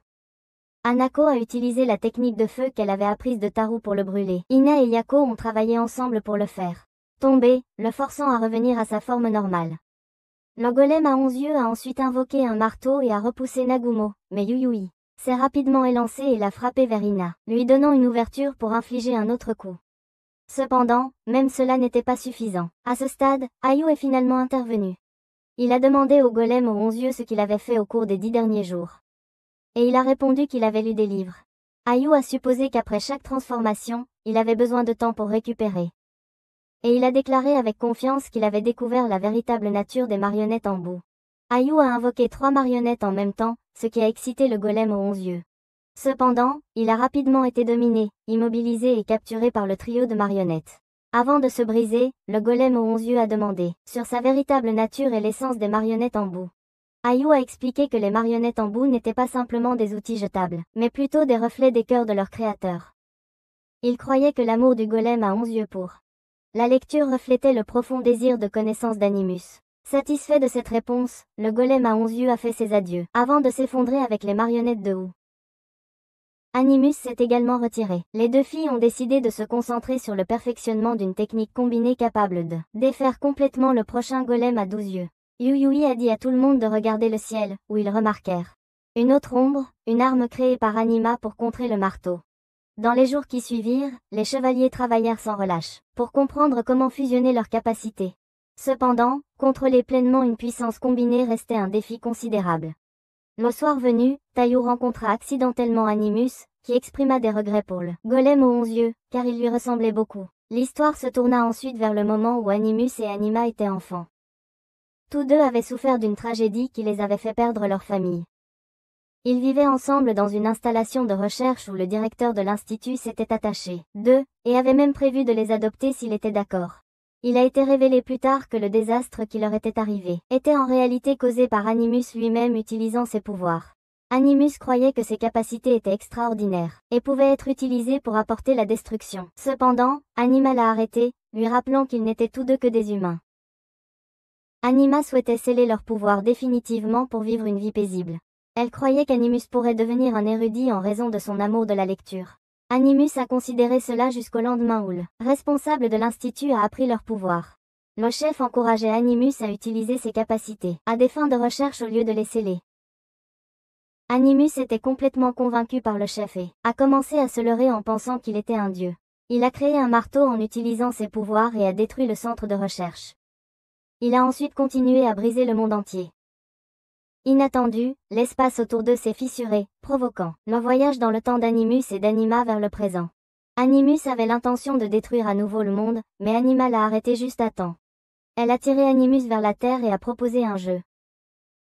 Hanako a utilisé la technique de feu qu'elle avait apprise de Taru pour le brûler. Ina et Yako ont travaillé ensemble pour le faire tomber, le forçant à revenir à sa forme normale. Le golem à 11 yeux a ensuite invoqué un marteau et a repoussé Nagumo, mais Yuyui s'est rapidement élancé et l'a frappé vers Ina, lui donnant une ouverture pour infliger un autre coup. Cependant, même cela n'était pas suffisant. À ce stade, Ayu est finalement intervenu. Il a demandé au golem aux 11 yeux ce qu'il avait fait au cours des 10 derniers jours. Et il a répondu qu'il avait lu des livres. Ayu a supposé qu'après chaque transformation, il avait besoin de temps pour récupérer. Et il a déclaré avec confiance qu'il avait découvert la véritable nature des marionnettes en boue. Ayu a invoqué 3 marionnettes en même temps, ce qui a excité le golem aux 11 yeux. Cependant, il a rapidement été dominé, immobilisé et capturé par le trio de marionnettes. Avant de se briser, le golem aux 11 yeux a demandé sur sa véritable nature et l'essence des marionnettes en boue. Ayu a expliqué que les marionnettes en boue n'étaient pas simplement des outils jetables, mais plutôt des reflets des cœurs de leur créateur. Il croyait que l'amour du golem à 11 yeux pour la lecture reflétait le profond désir de connaissance d'Animus. Satisfait de cette réponse, le golem à 11 yeux a fait ses adieux, avant de s'effondrer avec les marionnettes de houx. Animus s'est également retiré. Les deux filles ont décidé de se concentrer sur le perfectionnement d'une technique combinée capable de défaire complètement le prochain golem à 12 yeux. Yuyui a dit à tout le monde de regarder le ciel, où ils remarquèrent une autre ombre, une arme créée par Anima pour contrer le marteau. Dans les jours qui suivirent, les chevaliers travaillèrent sans relâche, pour comprendre comment fusionner leurs capacités. Cependant, contrôler pleinement une puissance combinée restait un défi considérable. Le soir venu, Tayu rencontra accidentellement Animus, qui exprima des regrets pour le golem aux 11 yeux, car il lui ressemblait beaucoup. L'histoire se tourna ensuite vers le moment où Animus et Anima étaient enfants. Tous deux avaient souffert d'une tragédie qui les avait fait perdre leur famille. Ils vivaient ensemble dans une installation de recherche où le directeur de l'institut s'était attaché d'eux, et avait même prévu de les adopter s'il était d'accord. Il a été révélé plus tard que le désastre qui leur était arrivé était en réalité causé par Animus lui-même utilisant ses pouvoirs. Animus croyait que ses capacités étaient extraordinaires, et pouvaient être utilisées pour apporter la destruction. Cependant, Anima l'a arrêté, lui rappelant qu'ils n'étaient tous deux que des humains. Anima souhaitait sceller leur pouvoir définitivement pour vivre une vie paisible. Elle croyait qu'Animus pourrait devenir un érudit en raison de son amour de la lecture. Animus a considéré cela jusqu'au lendemain où le responsable de l'institut a appris leur pouvoir. Le chef encourageait Animus à utiliser ses capacités, à des fins de recherche au lieu de les sceller. Animus était complètement convaincu par le chef et a commencé à se leurrer en pensant qu'il était un dieu. Il a créé un marteau en utilisant ses pouvoirs et a détruit le centre de recherche. Il a ensuite continué à briser le monde entier. Inattendu, l'espace autour d'eux s'est fissuré, provoquant le voyage dans le temps d'Animus et d'Anima vers le présent. Animus avait l'intention de détruire à nouveau le monde, mais Anima l'a arrêté juste à temps. Elle a tiré Animus vers la Terre et a proposé un jeu.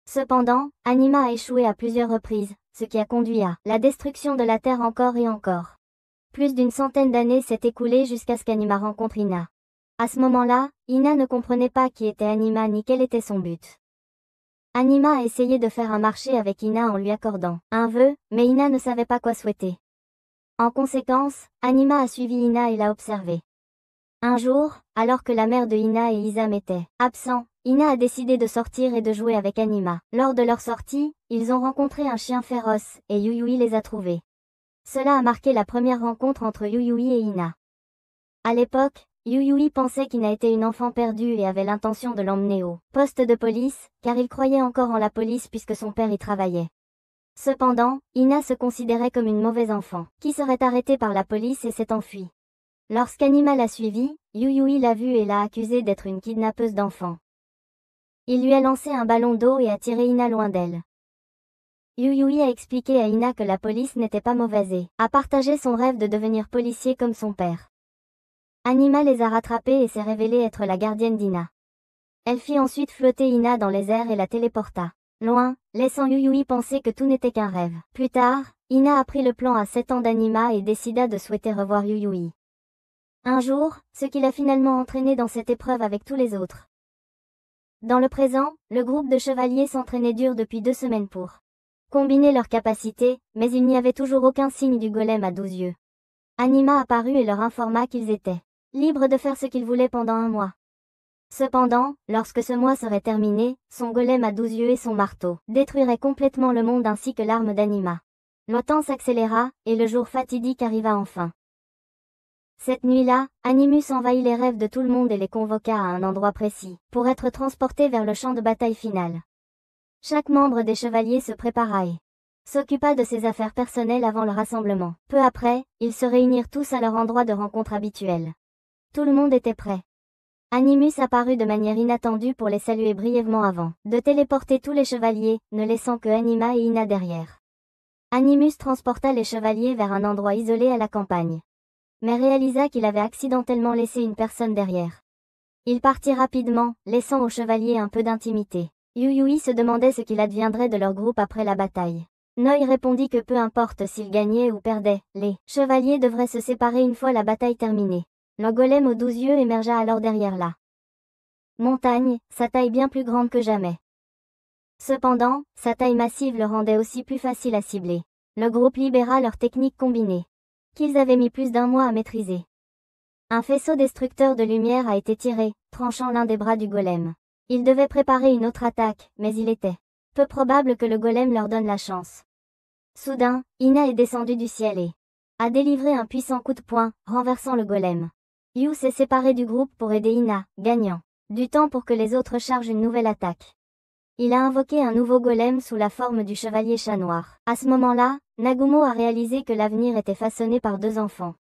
Cependant, Anima a échoué à plusieurs reprises, ce qui a conduit à la destruction de la Terre encore et encore. Plus d'une centaine d'années s'est écoulée jusqu'à ce qu'Anima rencontre Ina. À ce moment-là, Ina ne comprenait pas qui était Anima ni quel était son but. Anima a essayé de faire un marché avec Ina en lui accordant un vœu, mais Ina ne savait pas quoi souhaiter. En conséquence, Anima a suivi Ina et l'a observée. Un jour, alors que la mère de Ina et Isam étaient absents, Ina a décidé de sortir et de jouer avec Anima. Lors de leur sortie, ils ont rencontré un chien féroce, et Yuyui les a trouvés. Cela a marqué la première rencontre entre Yuyui et Ina. À l'époque, Yuyui pensait qu'Ina était une enfant perdue et avait l'intention de l'emmener au poste de police, car il croyait encore en la police puisque son père y travaillait. Cependant, Ina se considérait comme une mauvaise enfant, qui serait arrêtée par la police et s'est enfuie. Lorsqu'Anima l'a suivie, Yuyui l'a vue et l'a accusée d'être une kidnappeuse d'enfants. Il lui a lancé un ballon d'eau et a tiré Ina loin d'elle. Yuyui a expliqué à Ina que la police n'était pas mauvaise et a partagé son rêve de devenir policier comme son père. Anima les a rattrapés et s'est révélée être la gardienne d'Ina. Elle fit ensuite flotter Ina dans les airs et la téléporta loin, laissant Yuyui penser que tout n'était qu'un rêve. Plus tard, Ina apprit le plan à 7 ans d'Anima et décida de souhaiter revoir Yuyui. Un jour, ce qui l'a finalement entraîné dans cette épreuve avec tous les autres. Dans le présent, le groupe de chevaliers s'entraînait dur depuis 2 semaines pour combiner leurs capacités, mais il n'y avait toujours aucun signe du golem à 12 yeux. Anima apparut et leur informa qu'ils étaient libres de faire ce qu'ils voulaient pendant 1 mois. Cependant, lorsque ce mois serait terminé, son golem à 12 yeux et son marteau détruiraient complètement le monde ainsi que l'arme d'Anima. Le temps s'accéléra, et le jour fatidique arriva enfin. Cette nuit-là, Animus envahit les rêves de tout le monde et les convoqua à un endroit précis, pour être transporté vers le champ de bataille final. Chaque membre des chevaliers se prépara et s'occupa de ses affaires personnelles avant le rassemblement. Peu après, ils se réunirent tous à leur endroit de rencontre habituel. Tout le monde était prêt. Animus apparut de manière inattendue pour les saluer brièvement avant de téléporter tous les chevaliers, ne laissant que Anima et Ina derrière. Animus transporta les chevaliers vers un endroit isolé à la campagne, mais réalisa qu'il avait accidentellement laissé une personne derrière. Il partit rapidement, laissant aux chevaliers un peu d'intimité. Yuyui se demandait ce qu'il adviendrait de leur groupe après la bataille. Noi répondit que peu importe s'ils gagnaient ou perdaient, les chevaliers devraient se séparer une fois la bataille terminée. Le golem aux 12 yeux émergea alors derrière la montagne, sa taille bien plus grande que jamais. Cependant, sa taille massive le rendait aussi plus facile à cibler. Le groupe libéra leur technique combinée, qu'ils avaient mis plus d'1 mois à maîtriser. Un faisceau destructeur de lumière a été tiré, tranchant l'un des bras du golem. Ils devaient préparer une autre attaque, mais il était peu probable que le golem leur donne la chance. Soudain, Ina est descendue du ciel et a délivré un puissant coup de poing, renversant le golem. Yu s'est séparé du groupe pour aider Ina, gagnant du temps pour que les autres chargent une nouvelle attaque. Il a invoqué un nouveau golem sous la forme du chevalier chat noir. À ce moment-là, Nagumo a réalisé que l'avenir était façonné par 2 enfants.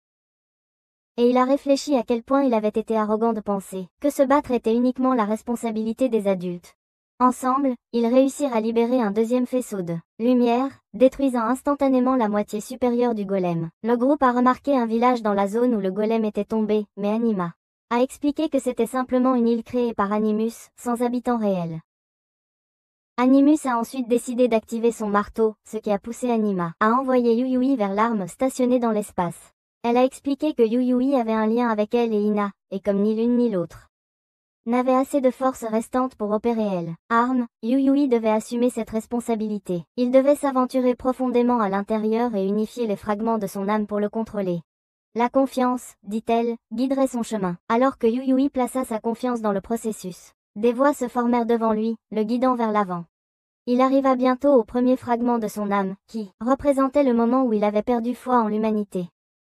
Et il a réfléchi à quel point il avait été arrogant de penser que se battre était uniquement la responsabilité des adultes. Ensemble, ils réussirent à libérer un deuxième faisceau de lumière, détruisant instantanément la moitié supérieure du golem. Le groupe a remarqué un village dans la zone où le golem était tombé, mais Anima a expliqué que c'était simplement une île créée par Animus, sans habitants réels. Animus a ensuite décidé d'activer son marteau, ce qui a poussé Anima à envoyer Yuyui vers l'arme stationnée dans l'espace. Elle a expliqué que Yuyui avait un lien avec elle et Ina, et comme ni l'une ni l'autre n'avait assez de force restante pour opérer elle. Arme, Yuyui devait assumer cette responsabilité. Il devait s'aventurer profondément à l'intérieur et unifier les fragments de son âme pour le contrôler. La confiance, dit-elle, guiderait son chemin. Alors que Yuyui plaça sa confiance dans le processus, des voix se formèrent devant lui, le guidant vers l'avant. Il arriva bientôt au premier fragment de son âme, qui représentait le moment où il avait perdu foi en l'humanité.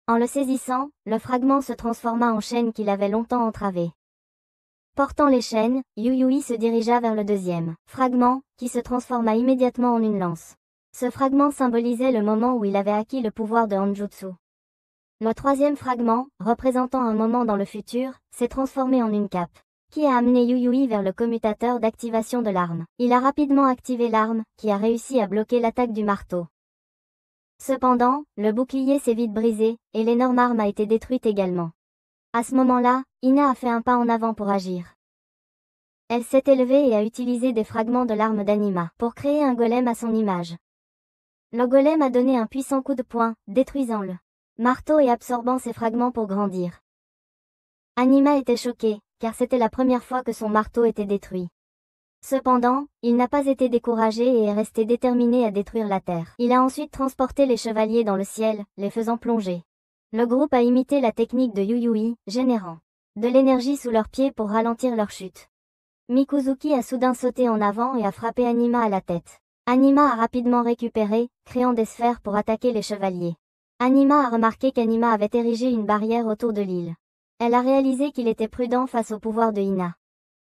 En le saisissant, le fragment se transforma en chaîne qu'il avait longtemps entravée. Portant les chaînes, Yuyui se dirigea vers le deuxième fragment, qui se transforma immédiatement en une lance. Ce fragment symbolisait le moment où il avait acquis le pouvoir de Hanjutsu. Le troisième fragment, représentant un moment dans le futur, s'est transformé en une cape, qui a amené Yuyui vers le commutateur d'activation de l'arme. Il a rapidement activé l'arme, qui a réussi à bloquer l'attaque du marteau. Cependant, le bouclier s'est vite brisé, et l'énorme arme a été détruite également. À ce moment-là, Ina a fait un pas en avant pour agir. Elle s'est élevée et a utilisé des fragments de l'arme d'Anima pour créer un golem à son image. Le golem a donné un puissant coup de poing, détruisant le marteau et absorbant ses fragments pour grandir. Anima était choqué, car c'était la première fois que son marteau était détruit. Cependant, il n'a pas été découragé et est resté déterminé à détruire la terre. Il a ensuite transporté les chevaliers dans le ciel, les faisant plonger. Le groupe a imité la technique de Yuyui, générant de l'énergie sous leurs pieds pour ralentir leur chute. Mikuzuki a soudain sauté en avant et a frappé Anima à la tête. Anima a rapidement récupéré, créant des sphères pour attaquer les chevaliers. Anima a remarqué qu'Anima avait érigé une barrière autour de l'île. Elle a réalisé qu'il était prudent face au pouvoir de Ina,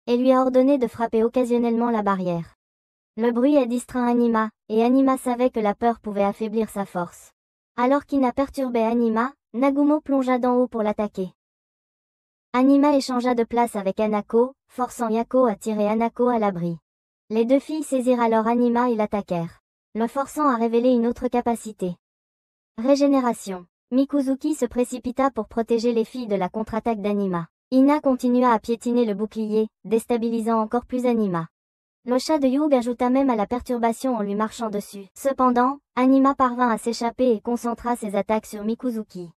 et lui a ordonné de frapper occasionnellement la barrière. Le bruit a distrait Anima, et Anima savait que la peur pouvait affaiblir sa force. Alors qu'Ina perturbait Anima, Nagumo plongea d'en haut pour l'attaquer. Anima échangea de place avec Hanako, forçant Yako à tirer Hanako à l'abri. Les 2 filles saisirent alors Anima et l'attaquèrent, le forçant à révéler une autre capacité. Régénération. Mikuzuki se précipita pour protéger les filles de la contre-attaque d'Anima. Ina continua à piétiner le bouclier, déstabilisant encore plus Anima. Le chat de Yug ajouta même à la perturbation en lui marchant dessus. Cependant, Anima parvint à s'échapper et concentra ses attaques sur Mikuzuki.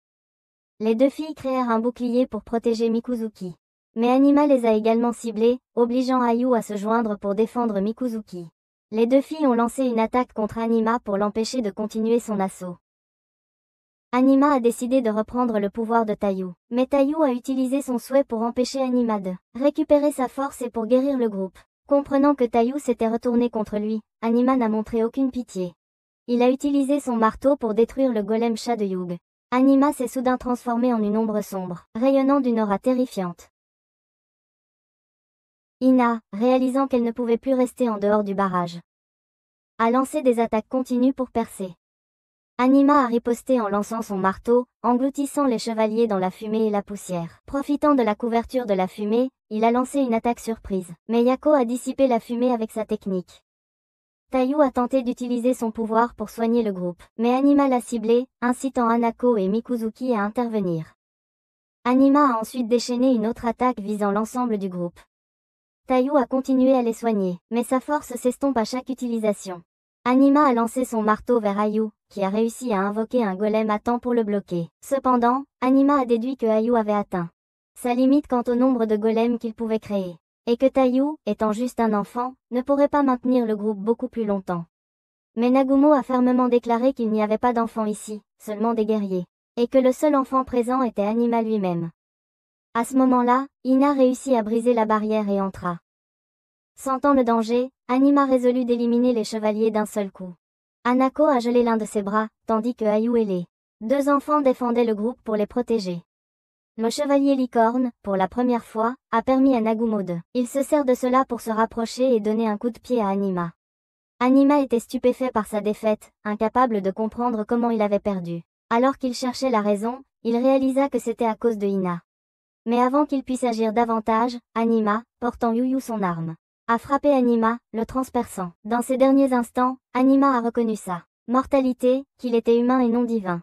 Les 2 filles créèrent un bouclier pour protéger Mikuzuki. Mais Anima les a également ciblés, obligeant Ayu à se joindre pour défendre Mikuzuki. Les deux filles ont lancé une attaque contre Anima pour l'empêcher de continuer son assaut. Anima a décidé de reprendre le pouvoir de Tayu, mais Tayu a utilisé son souhait pour empêcher Anima de récupérer sa force et pour guérir le groupe. Comprenant que Tayu s'était retourné contre lui, Anima n'a montré aucune pitié. Il a utilisé son marteau pour détruire le golem chat de Yug. Anima s'est soudain transformé en une ombre sombre, rayonnant d'une aura terrifiante. Ina, réalisant qu'elle ne pouvait plus rester en dehors du barrage, a lancé des attaques continues pour percer. Anima a riposté en lançant son marteau, engloutissant les chevaliers dans la fumée et la poussière. Profitant de la couverture de la fumée, il a lancé une attaque surprise, mais Yako a dissipé la fumée avec sa technique. Tayu a tenté d'utiliser son pouvoir pour soigner le groupe, mais Anima l'a ciblé, incitant Hanako et Mikuzuki à intervenir. Anima a ensuite déchaîné une autre attaque visant l'ensemble du groupe. Tayu a continué à les soigner, mais sa force s'estompe à chaque utilisation. Anima a lancé son marteau vers Ayu, qui a réussi à invoquer un golem à temps pour le bloquer. Cependant, Anima a déduit que Ayu avait atteint sa limite quant au nombre de golems qu'il pouvait créer, et que Tayu, étant juste un enfant, ne pourrait pas maintenir le groupe beaucoup plus longtemps. Mais Nagumo a fermement déclaré qu'il n'y avait pas d'enfants ici, seulement des guerriers, et que le seul enfant présent était Anima lui-même. À ce moment-là, Ina réussit à briser la barrière et entra. Sentant le danger, Anima résolut d'éliminer les chevaliers d'un seul coup. Hanako a gelé l'un de ses bras, tandis que Ayu et les deux enfants défendaient le groupe pour les protéger. Le chevalier licorne, pour la première fois, a permis à Nagumo de. Il se sert de cela pour se rapprocher et donner un coup de pied à Anima. Anima était stupéfait par sa défaite, incapable de comprendre comment il avait perdu. Alors qu'il cherchait la raison, il réalisa que c'était à cause de Ina. Mais avant qu'il puisse agir davantage, Anima, portant Yuyu son arme, a frappé Anima, le transperçant. Dans ces derniers instants, Anima a reconnu sa mortalité, qu'il était humain et non divin.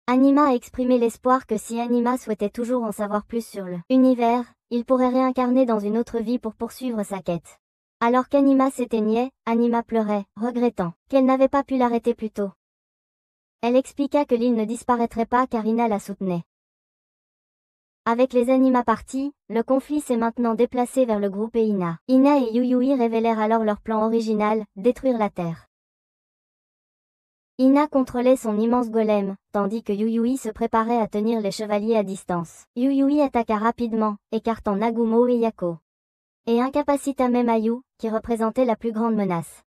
Anima a exprimé l'espoir que si Anima souhaitait toujours en savoir plus sur l'univers, il pourrait réincarner dans une autre vie pour poursuivre sa quête. Alors qu'Anima s'éteignait, Anima pleurait, regrettant qu'elle n'avait pas pu l'arrêter plus tôt. Elle expliqua que l'île ne disparaîtrait pas car Ina la soutenait. Avec les Anima partis, le conflit s'est maintenant déplacé vers le groupe et Ina. Ina et Yuyui révélèrent alors leur plan original, détruire la Terre. Ina contrôlait son immense golem, tandis que Yuyui se préparait à tenir les chevaliers à distance. Yuyui attaqua rapidement, écartant Nagumo et Yako. Et incapacita même Ayu, qui représentait la plus grande menace.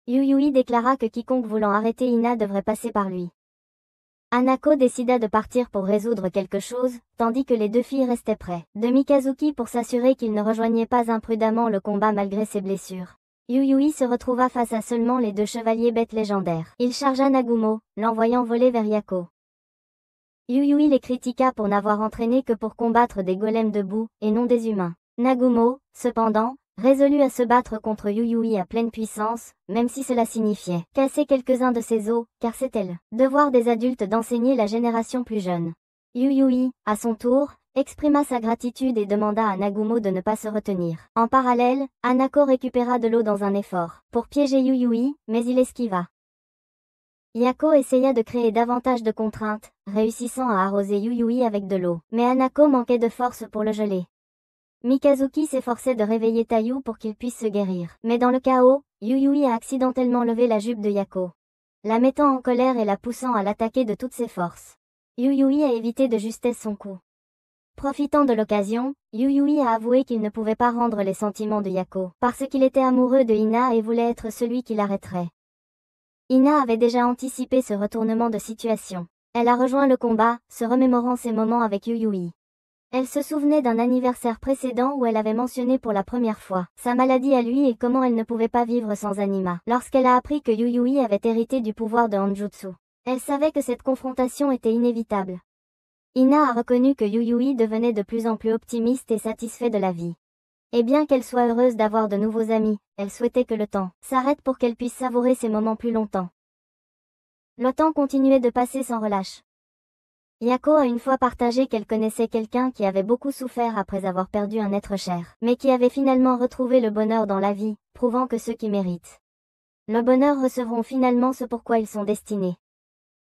Yuyui déclara que quiconque voulant arrêter Ina devrait passer par lui. Hanako décida de partir pour résoudre quelque chose, tandis que les deux filles restaient près de Mikazuki pour s'assurer qu'il ne rejoignait pas imprudemment le combat malgré ses blessures. Yuyui se retrouva face à seulement les deux chevaliers bêtes légendaires. Il chargea Nagumo, l'envoyant voler vers Yako. Yuyui les critiqua pour n'avoir entraîné que pour combattre des golems debout, et non des humains. Nagumo, cependant, résolu à se battre contre Yuyui à pleine puissance, même si cela signifiait casser quelques-uns de ses os, car c'était le devoir des adultes d'enseigner la génération plus jeune. Yuyui, à son tour, exprima sa gratitude et demanda à Nagumo de ne pas se retenir. En parallèle, Hanako récupéra de l'eau dans un effort pour piéger Yuyui, mais il esquiva. Yako essaya de créer davantage de contraintes, réussissant à arroser Yuyui avec de l'eau, mais Hanako manquait de force pour le geler. Mikazuki s'efforçait de réveiller Tayu pour qu'il puisse se guérir. Mais dans le chaos, Yuyui a accidentellement levé la jupe de Yako, la mettant en colère et la poussant à l'attaquer de toutes ses forces. Yuyui a évité de justesse son coup. Profitant de l'occasion, Yuyui a avoué qu'il ne pouvait pas rendre les sentiments de Yako, parce qu'il était amoureux de Ina et voulait être celui qui l'arrêterait. Ina avait déjà anticipé ce retournement de situation. Elle a rejoint le combat, se remémorant ses moments avec Yuyui. Elle se souvenait d'un anniversaire précédent où elle avait mentionné pour la première fois sa maladie à lui et comment elle ne pouvait pas vivre sans Anima. Lorsqu'elle a appris que Yuyui avait hérité du pouvoir de Hanjutsu, elle savait que cette confrontation était inévitable. Ina a reconnu que Yuyui devenait de plus en plus optimiste et satisfait de la vie. Et bien qu'elle soit heureuse d'avoir de nouveaux amis, elle souhaitait que le temps s'arrête pour qu'elle puisse savourer ces moments plus longtemps. Le temps continuait de passer sans relâche. Yako a une fois partagé qu'elle connaissait quelqu'un qui avait beaucoup souffert après avoir perdu un être cher, mais qui avait finalement retrouvé le bonheur dans la vie, prouvant que ceux qui méritent le bonheur recevront finalement ce pourquoi ils sont destinés.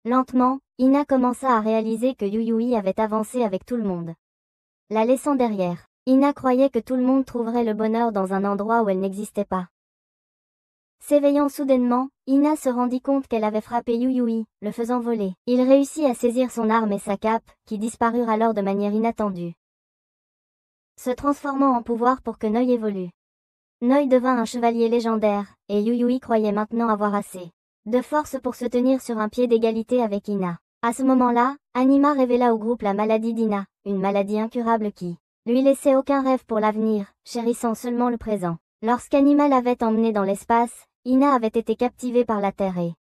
Lentement, Ina commença à réaliser que Yuyui avait avancé avec tout le monde. la laissant derrière. Ina croyait que tout le monde trouverait le bonheur dans un endroit où elle n'existait pas. S'éveillant soudainement, Ina se rendit compte qu'elle avait frappé Yuyui, le faisant voler. Il réussit à saisir son arme et sa cape, qui disparurent alors de manière inattendue, se transformant en pouvoir pour que Noi évolue. Noi devint un chevalier légendaire, et Yuyui croyait maintenant avoir assez de force pour se tenir sur un pied d'égalité avec Ina. À ce moment-là, Anima révéla au groupe la maladie d'Ina, une maladie incurable qui lui laissait aucun rêve pour l'avenir, chérissant seulement le présent. Lorsqu'Anima l'avait emmenée dans l'espace, Ina avait été captivée par la Terre et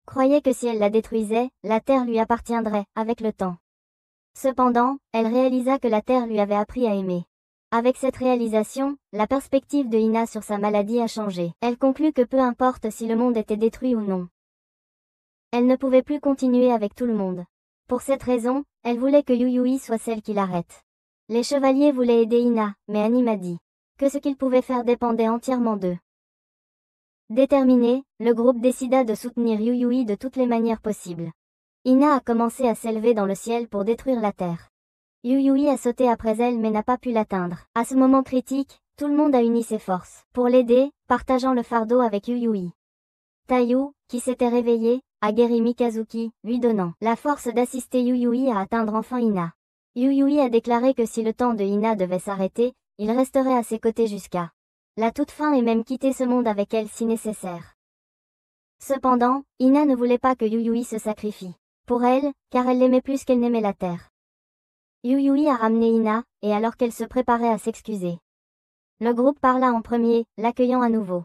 croyait que si elle la détruisait, la Terre lui appartiendrait, avec le temps. Cependant, elle réalisa que la Terre lui avait appris à aimer. Avec cette réalisation, la perspective de Ina sur sa maladie a changé. Elle conclut que peu importe si le monde était détruit ou non, elle ne pouvait plus continuer avec tout le monde. Pour cette raison, elle voulait que Yuyui soit celle qui l'arrête. Les chevaliers voulaient aider Ina, mais Anima dit que ce qu'ils pouvaient faire dépendait entièrement d'eux. Déterminé, le groupe décida de soutenir Yuyui de toutes les manières possibles. Ina a commencé à s'élever dans le ciel pour détruire la Terre. Yuyui a sauté après elle mais n'a pas pu l'atteindre. À ce moment critique, tout le monde a uni ses forces pour l'aider, partageant le fardeau avec Yuyui. Taiyu, qui s'était réveillé, a guéri Mikazuki, lui donnant la force d'assister Yuyui à atteindre enfin Ina. Yuyui a déclaré que si le temps de Ina devait s'arrêter, il resterait à ses côtés jusqu'à la toute fin et même quitter ce monde avec elle si nécessaire. Cependant, Ina ne voulait pas que Yuyui se sacrifie pour elle, car elle l'aimait plus qu'elle n'aimait la Terre. Yuyui a ramené Ina, et alors qu'elle se préparait à s'excuser, le groupe parla en premier, l'accueillant à nouveau.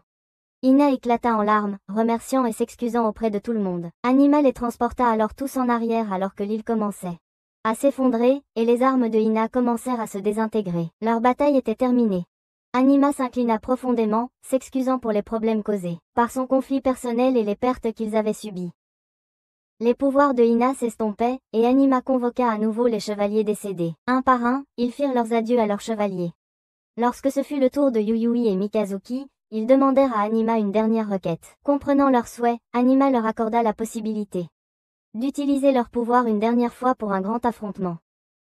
Ina éclata en larmes, remerciant et s'excusant auprès de tout le monde. Anima les transporta alors tous en arrière alors que l'île commençait à s'effondrer, et les armes de Ina commencèrent à se désintégrer. Leur bataille était terminée. Anima s'inclina profondément, s'excusant pour les problèmes causés par son conflit personnel et les pertes qu'ils avaient subies. Les pouvoirs de Ina s'estompaient, et Anima convoqua à nouveau les chevaliers décédés. Un par un, ils firent leurs adieux à leurs chevaliers. Lorsque ce fut le tour de Yuyui et Mikazuki, ils demandèrent à Anima une dernière requête. Comprenant leurs souhaits, Anima leur accorda la possibilité d'utiliser leur pouvoir une dernière fois pour un grand affrontement.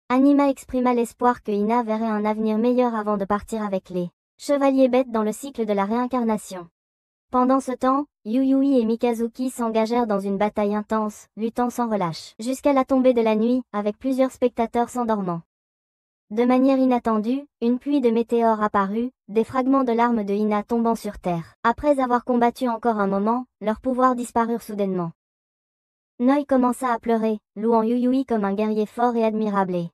Anima exprima l'espoir que Ina verrait un avenir meilleur avant de partir avec les chevaliers bêtes dans le cycle de la réincarnation. Pendant ce temps, Yuyui et Mikazuki s'engagèrent dans une bataille intense, luttant sans relâche, jusqu'à la tombée de la nuit, avec plusieurs spectateurs s'endormant. De manière inattendue, une pluie de météores apparut, des fragments de l'arme de Ina tombant sur terre. Après avoir combattu encore un moment, leurs pouvoirs disparurent soudainement. Noi commença à pleurer, louant Yuyui comme un guerrier fort et admirable et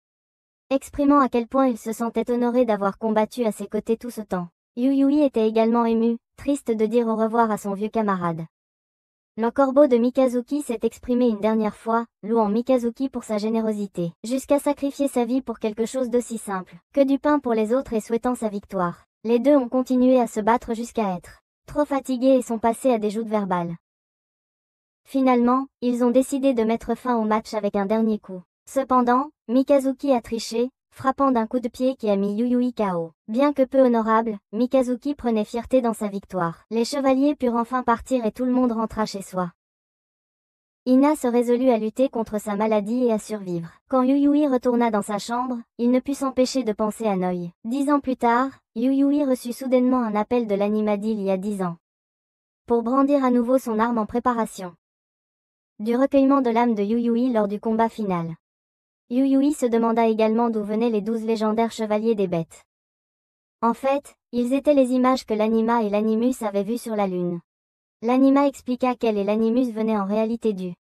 exprimant à quel point il se sentait honoré d'avoir combattu à ses côtés tout ce temps. Yuyui était également ému, triste de dire au revoir à son vieux camarade. Le corbeau de Mikazuki s'est exprimé une dernière fois, louant Mikazuki pour sa générosité, jusqu'à sacrifier sa vie pour quelque chose d'aussi simple que du pain pour les autres et souhaitant sa victoire. Les deux ont continué à se battre jusqu'à être trop fatigués et sont passés à des joutes verbales. Finalement, ils ont décidé de mettre fin au match avec un dernier coup. Cependant, Mikazuki a triché, frappant d'un coup de pied qui a mis Yuyui KO. Bien que peu honorable, Mikazuki prenait fierté dans sa victoire. Les chevaliers purent enfin partir et tout le monde rentra chez soi. Ina se résolut à lutter contre sa maladie et à survivre. Quand Yuyui retourna dans sa chambre, il ne put s'empêcher de penser à Noi. 10 ans plus tard, Yuyui reçut soudainement un appel de l'Anima d'il y a 10 ans. Pour brandir à nouveau son arme en préparation du recueillement de l'âme de Yuyui lors du combat final. Yuyui se demanda également d'où venaient les 12 légendaires chevaliers des bêtes. En fait, ils étaient les images que l'Anima et l'Animus avaient vues sur la Lune. L'Anima expliqua qu'elle et l'Animus venaient en réalité du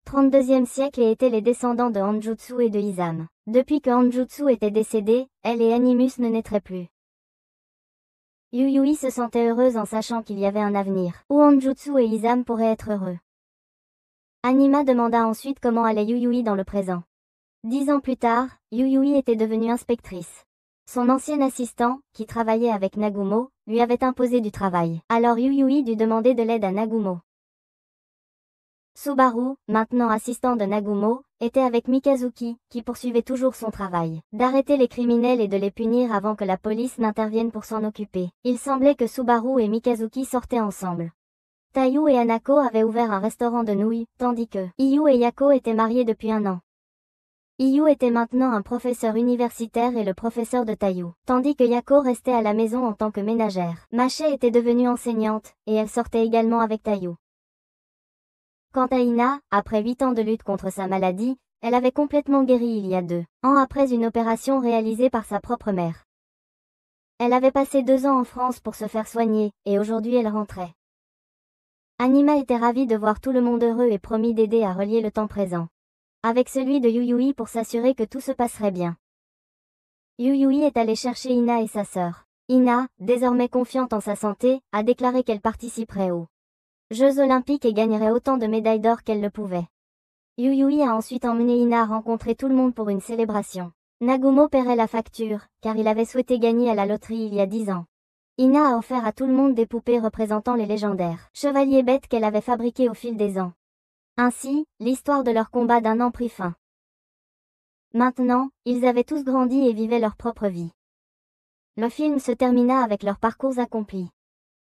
32e siècle et étaient les descendants de Hanjutsu et de Izam. Depuis que Hanjutsu était décédé, elle et Animus ne naîtraient plus. Yuyui se sentait heureuse en sachant qu'il y avait un avenir où Hanjutsu et Izam pourraient être heureux. Anima demanda ensuite comment allait Yuyui dans le présent. 10 ans plus tard, Yuyui était devenue inspectrice. Son ancien assistant, qui travaillait avec Nagumo, lui avait imposé du travail. Alors Yuyui dut demander de l'aide à Nagumo. Subaru, maintenant assistant de Nagumo, était avec Mikazuki, qui poursuivait toujours son travail d'arrêter les criminels et de les punir avant que la police n'intervienne pour s'en occuper. Il semblait que Subaru et Mikazuki sortaient ensemble. Taiyu et Hanako avaient ouvert un restaurant de nouilles, tandis que Iyu et Yako étaient mariés depuis 1 an. Iyu était maintenant un professeur universitaire et le professeur de Tayu, tandis que Yako restait à la maison en tant que ménagère. Mache était devenue enseignante, et elle sortait également avec Tayu. Quant à Ina, après 8 ans de lutte contre sa maladie, elle avait complètement guéri il y a 2 ans après une opération réalisée par sa propre mère. Elle avait passé 2 ans en France pour se faire soigner, et aujourd'hui elle rentrait. Anima était ravie de voir tout le monde heureux et promit d'aider à relier le temps présent avec celui de Yuyui pour s'assurer que tout se passerait bien. Yuyui est allée chercher Ina et sa sœur. Ina, désormais confiante en sa santé, a déclaré qu'elle participerait aux Jeux Olympiques et gagnerait autant de médailles d'or qu'elle le pouvait. Yuyui a ensuite emmené Ina rencontrer tout le monde pour une célébration. Nagumo paierait la facture, car il avait souhaité gagner à la loterie il y a 10 ans. Ina a offert à tout le monde des poupées représentant les légendaires chevaliers bêtes qu'elle avait fabriqués au fil des ans. Ainsi, l'histoire de leur combat d'1 an prit fin. Maintenant, ils avaient tous grandi et vivaient leur propre vie. Le film se termina avec leurs parcours accomplis.